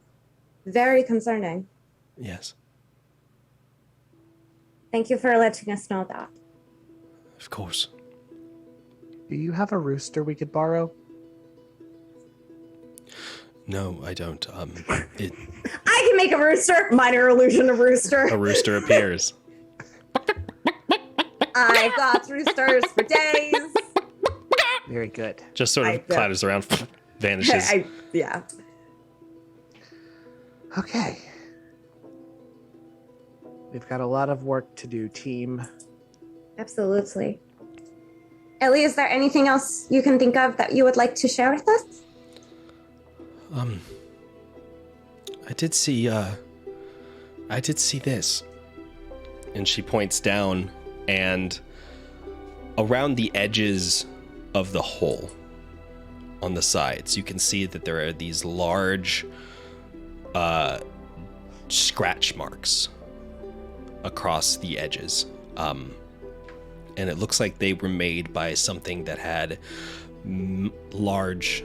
very concerning. Yes, Thank you for letting us know that. of course. Do you have a rooster we could borrow? No, I don't. I can make a rooster. Minor illusion of rooster. A rooster appears. I've got roosters for days. Very good. Just sort of clatters around, vanishes. Yeah. Okay. We've got a lot of work to do, team. Absolutely. Ellie, is there anything else you can think of that you would like to share with us? I did see this. And she points down, and around the edges of the hole on the sides, you can see that there are these large scratch marks across the edges. And it looks like they were made by something that had large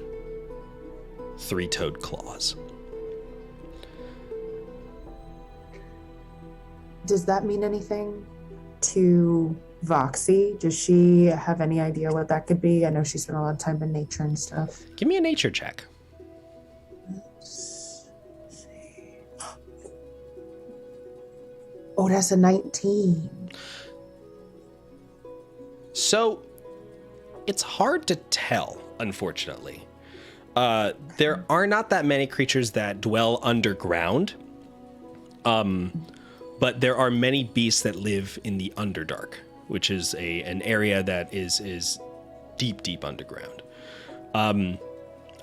3-toed claws. Does that mean anything to Voxy? Does she have any idea what that could be? I know she spent a lot of time in nature and stuff. Give me a nature check. Let's see. Oh, that's a 19. So, it's hard to tell, unfortunately. There are not that many creatures that dwell underground, but there are many beasts that live in the Underdark, which is an area that is deep underground.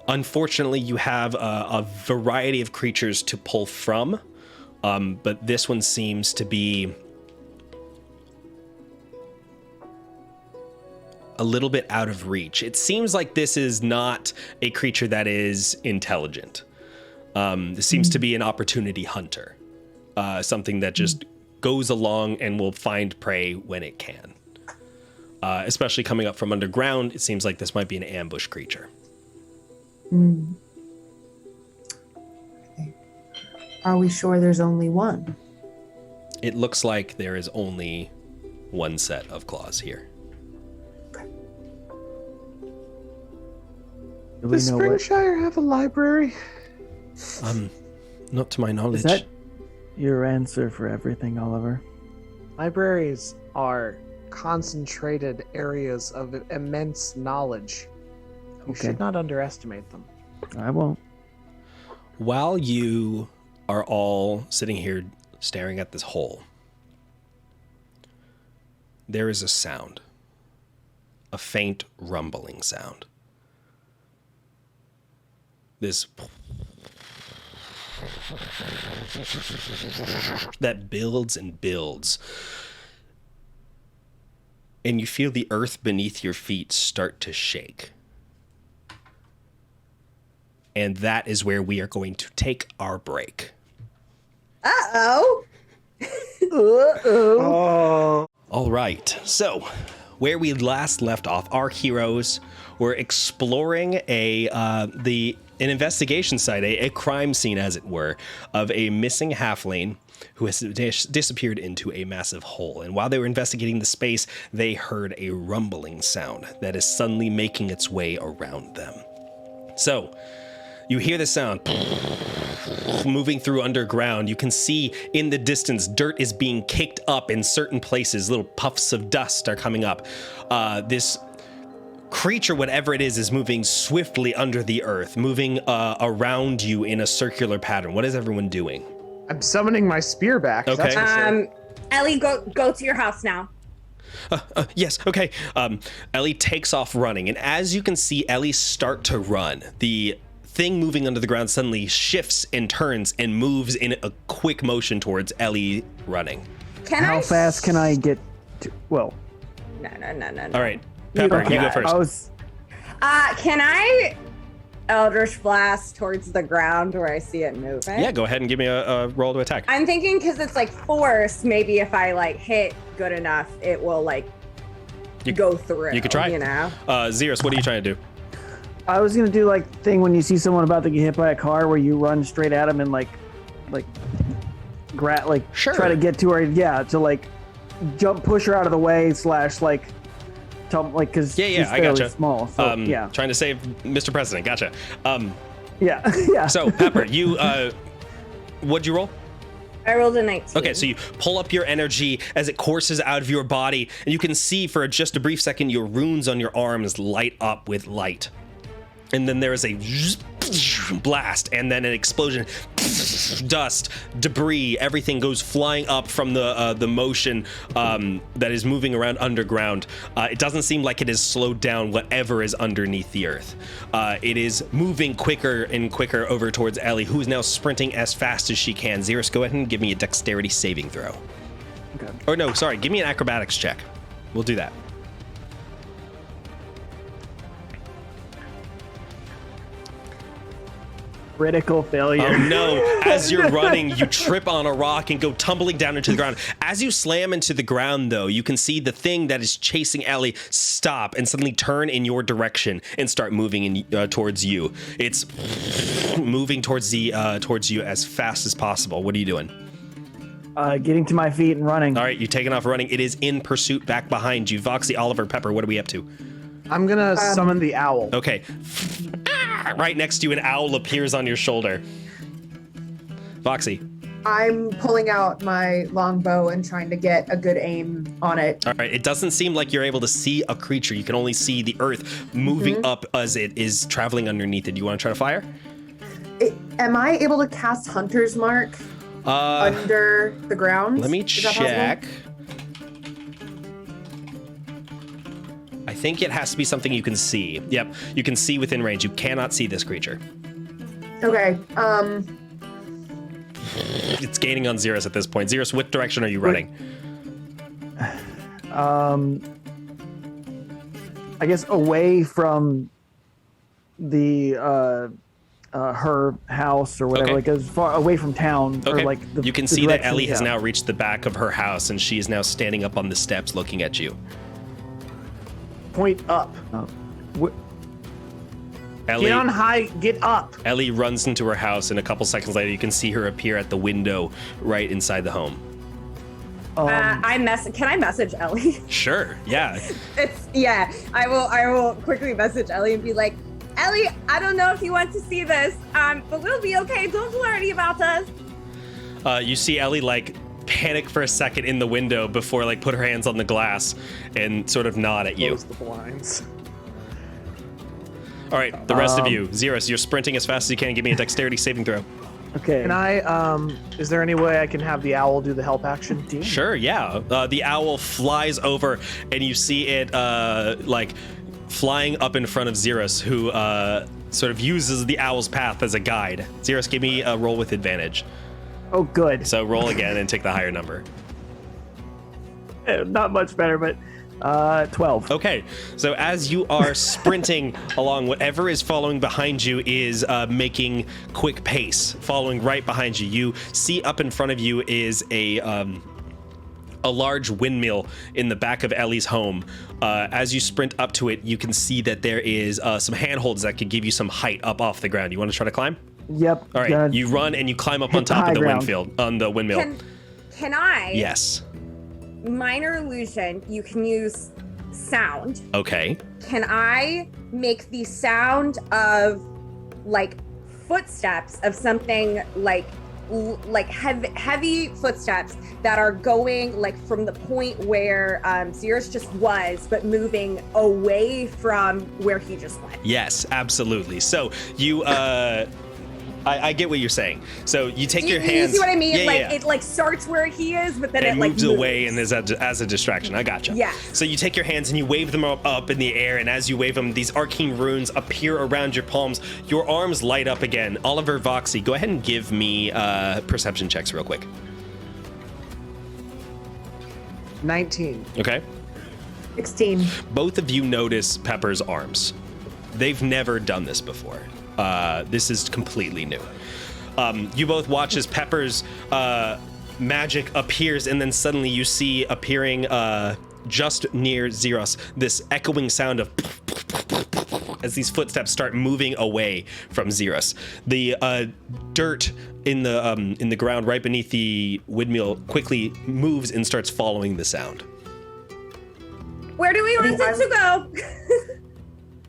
Unfortunately, you have a variety of creatures to pull from, but this one seems to be a little bit out of reach. It seems like this is not a creature that is intelligent. This seems to be an opportunity hunter, something that just goes along and will find prey when it can. Especially coming up from underground, it seems like this might be an ambush creature. Okay. Are we sure there's only one? It looks like there is only one set of claws here. Do we Does know what? Springshire have a library? Not to my knowledge. Is that your answer for everything, Oliver? Libraries are concentrated areas of immense knowledge. You Okay. should not underestimate them. I won't. While you are all sitting here staring at this hole, there is a sound. A faint rumbling sound. that builds and builds. And you feel the earth beneath your feet start to shake. And that is where we are going to take our break. Uh-oh. Oh. All right. So, where we last left off, our heroes were exploring an investigation site, a crime scene, as it were, of a missing halfling who has disappeared into a massive hole. And while they were investigating the space, they heard a rumbling sound that is suddenly making its way around them. So, you hear the sound moving through underground. You can see in the distance, dirt is being kicked up in certain places. Little puffs of dust are coming up. This creature, whatever it is moving swiftly under the earth, moving around you in a circular pattern. What is everyone doing? I'm summoning my spear back. Okay. That's for sure. Ellie, go to your house now. Yes, okay. Ellie takes off running, and as you can see Ellie start to run, the thing moving under the ground suddenly shifts and turns and moves in a quick motion towards Ellie running. How fast can I get to? Well, No. All right, Pepper, you go first. Can I Eldritch Blast towards the ground where I see it moving? Yeah, go ahead and give me a roll to attack. I'm thinking because it's like force, maybe if I like hit good enough, it will like go through. You could try. You know? Xeris, what are you trying to do? I was gonna do like thing when you see someone about to get hit by a car, where you run straight at them and Sure. try to get to her. Yeah, to like jump, push her out of the way, slash like, because she's I fairly gotcha. small. So yeah, Trying to save Mr. President. Gotcha. yeah. So Pepper, you what'd you roll? I rolled a 19. Okay, so you pull up your energy as it courses out of your body, and you can see for just a brief second your runes on your arms light up with light. And then there is a blast, and then an explosion, dust, debris, everything goes flying up from the motion that is moving around underground. It doesn't seem like it has slowed down whatever is underneath the earth. It is moving quicker and quicker over towards Ellie, who is now sprinting as fast as she can. Xeris, go ahead and give me a dexterity saving throw. Okay. Or no, sorry, give me an acrobatics check. We'll do that. Critical failure. Oh no, as you're running, you trip on a rock and go tumbling down into the ground. As you slam into the ground, though, you can see the thing that is chasing Ellie stop and suddenly turn in your direction and start moving towards you. It's moving towards you as fast as possible. What are you doing? Getting to my feet and running. All right, you're taking off running. It is in pursuit back behind you. Voxy, Oliver, Pepper, what are we up to? I'm gonna summon the owl. Okay. Right next to you, an owl appears on your shoulder. Voxy. I'm pulling out my longbow and trying to get a good aim on it. All right, it doesn't seem like you're able to see a creature. You can only see the earth moving up as it is traveling underneath it. Do you want to try to fire? Am I able to cast Hunter's Mark under the ground? Let me Is that possible? check. I think it has to be something you can see. Yep, you can see within range. You cannot see this creature. Okay. It's gaining on Xeris at this point. Xeris, what direction are you running? I guess away from the her house or whatever, Okay. like as far away from town, Okay. or like You can the see that direction, Ellie has yeah. now reached the back of her house, and she is now standing up on the steps looking at you. Point up. Ellie, Get on high. Get up. Ellie runs into her house, and a couple seconds later, you can see her appear at the window right inside the home. Can I message Ellie? Sure, yeah. I will quickly message Ellie and be like, Ellie, I don't know if you want to see this, but we'll be okay. Don't worry about us. You see Ellie panic for a second in the window before put her hands on the glass and sort of nod at you. Close the blinds. All right, the rest of you, Xeris, you're sprinting as fast as you can. Give me a dexterity saving throw. Okay. Can I? Is there any way I can have the owl do the help action? Sure, yeah. The owl flies over, and you see it flying up in front of Xeris, who sort of uses the owl's path as a guide. Xeros, give me a roll with advantage. Oh, good. So roll again and take the higher number. Not much better, but 12. Okay, so as you are sprinting along, whatever is following behind you is making quick pace, following right behind you. You see up in front of you is a large windmill in the back of Ellie's home. As you sprint up to it, you can see that there is some handholds that could give you some height up off the ground. You want to try to climb? Yep. All right, you run and you climb up on top of the windmill. Can I? Yes. Minor illusion. You can use sound. Okay. Can I make the sound of like footsteps of something like heavy footsteps that are going like from the point where Xeros just was, but moving away from where he just went? Yes, absolutely. So you I get what you're saying. So you take your hands. You see what I mean? Yeah. It like starts where he is, but then it like moves away and is as a distraction. I gotcha. Yeah. So you take your hands and you wave them up in the air, and as you wave them, these arcane runes appear around your palms. Your arms light up again. Oliver, Voxy, go ahead and give me perception checks real quick. 19. Okay. 16. Both of you notice Pepper's arms. They've never done this before. This is completely new. You both watch as Pepper's magic appears, and then suddenly you see appearing just near Xeros this echoing sound of as these footsteps start moving away from Xeros. The dirt in the ground right beneath the windmill quickly moves and starts following the sound. Where do we want it to go?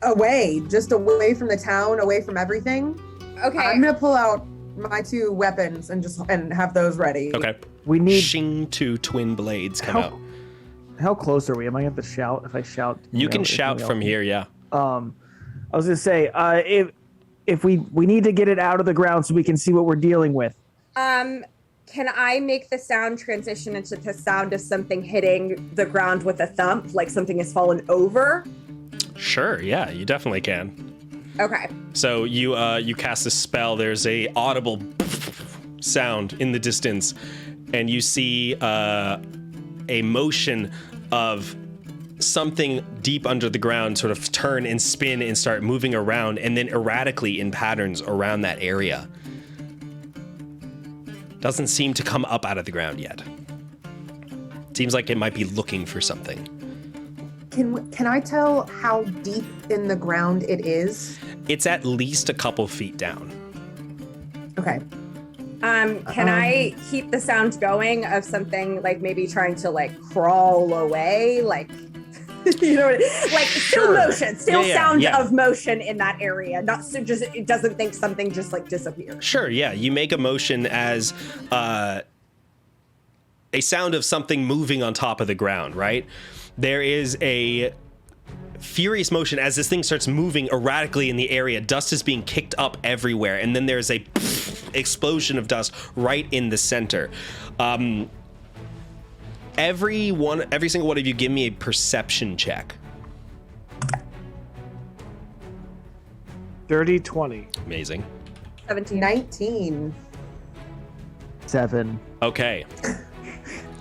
Away, just away from the town, away from everything. Okay. I'm gonna pull out my 2 weapons and have those ready. Okay. We need. Shing, 2 twin blades come out. How close are we? Am I going to shout? If I shout, You can shout from here, yeah. I was going to say, if we need to get it out of the ground so we can see what we're dealing with. Can I make the sound transition into the sound of something hitting the ground with a thump, like something has fallen over? Sure, yeah, you definitely can. Okay. So you cast a spell. There's a audible sound in the distance, and you see a motion of something deep under the ground sort of turn and spin and start moving around, and then erratically in patterns around that area. Doesn't seem to come up out of the ground yet. Seems like it might be looking for something. Can I tell how deep in the ground it is? It's at least a couple feet down. Okay. Can I keep the sound going of something like maybe trying to like crawl away, like you know, like still motion, still sound of motion in that area, not so just it doesn't think something just like disappeared. Sure, yeah. You make a motion as a sound of something moving on top of the ground, right? There is a furious motion as this thing starts moving erratically in the area. Dust is being kicked up everywhere, and then there's a explosion of dust right in the center. Every single one of you, give me a perception check. Dirty 20. Amazing. 17. 19. 7. Okay.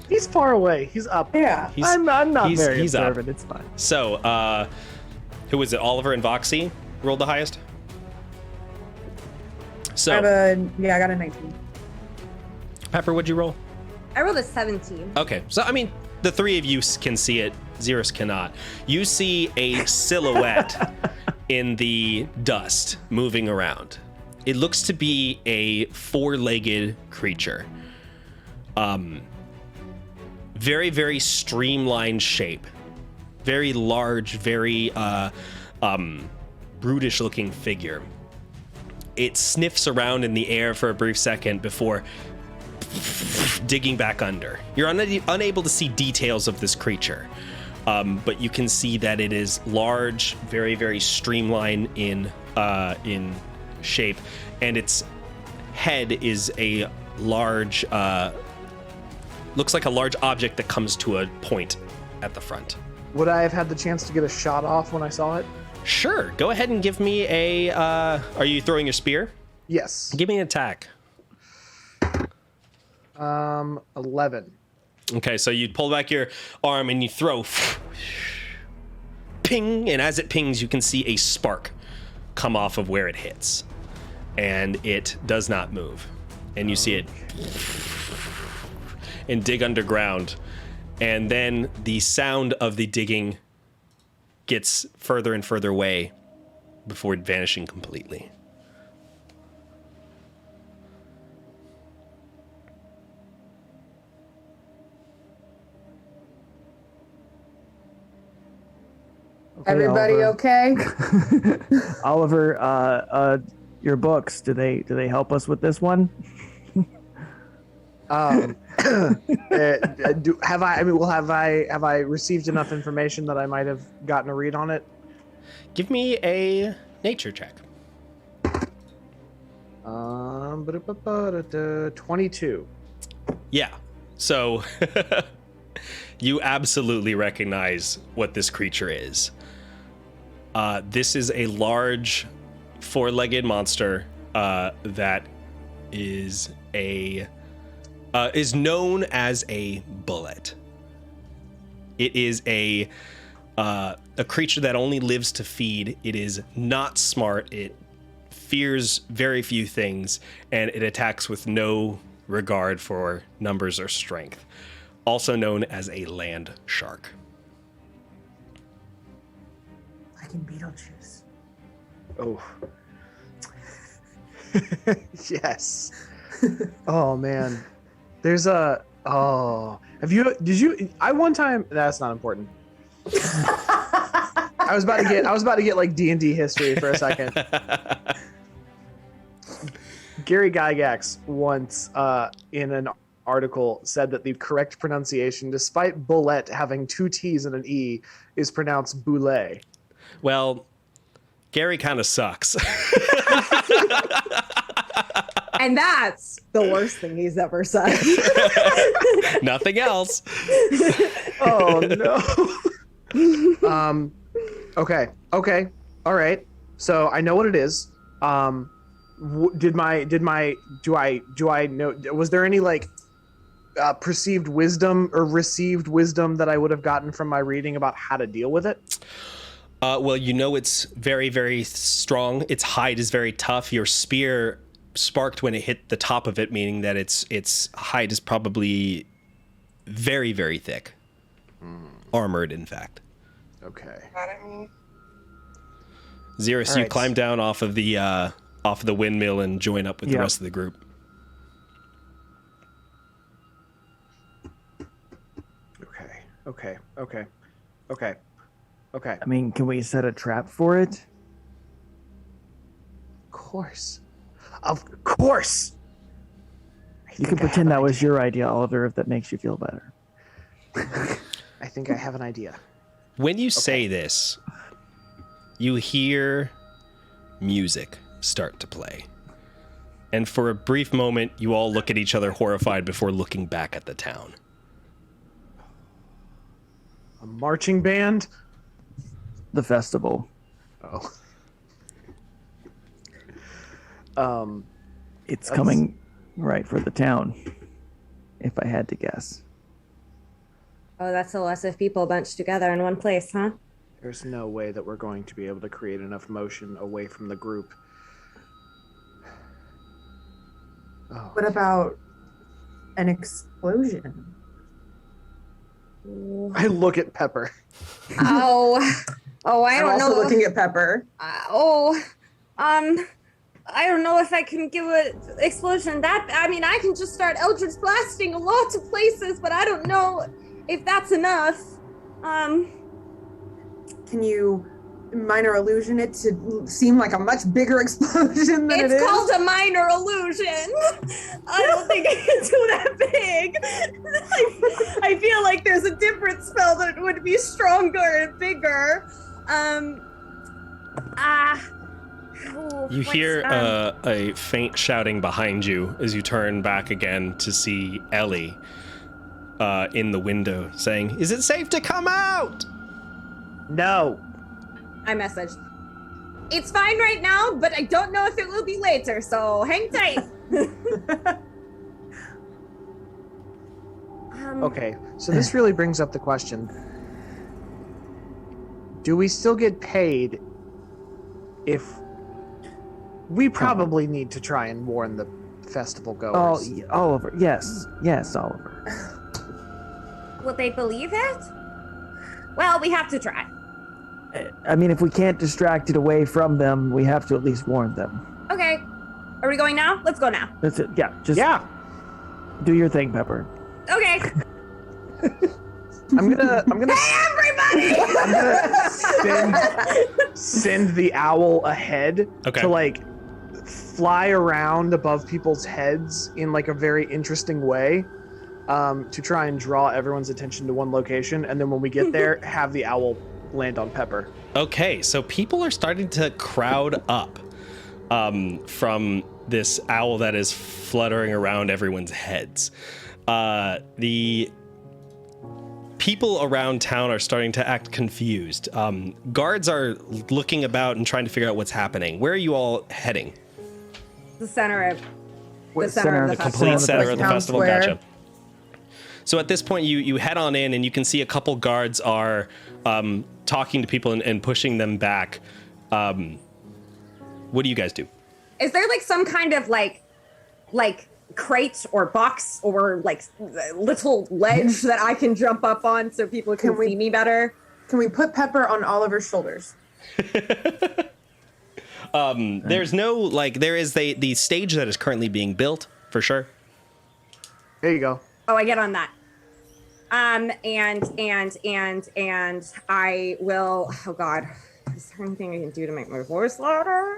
He's far away. He's up. Yeah. I'm not very he's up. observant. It's fine. So, who was it? Oliver and Voxy rolled the highest? So, I got a 19. Pepper, what'd you roll? I rolled a 17. Okay, so I mean, the three of you can see it. Xeros cannot. You see a silhouette in the dust moving around. It looks to be a 4-legged creature. Very, very streamlined shape. Very large, very brutish looking figure. It sniffs around in the air for a brief second before digging back under. You're unable to see details of this creature, but you can see that it is large, very, very streamlined in shape, and its head is a large, looks like a large object that comes to a point at the front. Would I have had the chance to get a shot off when I saw it? Sure. Go ahead and give me a. Are you throwing your spear? Yes. Give me an attack. 11. Okay, so you pull back your arm and you throw. Ping, and as it pings, you can see a spark come off of where it hits, and it does not move. And you see it and dig underground, and then the sound of the digging gets further and further away before vanishing completely. Everybody okay? Oliver, your books, do they help us with this one? Have I received enough information that I might have gotten a read on it? Give me a nature check. 22. Yeah. So you absolutely recognize what this creature is. This is a large four-legged monster that is known as a bullet. It is a creature that only lives to feed. It is not smart. It fears very few things, and it attacks with no regard for numbers or strength. Also known as a land shark. Like in Beetlejuice. Oh. Yes. Oh man. There's a I one time that's not important. I was about to get like D&D history for a second. Gary Gygax once in an article said that the correct pronunciation, despite bullet having two T's and an E, is pronounced boulet. Well, Gary kind of sucks. And that's the worst thing he's ever said. Nothing else. Oh no. Okay. All right. So I know what it is. Do I know? Was there any like perceived wisdom or received wisdom that I would have gotten from my reading about how to deal with it? Well, you know it's very, very strong. Its hide is very tough. Your spear sparked when it hit the top of it, meaning that its hide is probably very, very thick. Armored, in fact. Okay. Xerus, All you right. climb down off of the windmill and join up with the Yep. rest of the group. Okay. I mean, can we set a trap for it? Of course. You can pretend that was your idea, Oliver, if that makes you feel better. I think I have an idea. When you say this, you hear music start to play. And for a brief moment, you all look at each other horrified before looking back at the town. A marching band? The festival. Oh. It's coming right for the town, if I had to guess. Oh, that's a lot of people bunched together in one place, huh? There's no way that we're going to be able to create enough motion away from the group. Oh. What about an explosion? I look at Pepper. Oh, I I'm don't also know. looking at Pepper. I don't know if I can give an explosion. I can just start Eldritch blasting a lot of places, but I don't know if that's enough. Can you minor illusion it to seem like a much bigger explosion than it is? It's called a minor illusion. I don't think I can do that big. I feel like there's a different spell that would be stronger and bigger. You hear a faint shouting behind you as you turn back again to see Ellie in the window saying, "Is it safe to come out?" No. I messaged. It's fine right now, but I don't know if it will be later, so hang tight. Okay, so this really brings up the question. Do we still get paid if we probably need to try and warn the festival goers? Oh, Oliver. Yes, Oliver. Will they believe it? Well, we have to try. I mean, if we can't distract it away from them, we have to at least warn them. Okay. Are we going now? Let's go now. That's it. Yeah, just Yeah. do your thing, Pepper. Okay. I'm gonna Hey, everybody! I'm gonna send the owl ahead Okay. to like fly around above people's heads in like a very interesting way, to try and draw everyone's attention to one location, and then when we get there, have the owl land on Pepper. Okay, so people are starting to crowd up from this owl that is fluttering around everyone's heads. The people around town are starting to act confused. Guards are looking about and trying to figure out what's happening. Where are you all heading? The center of What center of the Complete center of the Town festival. square. Gotcha. So at this point, you head on in, and you can see a couple guards are talking to people and pushing them back. What do you guys do? Is there like some kind of like crate or box or like little ledge that I can jump up on so people can Can we- see me better? Can we put Pepper on Oliver's shoulders? There's no like there is the stage that is currently being built for sure. There you go. Oh, I get on that. And I will. Oh God, is there anything I can do to make my voice louder?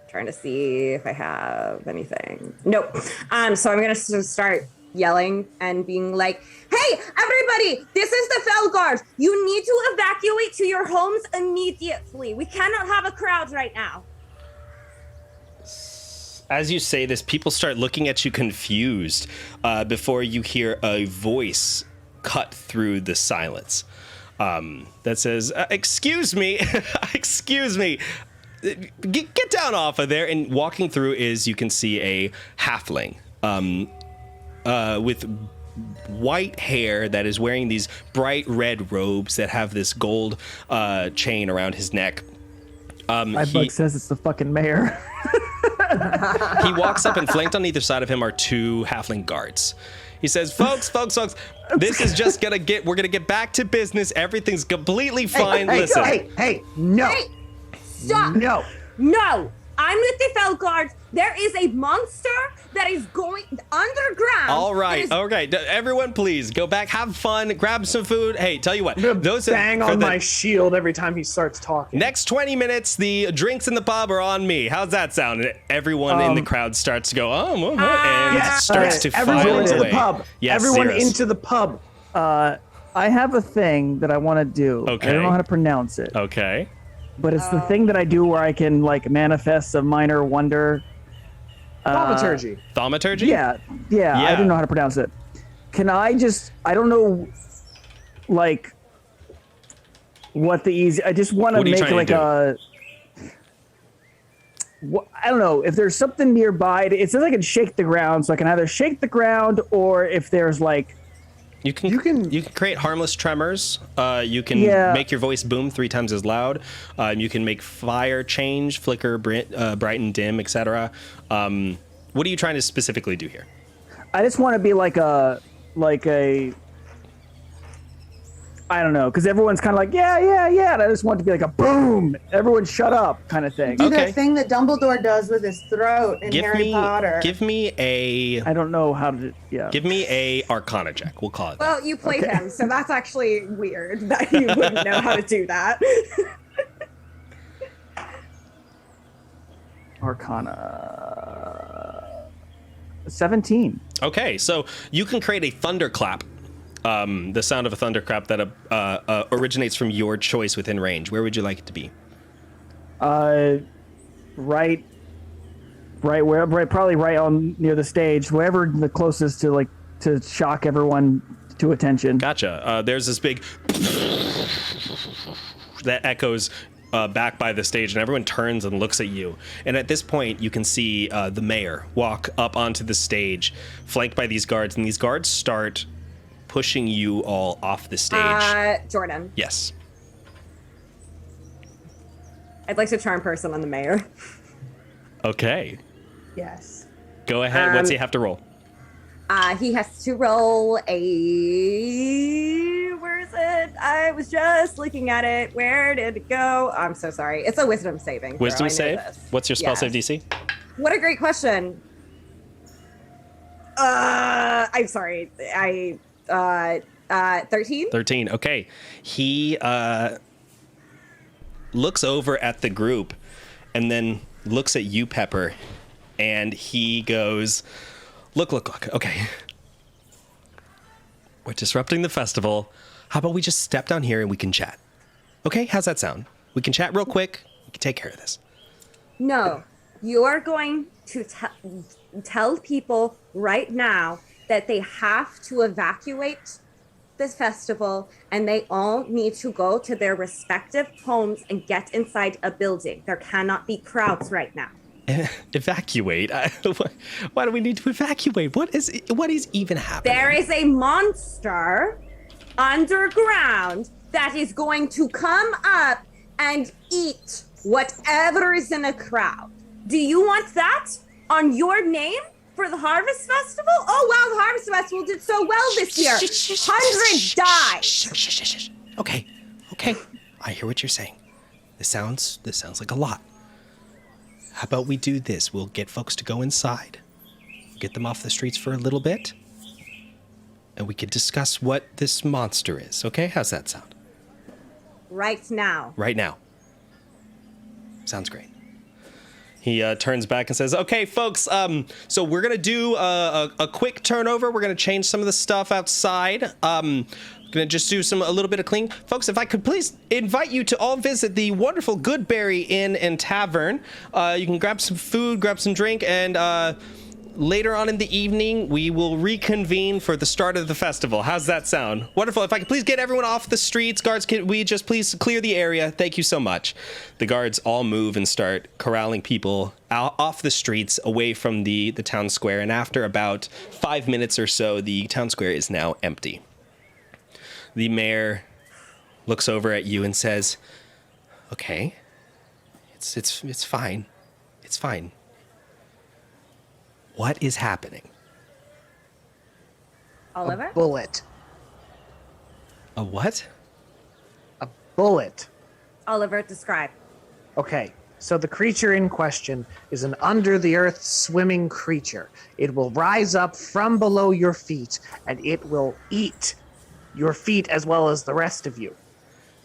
Trying to see if I have anything. Nope. So I'm gonna start yelling and being like, "Hey, everybody! This is the Fellguard. You need to evacuate to your homes immediately. We cannot have a crowd right now." As you say this, people start looking at you confused before you hear a voice cut through the silence that says, "Excuse me, excuse me. Get down off of there." And walking through is, you can see a halfling with white hair that is wearing these bright red robes that have this gold chain around his neck. My bug says it's the fucking mayor. He walks up, and flanked on either side of him are two halfling guards. He says, folks, this is just we're gonna get back to business. Everything's completely fine. Listen. Hey, no. Hey, stop! No. No, I'm with the Fellguard. There is a monster that is going underground. All right, that is- okay. Everyone, please go back, have fun, grab some food. Hey, tell you what, those Bang for on the my shield every time he starts talking. next 20 minutes, the drinks in the pub are on me. How's that sound? And everyone in the crowd starts to go, and Yes, starts to everyone file into away. the pub. Yes, Everyone Cirrus. into the pub. I have a thing that I want to do. Okay. I don't know how to pronounce it, Okay. but it's the thing that I do where I can like manifest a minor wonder. Thaumaturgy. Thaumaturgy? Yeah, Yeah. I don't know how to pronounce it. Can I just? I don't know, like, what the easy. I just want to What are you make trying like to a. I don't know if there's something nearby. It says I can shake the ground, so I can either shake the ground or if there's like. You can create harmless tremors. You can Yeah. make your voice boom 3 times as loud. You can make fire change, flicker, brighten, dim, etc. What are you trying to specifically do here? I just want to be like a. I don't know, because everyone's kind of like, yeah, and I just want it to be like a boom, everyone shut up kind of thing. Do Okay. that thing that Dumbledore does with his throat in Harry Potter. Give me a I don't know how to, give me a Arcana check. We'll call it that. Well, you played him, so that's actually weird that you wouldn't know how to do that. Arcana 17. Okay, so you can create a thunderclap. The sound of a thunderclap that originates from your choice within range. Where would you like it to be? Right probably right on near the stage, wherever the closest to shock everyone to attention. Gotcha. There's this big that echoes back by the stage, and everyone turns and looks at you. And at this point, you can see the mayor walk up onto the stage, flanked by these guards, and these guards start pushing you all off the stage. Jordan, Yes. I'd like to charm person on the mayor. Okay. Yes. Go ahead. What's he have to roll? He has to roll a... Where is it? I was just looking at it. Where did it go? I'm so sorry. It's a wisdom saving throw. Wisdom I know save? this. What's your spell Yes. save DC? What a great question. I'm sorry. 13? 13. Okay. He looks over at the group and then looks at you, Pepper, and he goes, look. Okay. We're disrupting the festival. How about we just step down here and we can chat? Okay, how's that sound? We can chat real quick. We can take care of this. No. You are going to tell people right now that they have to evacuate this festival and they all need to go to their respective homes and get inside a building. There cannot be crowds right now. Evacuate? Why do we need to evacuate? What is even happening? There is a monster underground that is going to come up and eat whatever is in a crowd. Do you want that on your name for the Harvest Festival? Oh, wow, the Harvest Festival did so well this year. Hundreds died. Shh. Okay. I hear what you're saying. This sounds like a lot. How about we do this? We'll get folks to go inside, get them off the streets for a little bit, and we can discuss what this monster is, okay? How's that sound? Right now. Right now. Sounds great. He turns back and says, okay, folks, so we're going to do a quick turnover. We're going to change some of the stuff outside. Going to just do a little bit of cleaning. Folks, if I could please invite you to all visit the wonderful Goodberry Inn and Tavern. You can grab some food, grab some drink, and later on in the evening, we will reconvene for the start of the festival. How's that sound? Wonderful. If I could please get everyone off the streets. Guards, can we just please clear the area? Thank you so much. The guards all move and start corralling people off the streets away from the town square. And after about 5 minutes or so, the town square is now empty. The mayor looks over at you and says, okay, it's fine. It's fine. What is happening? Oliver? A bullet. A what? A bullet. Oliver, describe. Okay, so the creature in question is an under-the-earth swimming creature. It will rise up from below your feet, and it will eat your feet as well as the rest of you.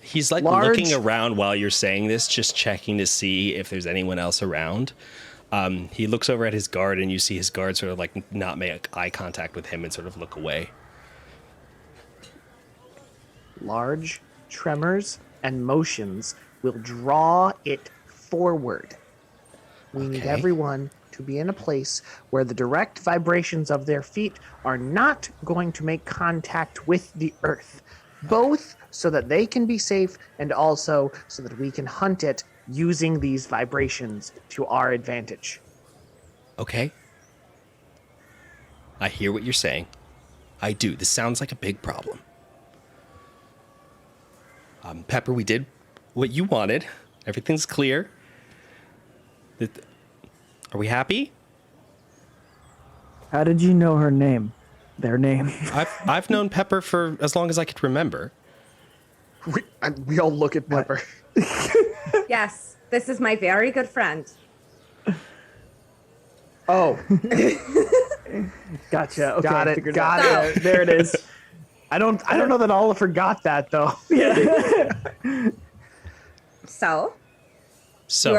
He's like Large- looking around while you're saying this, just checking to see if there's anyone else around. He looks over at his guard, and you see his guard sort of like not make eye contact with him and sort of look away. Large tremors and motions will draw it forward. We need Okay. everyone to be in a place where the direct vibrations of their feet are not going to make contact with the earth, both so that they can be safe and also so that we can hunt it using these vibrations to our advantage. Okay. I hear what you're saying. I do. This sounds like a big problem. Pepper, we did what you wanted. Everything's clear. Are we happy? How did you know her name? Their name? I've known Pepper for as long as I could remember. We all look at Pepper. Yes, this is my very good friend. Oh, Gotcha. Okay, got I it. figured Got out. it. There it is. I don't know that Oliver got that though. So, So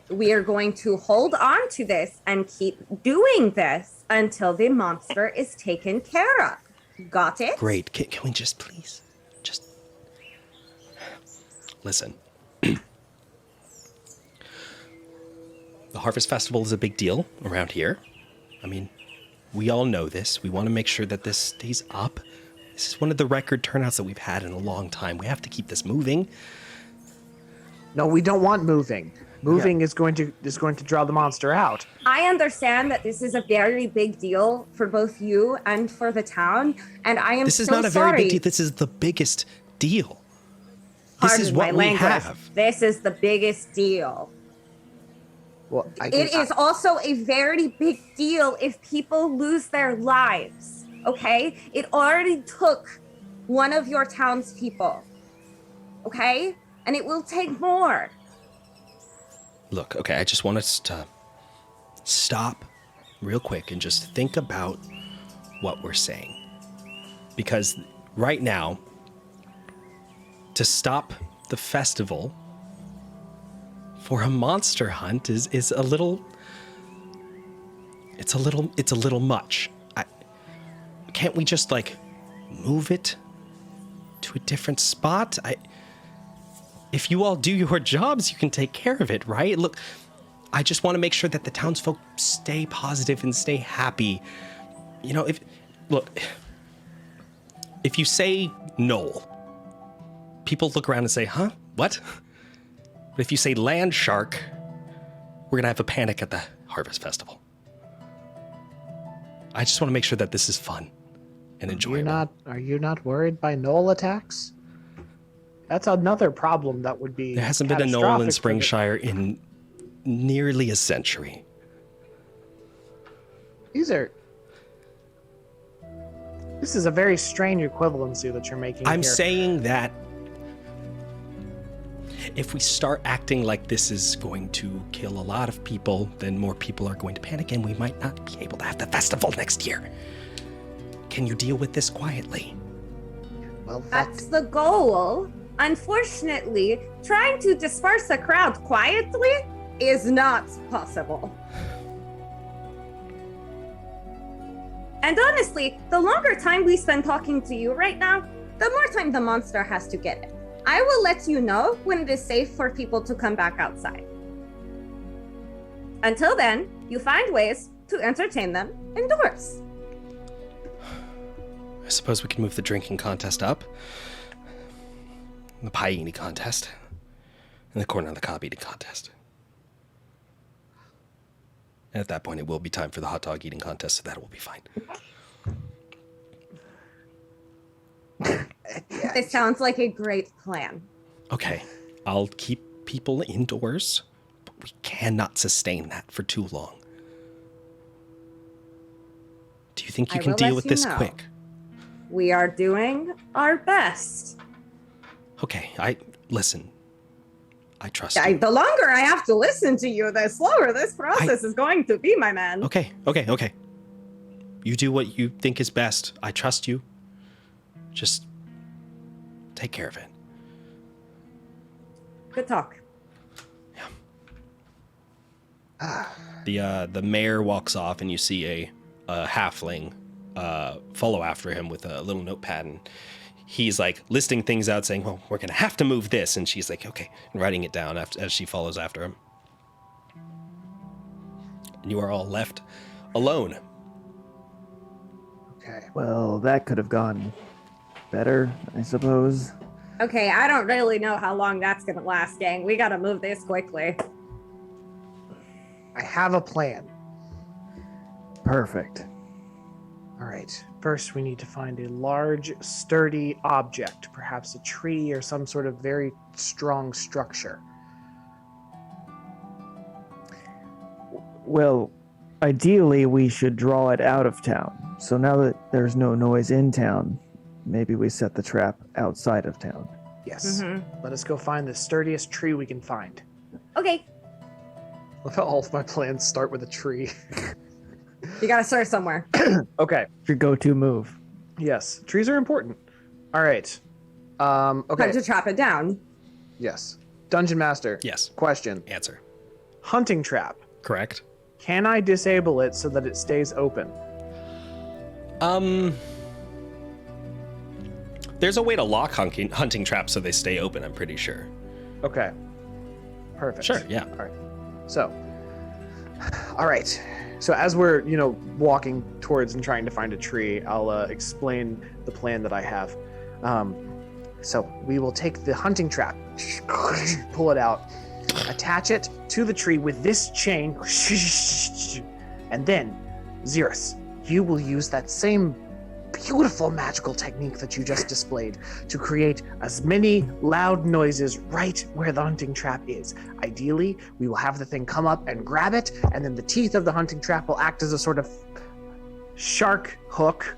we are going to hold on to this and keep doing this until the monster is taken care of. Got it? great. Can we just please just listen? The Harvest Festival is a big deal around here. I mean, we all know this. We want to make sure that this stays up. This is one of the record turnouts that we've had in a long time. We have to keep this moving. No, we don't want moving. Moving is going to draw the monster out. I understand that this is a very big deal for both you and for the town, and I am This is so not a sorry. very big deal. This is the biggest deal. This is Pardon what my we language. have. This is the biggest deal. Well, It is also a very big deal if people lose their lives, okay? It already took one of your townspeople, okay? And it will take more. Look, okay, I just want us to stop real quick and just think about what we're saying. Because right now, to stop the festival for a monster hunt is a little much. Can't we just like move it to a different spot? If you all do your jobs, you can take care of it, right? Look, I just want to make sure that the townsfolk stay positive and stay happy. You know, if you say Knoll, people look around and say, huh? What? But if you say land shark, we're going to have a panic at the Harvest Festival. I just want to make sure that this is fun and enjoyable. Are you not worried by knoll attacks? That's another problem that would be. There hasn't been a knoll in catastrophic for the- Springshire in nearly a century. This is a very strange equivalency that you're making I'm here. saying that if we start acting like this is going to kill a lot of people, then more people are going to panic and we might not be able to have the festival next year. Can you deal with this quietly? Well, That's the goal. Unfortunately, trying to disperse a crowd quietly is not possible. And honestly, the longer time we spend talking to you right now, the more time the monster has to get it. I will let you know when it is safe for people to come back outside. Until then, you find ways to entertain them indoors. I suppose we can move the drinking contest up. The pie eating contest. And the corn on the cob eating contest. And at that point, it will be time for the hot dog eating contest, so that will be fine. This sounds like a great plan. Okay, I'll keep people indoors, but we cannot sustain that for too long. Do you think you I can will deal let with you this know. quick? We are doing our best. Okay, listen. I trust you. The longer I have to listen to you, the slower this process is going to be, my man. Okay. You do what you think is best. I trust you. Just take care of it. Good talk. The mayor walks off, and you see a halfling follow after him with a little notepad, and he's like listing things out, saying, well, we're gonna have to move this, and she's like, okay, and writing it down as she follows after him. And you are all left alone. Okay. Well, that could have gone better, I suppose. Okay, I don't really know how long that's gonna last, gang. We gotta move this quickly. I have a plan. Perfect. All right. First, we need to find a large, sturdy object, perhaps a tree or some sort of very strong structure. Well, ideally, we should draw it out of town. So now that there's no noise in town, maybe we set the trap outside of town. Yes. Let us go find the sturdiest tree we can find. Okay, Love how all of my plans start with a tree. you gotta start somewhere. Okay. Your go-to move. Yes. Trees are important. All right. Okay. Time to trap it down. Yes. Dungeon Master. Yes. Question. Answer. Hunting trap. Correct. Can I disable it so that it stays open? There's a way to lock hunting traps so they stay open, I'm pretty sure. Okay. Perfect. Sure, yeah. All right. So, all right. So as we're, walking towards and trying to find a tree, I'll explain the plan that I have. So we will take the hunting trap, pull it out, attach it to the tree with this chain, and then, Xerus, you will use that same beautiful magical technique that you just displayed to create as many loud noises right where the hunting trap is. Ideally, we will have the thing come up and grab it, and then the teeth of the hunting trap will act as a sort of shark hook,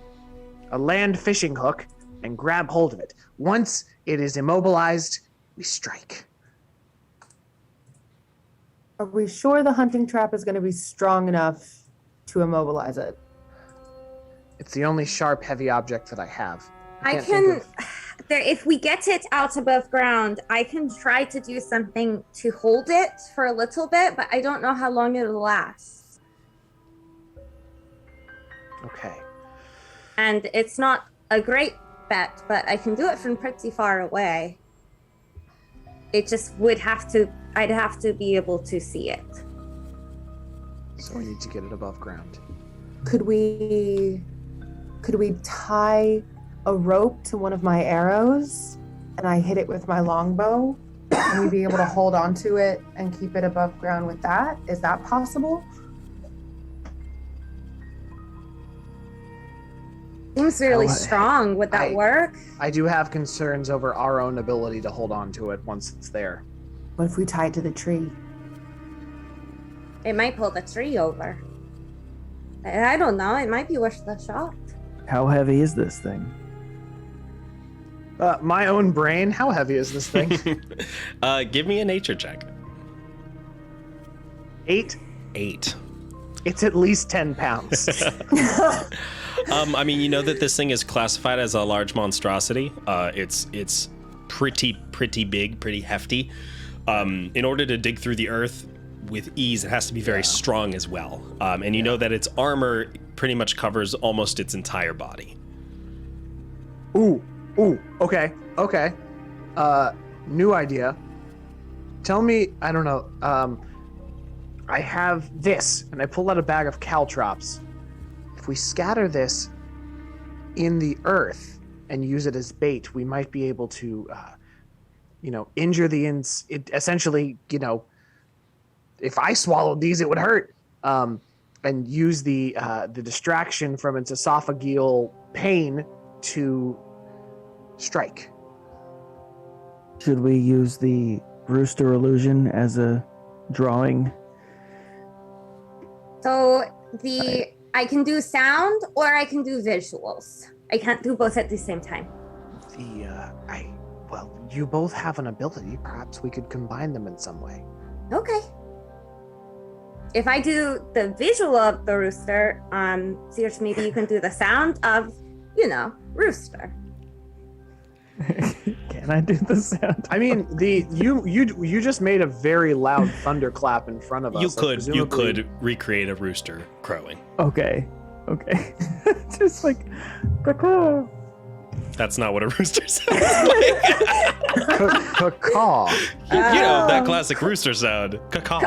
a land fishing hook, and grab hold of it. Once it is immobilized, we strike. Are we sure the hunting trap is going to be strong enough to immobilize it? It's the only sharp, heavy object that I have. I can't think can. of- There, if we get it out above ground, I can try to do something to hold it for a little bit, but I don't know how long it'll last. Okay. And it's not a great bet, but I can do it from pretty far away. It just would have to. I'd have to be able to see it. So we need to get it above ground. Could we tie a rope to one of my arrows and I hit it with my longbow and we'd be able to hold onto it and keep it above ground with that? Is that possible? Seems really Oh, strong. Would that work? I do have concerns over our own ability to hold on to it once it's there. What if we tie it to the tree? It might pull the tree over. I don't know. It might be worth the shot. How heavy is this thing? My own brain, how heavy is this thing? Give me a nature check. 8? 8. It's at least 10 pounds. I mean, you know that this thing is classified as a large monstrosity. It's pretty big, pretty hefty. In order to dig through the earth with ease, it has to be very strong as well. And you know that its armor pretty much covers almost its entire body. Ooh, okay. New idea. Tell me, I don't know, I have this, and I pull out a bag of caltrops. If we scatter this in the earth and use it as bait, we might be able to, injure it essentially, if I swallowed these, it would hurt. And use the distraction from its esophageal pain to strike. Should we use the rooster illusion as a drawing? So I can do sound or I can do visuals. I can't do both at the same time. You both have an ability. Perhaps we could combine them in some way. Okay. If I do the visual of the rooster, Sears, maybe you can do the sound of, rooster. Can I do the sound? I mean, you just made a very loud thunderclap in front of us. You could recreate a rooster crowing. Okay. Just like, caw. That's not what a rooster sounds like. Caw. That classic rooster sound. Caw.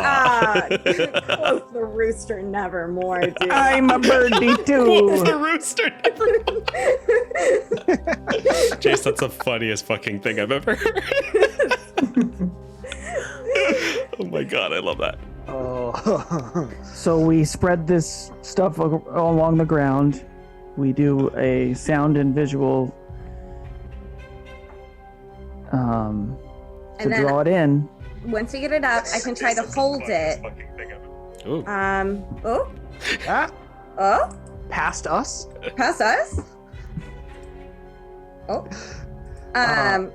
The rooster nevermore, dude. I'm a birdie too. The rooster never. Jace, that's the funniest fucking thing I've ever heard. Oh my god, I love that. Oh. So we spread this stuff along the ground. We do a sound and visual to And then- draw it in. Once you get it up, I can try to hold it. Ooh. Past us? Past us? I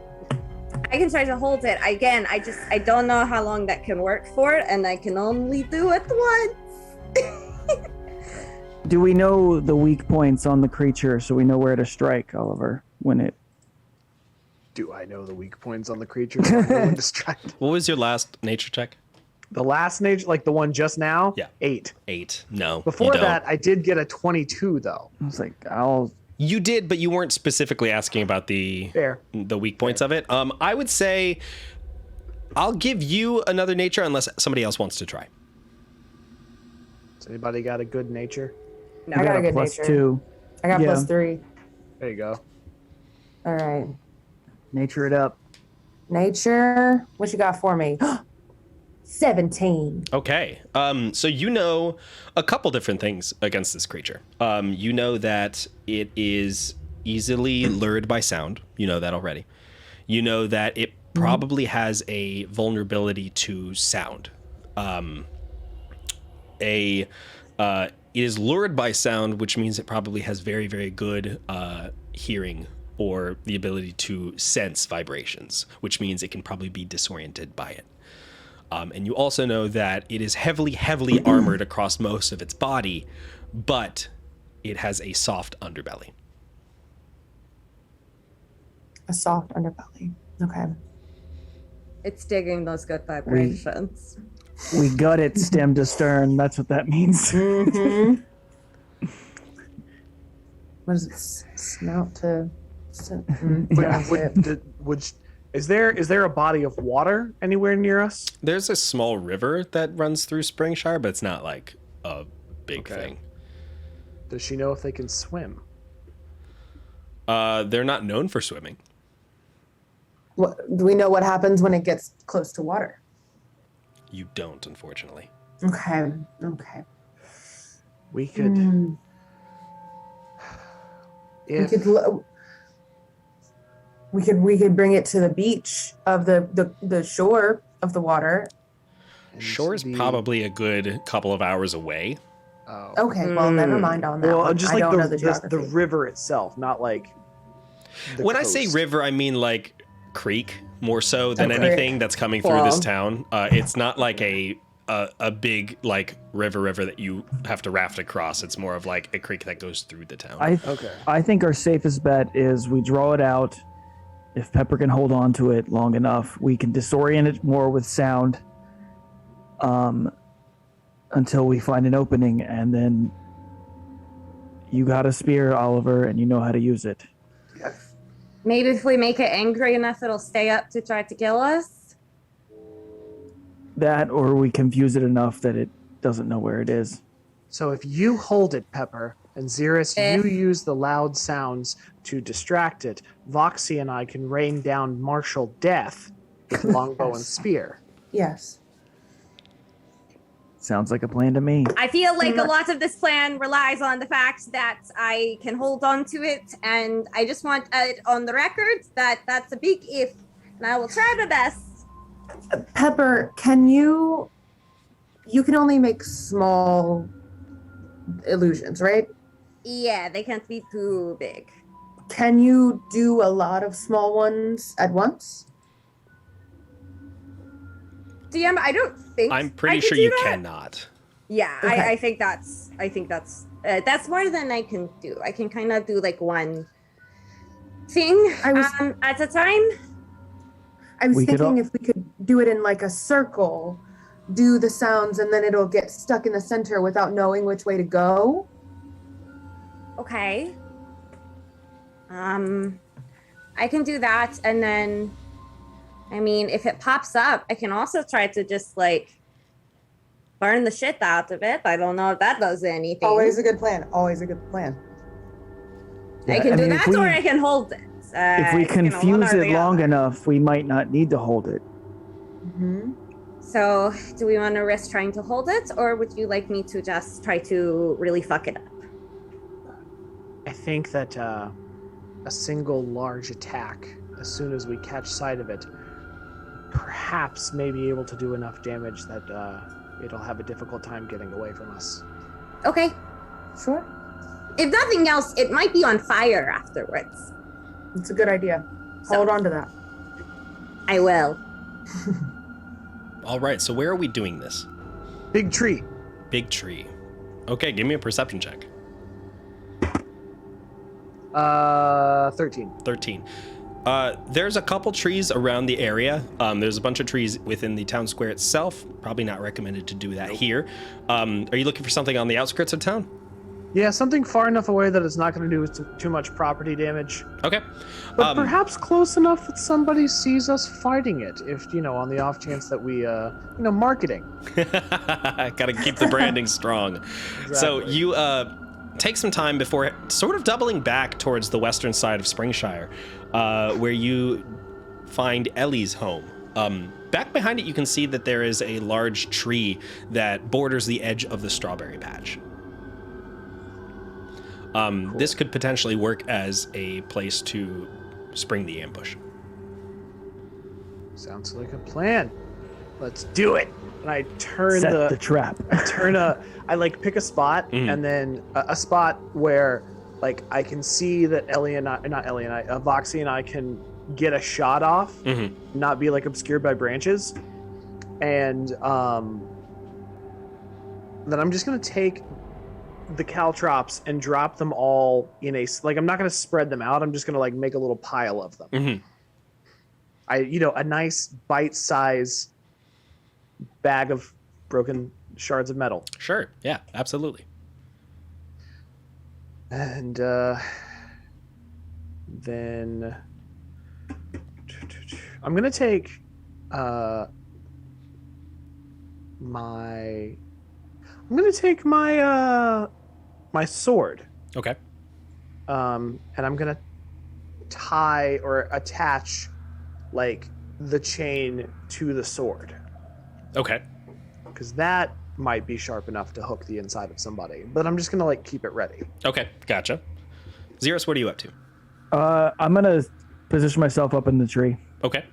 can try to hold it. Again, I don't know how long that can work for, and I can only do it once. Do we know the weak points on the creature so we know where to strike, Oliver, when it... Do I know the weak points on the creature? Do I know when to strike? What was your last nature check? The last nature, like the one just now? Yeah. 8. 8. No. Before you don't. that, I did get a 22, though. I was like, You did, but you weren't specifically asking about the weak points of it. I would say I'll give you another nature unless somebody else wants to try. Has anybody got a good nature? No, I got a good plus nature. 2. I got Yeah. +3. There you go. All right. Nature it up. Nature. What you got for me? 17. Okay. So you know a couple different things against this creature. You know that it is easily lured by sound. You know that already. You know that it probably has a vulnerability to sound. It is lured by sound, which means it probably has very, very good hearing or the ability to sense vibrations, which means it can probably be disoriented by it. And you also know that it is heavily, heavily armored across most of its body, but it has a soft underbelly. A soft underbelly. Okay. It's digging those good vibrations. We gut it stem to stern. That's what that means. Mm-hmm. What does it snout to? Is there a body of water anywhere near us? There's a small river that runs through Springshire, but it's not like a big thing. Does she know if they can swim? They're not known for swimming. Do we know what happens when it gets close to water? You don't, unfortunately. Okay. We could. We could bring it to the beach of the shore of the water. Shore's probably a good couple of hours away. Oh. Okay, well, never mind on that. Well, one. just I like don't know the the geography. river itself, not like. When I say river, I mean like creek more so than creek. anything that's coming through this town. It's not like a big like river that you have to raft across. It's more of like a creek that goes through the town. I think our safest bet is we draw it out. If Pepper can hold on to it long enough, we can disorient it more with sound until we find an opening, and then you got a spear, Oliver, and you know how to use it. Maybe if we make it angry enough, it'll stay up to try to kill us. That, or we confuse it enough that it doesn't know where it is. So if you hold it, Pepper, and Xeris, you use the loud sounds to distract it, Voxy and I can rain down martial death with longbow and spear. Yes. Sounds like a plan to me. I feel like a lot of this plan relies on the fact that I can hold on to it, and I just want it on the record that that's a big if, and I will try my best. Pepper, you can only make small illusions, right? Yeah, they can't be too big. Can you do a lot of small ones at once? DM, I don't think I'm pretty I could sure do you that. cannot. Yeah, Okay. I think that's more than I can do. I can kind of do like one thing at a time. I was We could thinking al- if we could do it in like a circle, do the sounds, and then it'll get stuck in the center without knowing which way to go. Okay. I can do that, and then, I mean, if it pops up, I can also try to just like burn the shit out of it. I don't know if that does anything. Always a good plan. Always a good plan. I can do mean, that, or I can hold it. If we confuse it long enough, we might not need to hold it. Mm-hmm. So, do we want to risk trying to hold it, or would you like me to just try to really fuck it up? I think that a single large attack, as soon as we catch sight of it, perhaps may be able to do enough damage that it'll have a difficult time getting away from us. Okay. Sure. If nothing else, it might be on fire afterwards. It's a good idea. Hold on to that. I will. All right, so where are we doing this? Big tree. Big tree. Okay, give me a perception check. 13. 13. There's a couple trees around the area. There's a bunch of trees within the town square itself. Probably not recommended to do that here. Are you looking for something on the outskirts of town? Yeah, something far enough away that it's not going to do too much property damage. Okay. But perhaps close enough that somebody sees us fighting it, if, on the off chance that we, marketing. Gotta keep the branding strong. Exactly. So you take some time before sort of doubling back towards the western side of Springshire, where you find Ellie's home. Back behind it, you can see that there is a large tree that borders the edge of the strawberry patch. This could potentially work as a place to spring the ambush. Sounds like a plan. Let's do it. And I turn Set the trap. I like pick a spot and then a spot where like I can see that Voxy and I can get a shot off, not be like obscured by branches. And then I'm just going to take the caltrops and drop them all in I'm not going to spread them out. I'm just going to like make a little pile of them. A nice bite-size bag of broken shards of metal. Sure. Yeah, absolutely. And then I'm going to take my sword. Okay. And I'm going to tie or attach like the chain to the sword. Okay. Because that might be sharp enough to hook the inside of somebody. But I'm just going to like keep it ready. Okay, gotcha. Xeris, what are you up to? I'm gonna position myself up in the tree. Okay.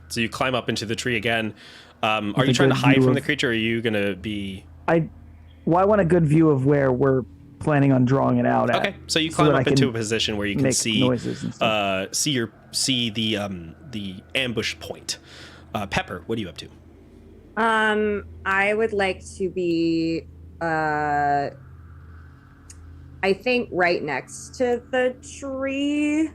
So you climb up into the tree again. Are you trying to hide from the creature, or are you going to be... I want a good view of where we're planning on drawing it out at. Okay, so you climb up I into a position where you can make see noises and stuff. see the ambush point. Pepper, what are you up to? I would like to be, I think right next to the tree,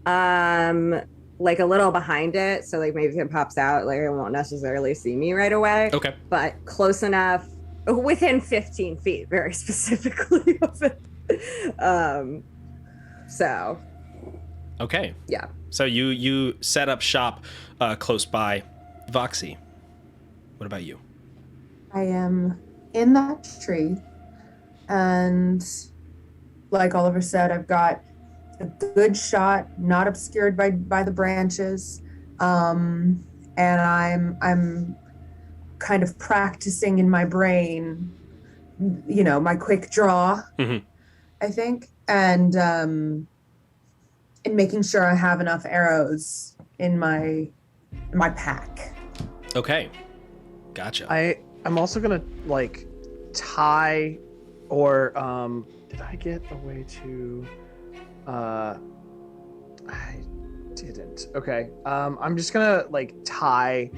like a little behind it. So like maybe if it pops out, like it won't necessarily see me right away. Okay. But close enough, within 15 feet, very specifically of it. So. Okay. Yeah. So you set up shop close by. Voxy, what about you? I am in that tree, and like Oliver said, I've got a good shot, not obscured by the branches, and I'm kind of practicing in my brain, my quick draw, I think, and making sure I have enough arrows in my pack. Okay, gotcha. I'm also gonna like tie, or did I get a way to? I didn't. Okay. I'm just gonna like tie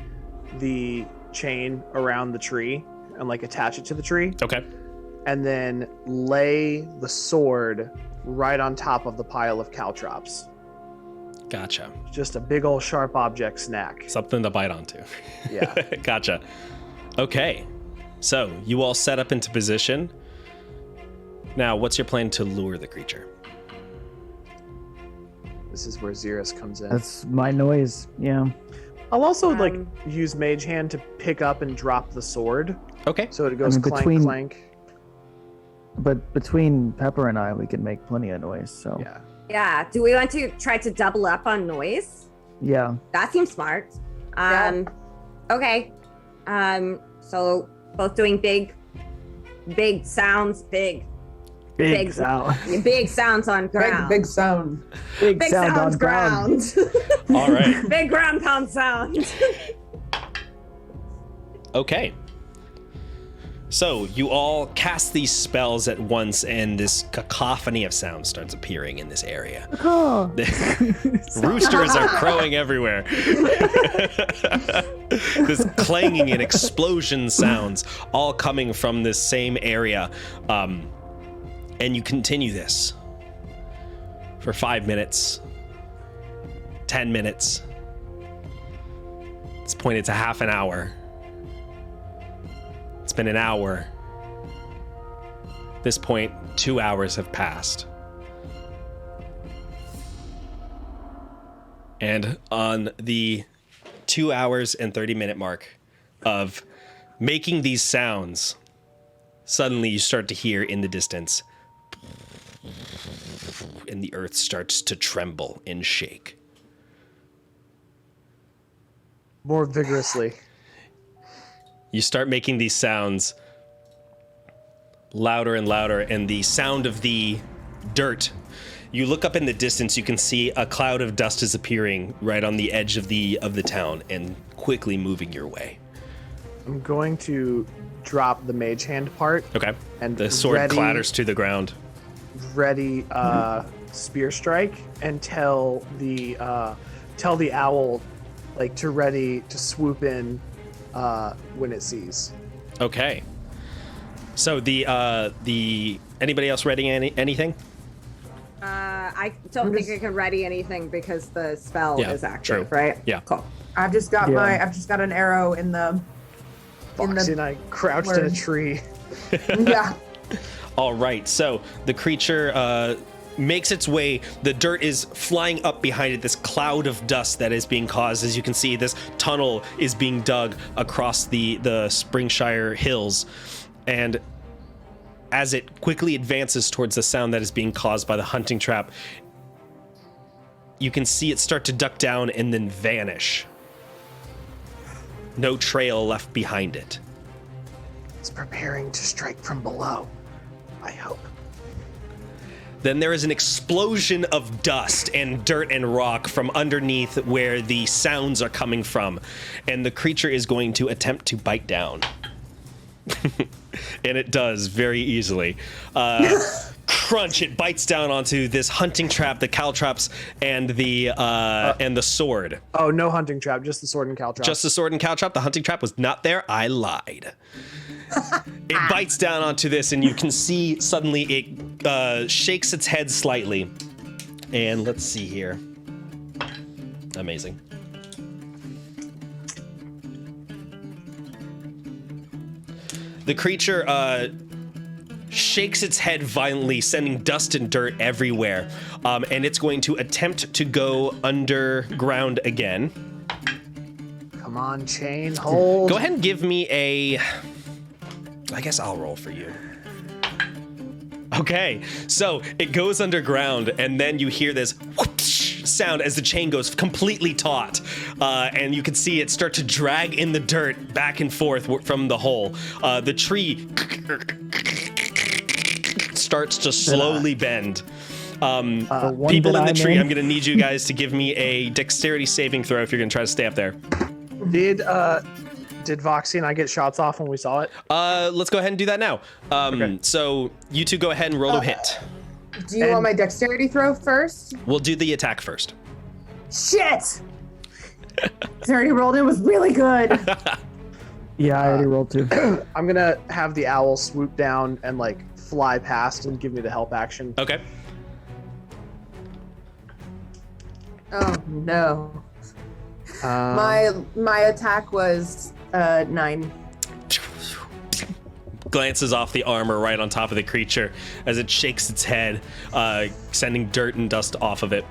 the chain around the tree and like attach it to the tree. Okay. And then lay the sword right on top of the pile of caltrops. Gotcha. Just a big old sharp object snack. Something to bite onto. Yeah. Gotcha. Okay. So you all set up into position. Now, what's your plan to lure the creature? This is where Xeris comes in. That's my noise. Yeah. I'll also like use Mage Hand to pick up and drop the sword. Okay. So it goes clank, clank. But between Pepper and I, we can make plenty of noise. So Yeah. Yeah. Do we want to try to double up on noise? yeah. That seems smart. Yeah. Okay. So both doing big sounds, big sound. big sounds on ground. Big sound. Big sound sounds on ground. All right. Big ground pound sound. Okay. So you all cast these spells at once, and this cacophony of sound starts appearing in this area. Oh. Roosters are crowing everywhere. This clanging and explosion sounds all coming from this same area. And you continue this for 5 minutes, 10 minutes. At this point, it's a half an hour. It's been an hour. At this point, 2 hours have passed. And on the 2 hours and 30-minute mark of making these sounds, suddenly you start to hear in the distance and the earth starts to tremble and shake. More vigorously. You start making these sounds louder and louder, and the sound of the dirt. You look up in the distance, you can see a cloud of dust is appearing right on the edge of the town and quickly moving your way. I'm going to drop the mage hand part. Okay. And the sword clatters to the ground. Ready spear strike and tell the owl like to ready to swoop in when it sees. Okay. So the anybody else ready anything? I don't think I can ready anything because the spell is active, true. right? Yeah. Cool. I've just got an arrow in the. Foxy and I crouched in a tree. Yeah. All right. So the creature makes its way. The dirt is flying up behind it. This cloud of dust that is being caused. As you can see, this tunnel is being dug across the Springshire hills, and as it quickly advances towards the sound that is being caused by the hunting trap, you can see it start to duck down and then vanish. No trail left behind it. It's preparing to strike from below, I hope. Then there is an explosion of dust and dirt and rock from underneath where the sounds are coming from, and the creature is going to attempt to bite down. And it does very easily. Crunch! It bites down onto this hunting trap, the caltrops, and the sword. Oh, no hunting trap, just the sword and caltrop. Just the sword and caltrop. The hunting trap was not there. I lied. It bites down onto this, and you can see suddenly it shakes its head slightly. And let's see here. Amazing. The creature shakes its head violently, sending dust and dirt everywhere. And it's going to attempt to go underground again. Come on, chain, hold. Go ahead and give me a... I guess I'll roll for you. Okay, so it goes underground, and then you hear this whoosh sound as the chain goes completely taut, and you can see it start to drag in the dirt back and forth from the hole. The tree starts to slowly bend. People in the tree, I'm going to need you guys to give me a dexterity saving throw if you're going to try to stay up there. Did Voxy and I get shots off when we saw it? Let's go ahead and do that now. Okay. So you two go ahead and roll a hit. Do you want my dexterity throw first? We'll do the attack first. Shit! It's already rolled. It was really good. Yeah, I already rolled too. I'm gonna have the owl swoop down and like fly past and give me the help action. Okay. Oh no. My attack was 9. Glances off the armor right on top of the creature as it shakes its head, sending dirt and dust off of it.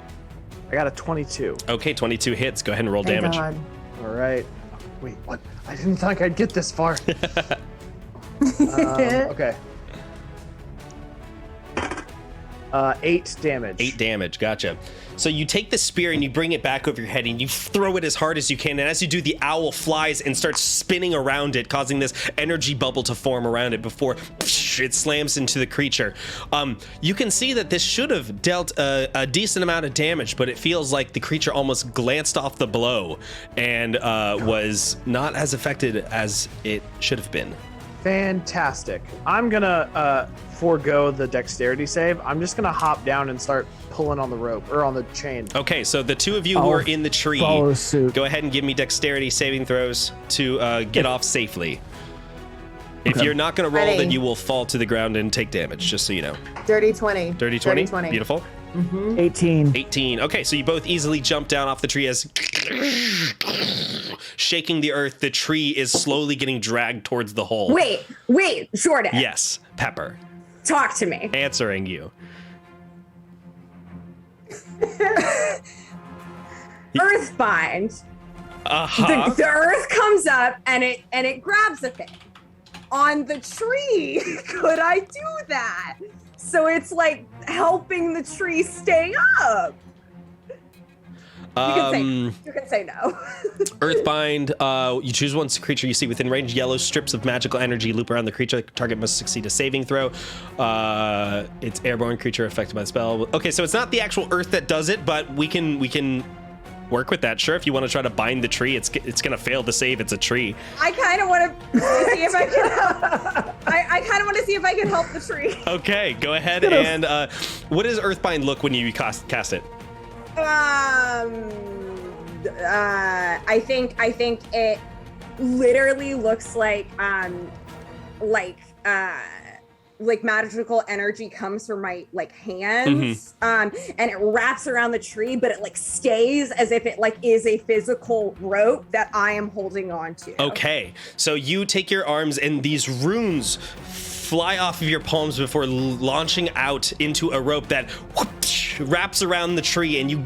I got a 22. Okay, 22 hits. Go ahead and roll Thank damage. God. All right. Wait, what? I didn't think I'd get this far. Okay. 8 damage. 8 damage, gotcha. So you take the spear and you bring it back over your head and you throw it as hard as you can. And as you do, the owl flies and starts spinning around it, causing this energy bubble to form around it before it slams into the creature. You can see that this should have dealt a decent amount of damage, but it feels like the creature almost glanced off the blow and was not as affected as it should have been. Fantastic. I'm gonna forego the dexterity save. I'm just gonna hop down and start pulling on the rope or on the chain. Okay, so the two of you who are in the tree, follow suit. go ahead and give me dexterity saving throws to get off safely. If you're not going to roll, Ready. then you will fall to the ground and take damage, just so you know. Dirty 20. Dirty 20? Beautiful. 18. 18. Okay, so you both easily jump down off the tree as shaking the earth, the tree is slowly getting dragged towards the hole. Wait, Jordan. Yes, Pepper. Talk to me. Answering you. Earthbind. Uh-huh. The earth comes up and it grabs a thing on the tree. Could I do that? So it's like helping the tree stay up. You can say no. Earthbind, you choose one creature you see within range. Yellow strips of magical energy loop around the creature. Target must succeed a saving throw. It's airborne creature affected by the spell. Okay, so it's not the actual earth that does it, but we can work with that. Sure, if you want to try to bind the tree, it's gonna fail to save. It's a tree. I kind of want to see if I can. I kind of want to see if I can help the tree. Okay, go ahead and what does Earthbind look when you cast it? I think it literally looks like magical energy comes from my hands, and it wraps around the tree, but it stays as if it is a physical rope that I am holding on to. Okay, so you take your arms and these runes fly off of your palms before launching out into a rope that wraps around the tree, and you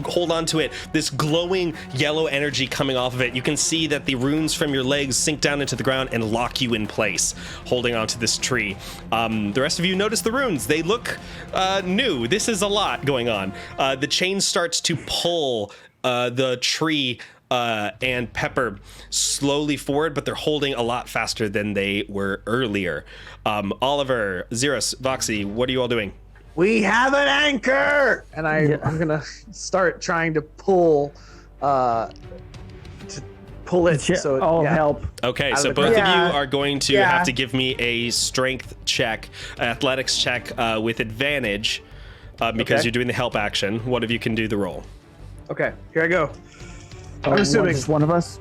hold on to it. This glowing yellow energy coming off of it. You can see that the runes from your legs sink down into the ground and lock you in place, holding onto this tree. The rest of you notice the runes. They look new. This is a lot going on. The chain starts to pull the tree and Pepper slowly forward, but they're holding a lot faster than they were earlier. Oliver, Xeros, Voxy, what are you all doing? We have an anchor, and I'm gonna start trying to pull it. So I'll help. Okay, so both of you are going to have to give me a strength check, athletics check with advantage, because you're doing the help action. One of you can do the roll. Okay, here I go. I'm assuming just one of us.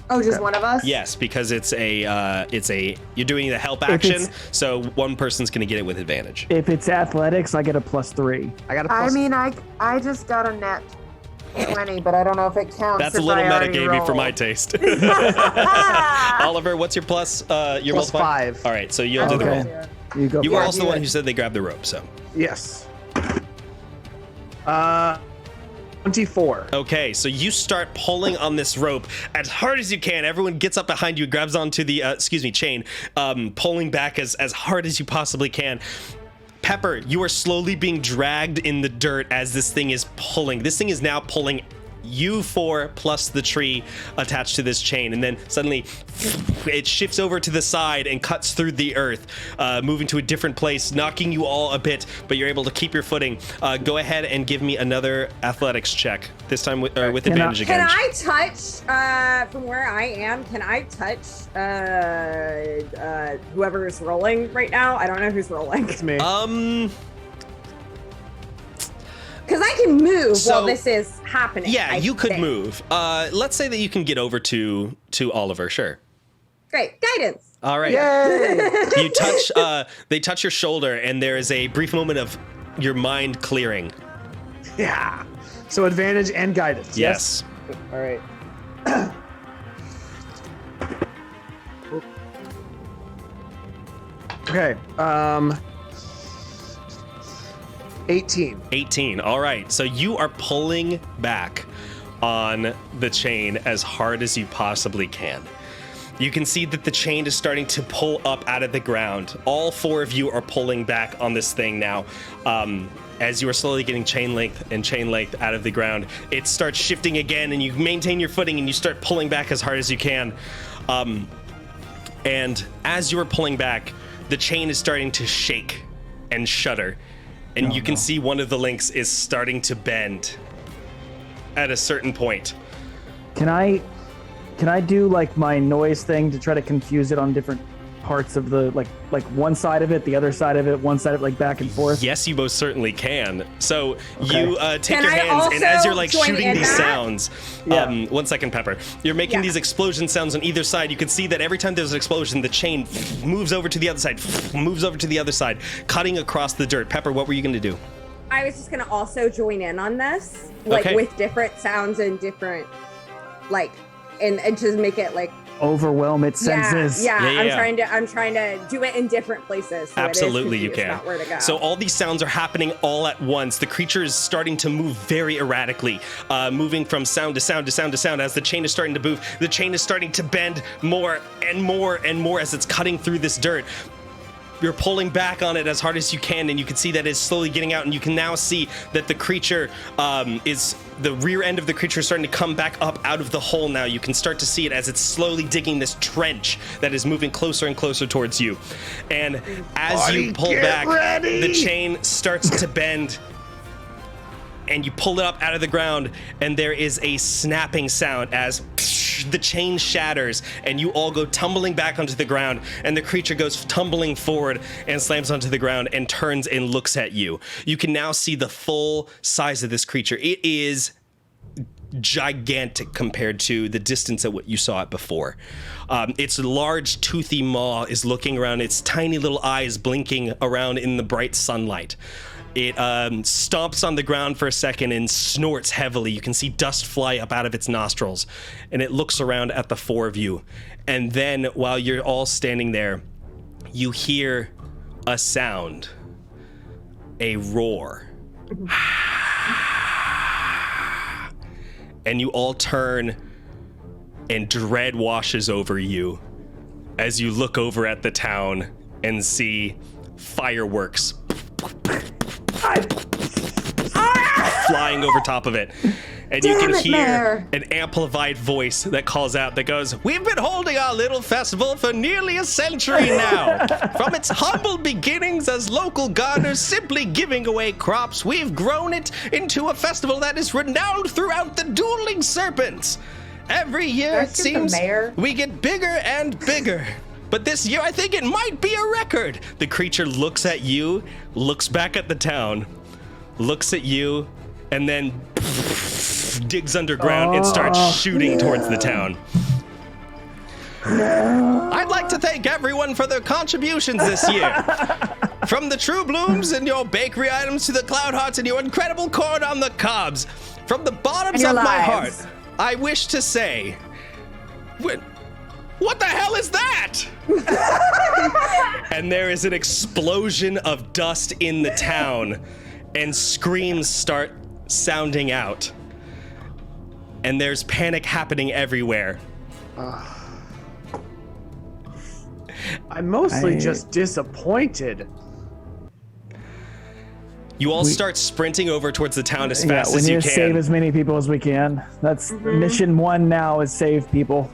Oh, just one of us? Yes, because it's a you're doing the help action, so one person's gonna get it with advantage. If it's athletics, I get a +3. I got a plus. I mean, I just got a net 20, but I don't know if it counts. That's a little metagamey for my taste. Oliver, what's your plus? Your plus 5. All right, so you'll do the roll. You go. You were also the one who said they grabbed the rope, so. Yes. 24. Okay, so you start pulling on this rope as hard as you can. Everyone gets up behind you, grabs onto the chain, pulling back as hard as you possibly can. Pepper, you are slowly being dragged in the dirt as this thing is pulling. This thing is now pulling you 4 plus the tree attached to this chain, and then suddenly it shifts over to the side and cuts through the earth, moving to a different place, knocking you all a bit, but you're able to keep your footing. Go ahead and give me another athletics check, this time with advantage again. Can I touch, from where I am, can I touch whoever is rolling right now? I don't know who's rolling. It's me. Because I can move while this is happening. Yeah, you could move. Let's say that you can get over to Oliver, sure. Great, guidance. All right. Yay! You touch, they touch your shoulder, and there is a brief moment of your mind clearing. Yeah. So advantage and guidance. Yes. All right. Okay. 18. All right. So you are pulling back on the chain as hard as you possibly can. You can see that the chain is starting to pull up out of the ground. All 4 of you are pulling back on this thing now. As you are slowly getting chain length out of the ground, it starts shifting again, and you maintain your footing and you start pulling back as hard as you can. And as you are pulling back, the chain is starting to shake and shudder. And you can see one of the links is starting to bend at a certain point. Can I do my noise thing to try to confuse it on different parts of the like one side of it, the other side of it, one side of it, back and forth? Yes, you most certainly can. So Okay. you take Can your I hands, and as you're also join shooting in these that? sounds, Yeah. 1 second, Pepper. You're making Yeah. these explosion sounds on either side. You can see that every time there's an explosion, the chain moves over to the other side, moves over to the other side, cutting across the dirt. Pepper, what were you going to do? I was just going to also join in on this, Okay. with different sounds and different, and just make it Overwhelm its senses. Yeah, Yeah. I'm trying to do it in different places. So Absolutely, you it is confused can. about where to go. So all these sounds are happening all at once. The creature is starting to move very erratically, moving from sound to sound to sound to sound. As the chain is starting to move, the chain is starting to bend more and more and more as it's cutting through this dirt. you're pulling back on it as hard as you can, and you can see that it's slowly getting out, and you can now see that the creature the rear end of the creature is starting to come back up out of the hole now. You can start to see it as it's slowly digging this trench that is moving closer and closer towards you. And as you pull back, the chain starts to bend, and you pull it up out of the ground, and there is a snapping sound as the chain shatters, and you all go tumbling back onto the ground, and the creature goes tumbling forward and slams onto the ground and turns and looks at you. You can now see the full size of this creature. It is gigantic compared to the distance at what you saw it before. Its large toothy maw is looking around, its tiny little eyes blinking around in the bright sunlight. It stomps on the ground for a second and snorts heavily. You can see dust fly up out of its nostrils, and it looks around at the four of you. And then, while you're all standing there, you hear a sound, a roar. And you all turn, and dread washes over you as you look over at the town and see fireworks flying over top of it. And you can hear an amplified voice that calls out, that goes, "We've been holding our little festival for nearly a century now. From its humble beginnings as local gardeners simply giving away crops, we've grown it into a festival that is renowned throughout the dueling serpents. Every year, it seems, we get bigger and bigger. But this year, I think it might be a record." The creature looks at you, looks back at the town, looks at you, and then digs underground and starts shooting towards the town. "I'd like to thank everyone for their contributions this year. From the True Blooms and your bakery items to the Cloud Hearts and your incredible corn on the cobs. From the bottoms of my heart, I wish to say... What the hell is that?" And there is an explosion of dust in the town, and screams start sounding out. And there's panic happening everywhere. I'm mostly just disappointed. You all start sprinting over towards the town as fast we as need you to can. save as many people as we can. That's mission one now, is save people.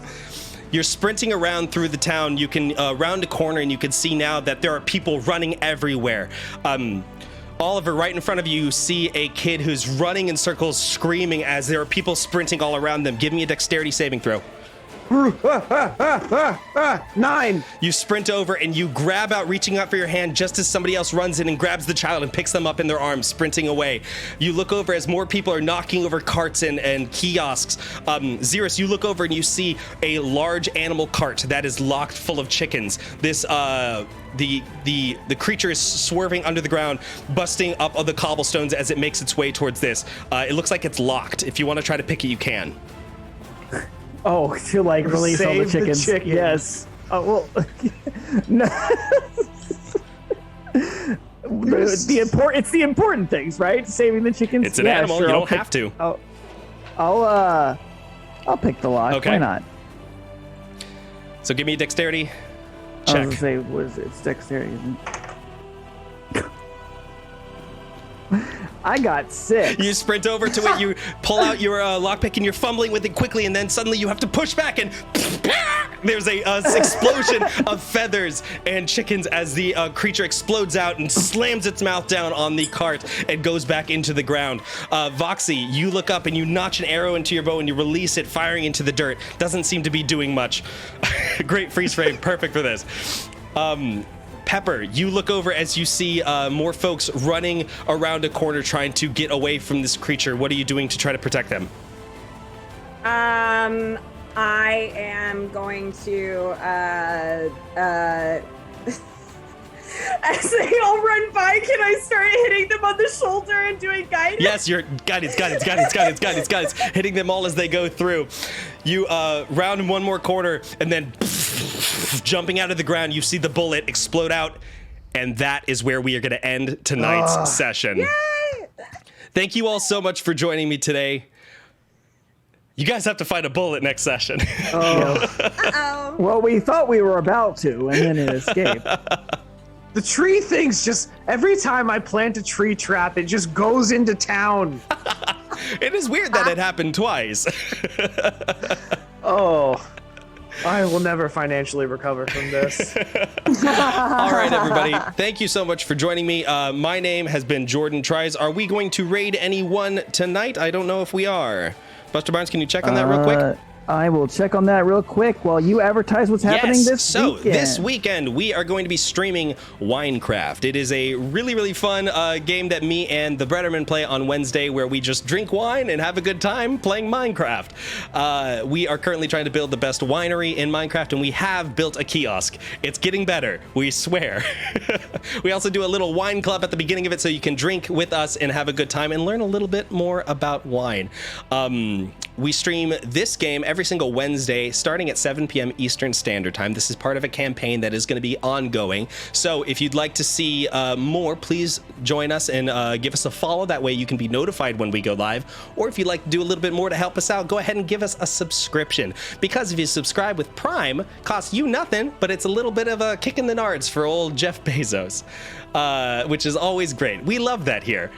You're sprinting around through the town. You can round a corner, and you can see now that there are people running everywhere. Oliver, right in front of you, you see a kid who's running in circles, screaming as there are people sprinting all around them. Give me a dexterity saving throw. 9. You sprint over and you grab out, reaching out for your hand just as somebody else runs in and grabs the child and picks them up in their arms, sprinting away. You look over as more people are knocking over carts and kiosks. Xerus, you look over and you see a large animal cart that is locked full of chickens. This the creature is swerving under the ground, busting up on the cobblestones as it makes its way towards this. It looks like it's locked. If you want to try to pick it, you can. Oh, to like release all the Save chickens. Yes. Oh well. No. It's the important things, right? Saving the chickens. It's an animal. Sure, you don't have to. I'll pick the lock. Okay. Why not? So give me a dexterity I check. was gonna say, what is it? It's dexterity. Isn't it? I got 6. You sprint over to it, you pull out your lockpick, and you're fumbling with it quickly, and then suddenly you have to push back, and there's a explosion of feathers and chickens as the creature explodes out and slams its mouth down on the cart and goes back into the ground. Voxy, you look up and you notch an arrow into your bow and you release it, firing into the dirt. Doesn't seem to be doing much. Great freeze frame, perfect for this. Pepper, you look over as you see more folks running around a corner trying to get away from this creature. What are you doing to try to protect them? I am going to as they all run by, can I start hitting them on the shoulder and doing guidance? Yes, you're guidance, hitting them all as they go through. You round one more corner, and then jumping out of the ground, you see the bullet explode out, and that is where we are going to end tonight's session. Yay! Thank you all so much for joining me today. You guys have to fight a bullet next session. Uh-oh. Well, we thought we were about to, and then it escaped. The tree things just every time I plant a tree trap, it just goes into town. It is weird that it happened twice. Oh, I will never financially recover from this. All right, everybody. Thank you so much for joining me. My name has been Jordan Tries. Are we going to raid anyone tonight? I don't know if we are. Buster Barnes, can you check on that real quick? I will check on that real quick while you advertise what's happening this weekend. This weekend we are going to be streaming Winecraft. It is a really, really fun game that me and the Bretterman play on Wednesday, where we just drink wine and have a good time playing Minecraft. We are currently trying to build the best winery in Minecraft, and we have built a kiosk. It's getting better, we swear. We also do a little wine club at the beginning of it, so you can drink with us and have a good time and learn a little bit more about wine. We stream this game every single Wednesday starting at 7 p.m. Eastern Standard Time. This is part of a campaign that is going to be ongoing. So if you'd like to see more, please join us and give us a follow. That way you can be notified when we go live. Or if you'd like to do a little bit more to help us out, go ahead and give us a subscription. Because if you subscribe with Prime, costs you nothing, but it's a little bit of a kick in the nards for old Jeff Bezos, which is always great. We love that here.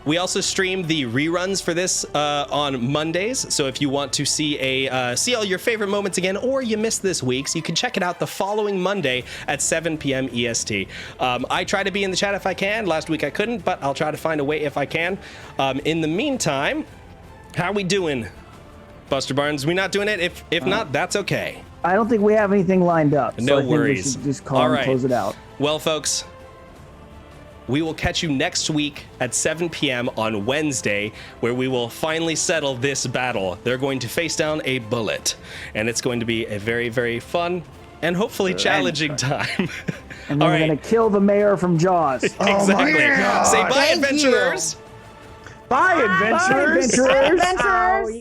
We also stream the reruns for this on Mondays. So if you want to see all your favorite moments again, or you missed this week's, you can check it out the following Monday at 7 p.m. EST. I try to be in the chat if I can. Last week I couldn't, but I'll try to find a way if I can. In the meantime, how we doing, Buster Barnes? We not doing it? If not, that's okay. I don't think we have anything lined up. No so I worries. Think we should just call and close it out. Well, folks, we will catch you next week at 7 p.m. on Wednesday, where we will finally settle this battle. They're going to face down a bullet, and it's going to be a very, very fun and hopefully challenging time. And then we're going to kill the mayor from Jaws. Exactly. God. Say bye, Thank adventurers. Bye, adventurers. Bye, adventurers. Adventurers.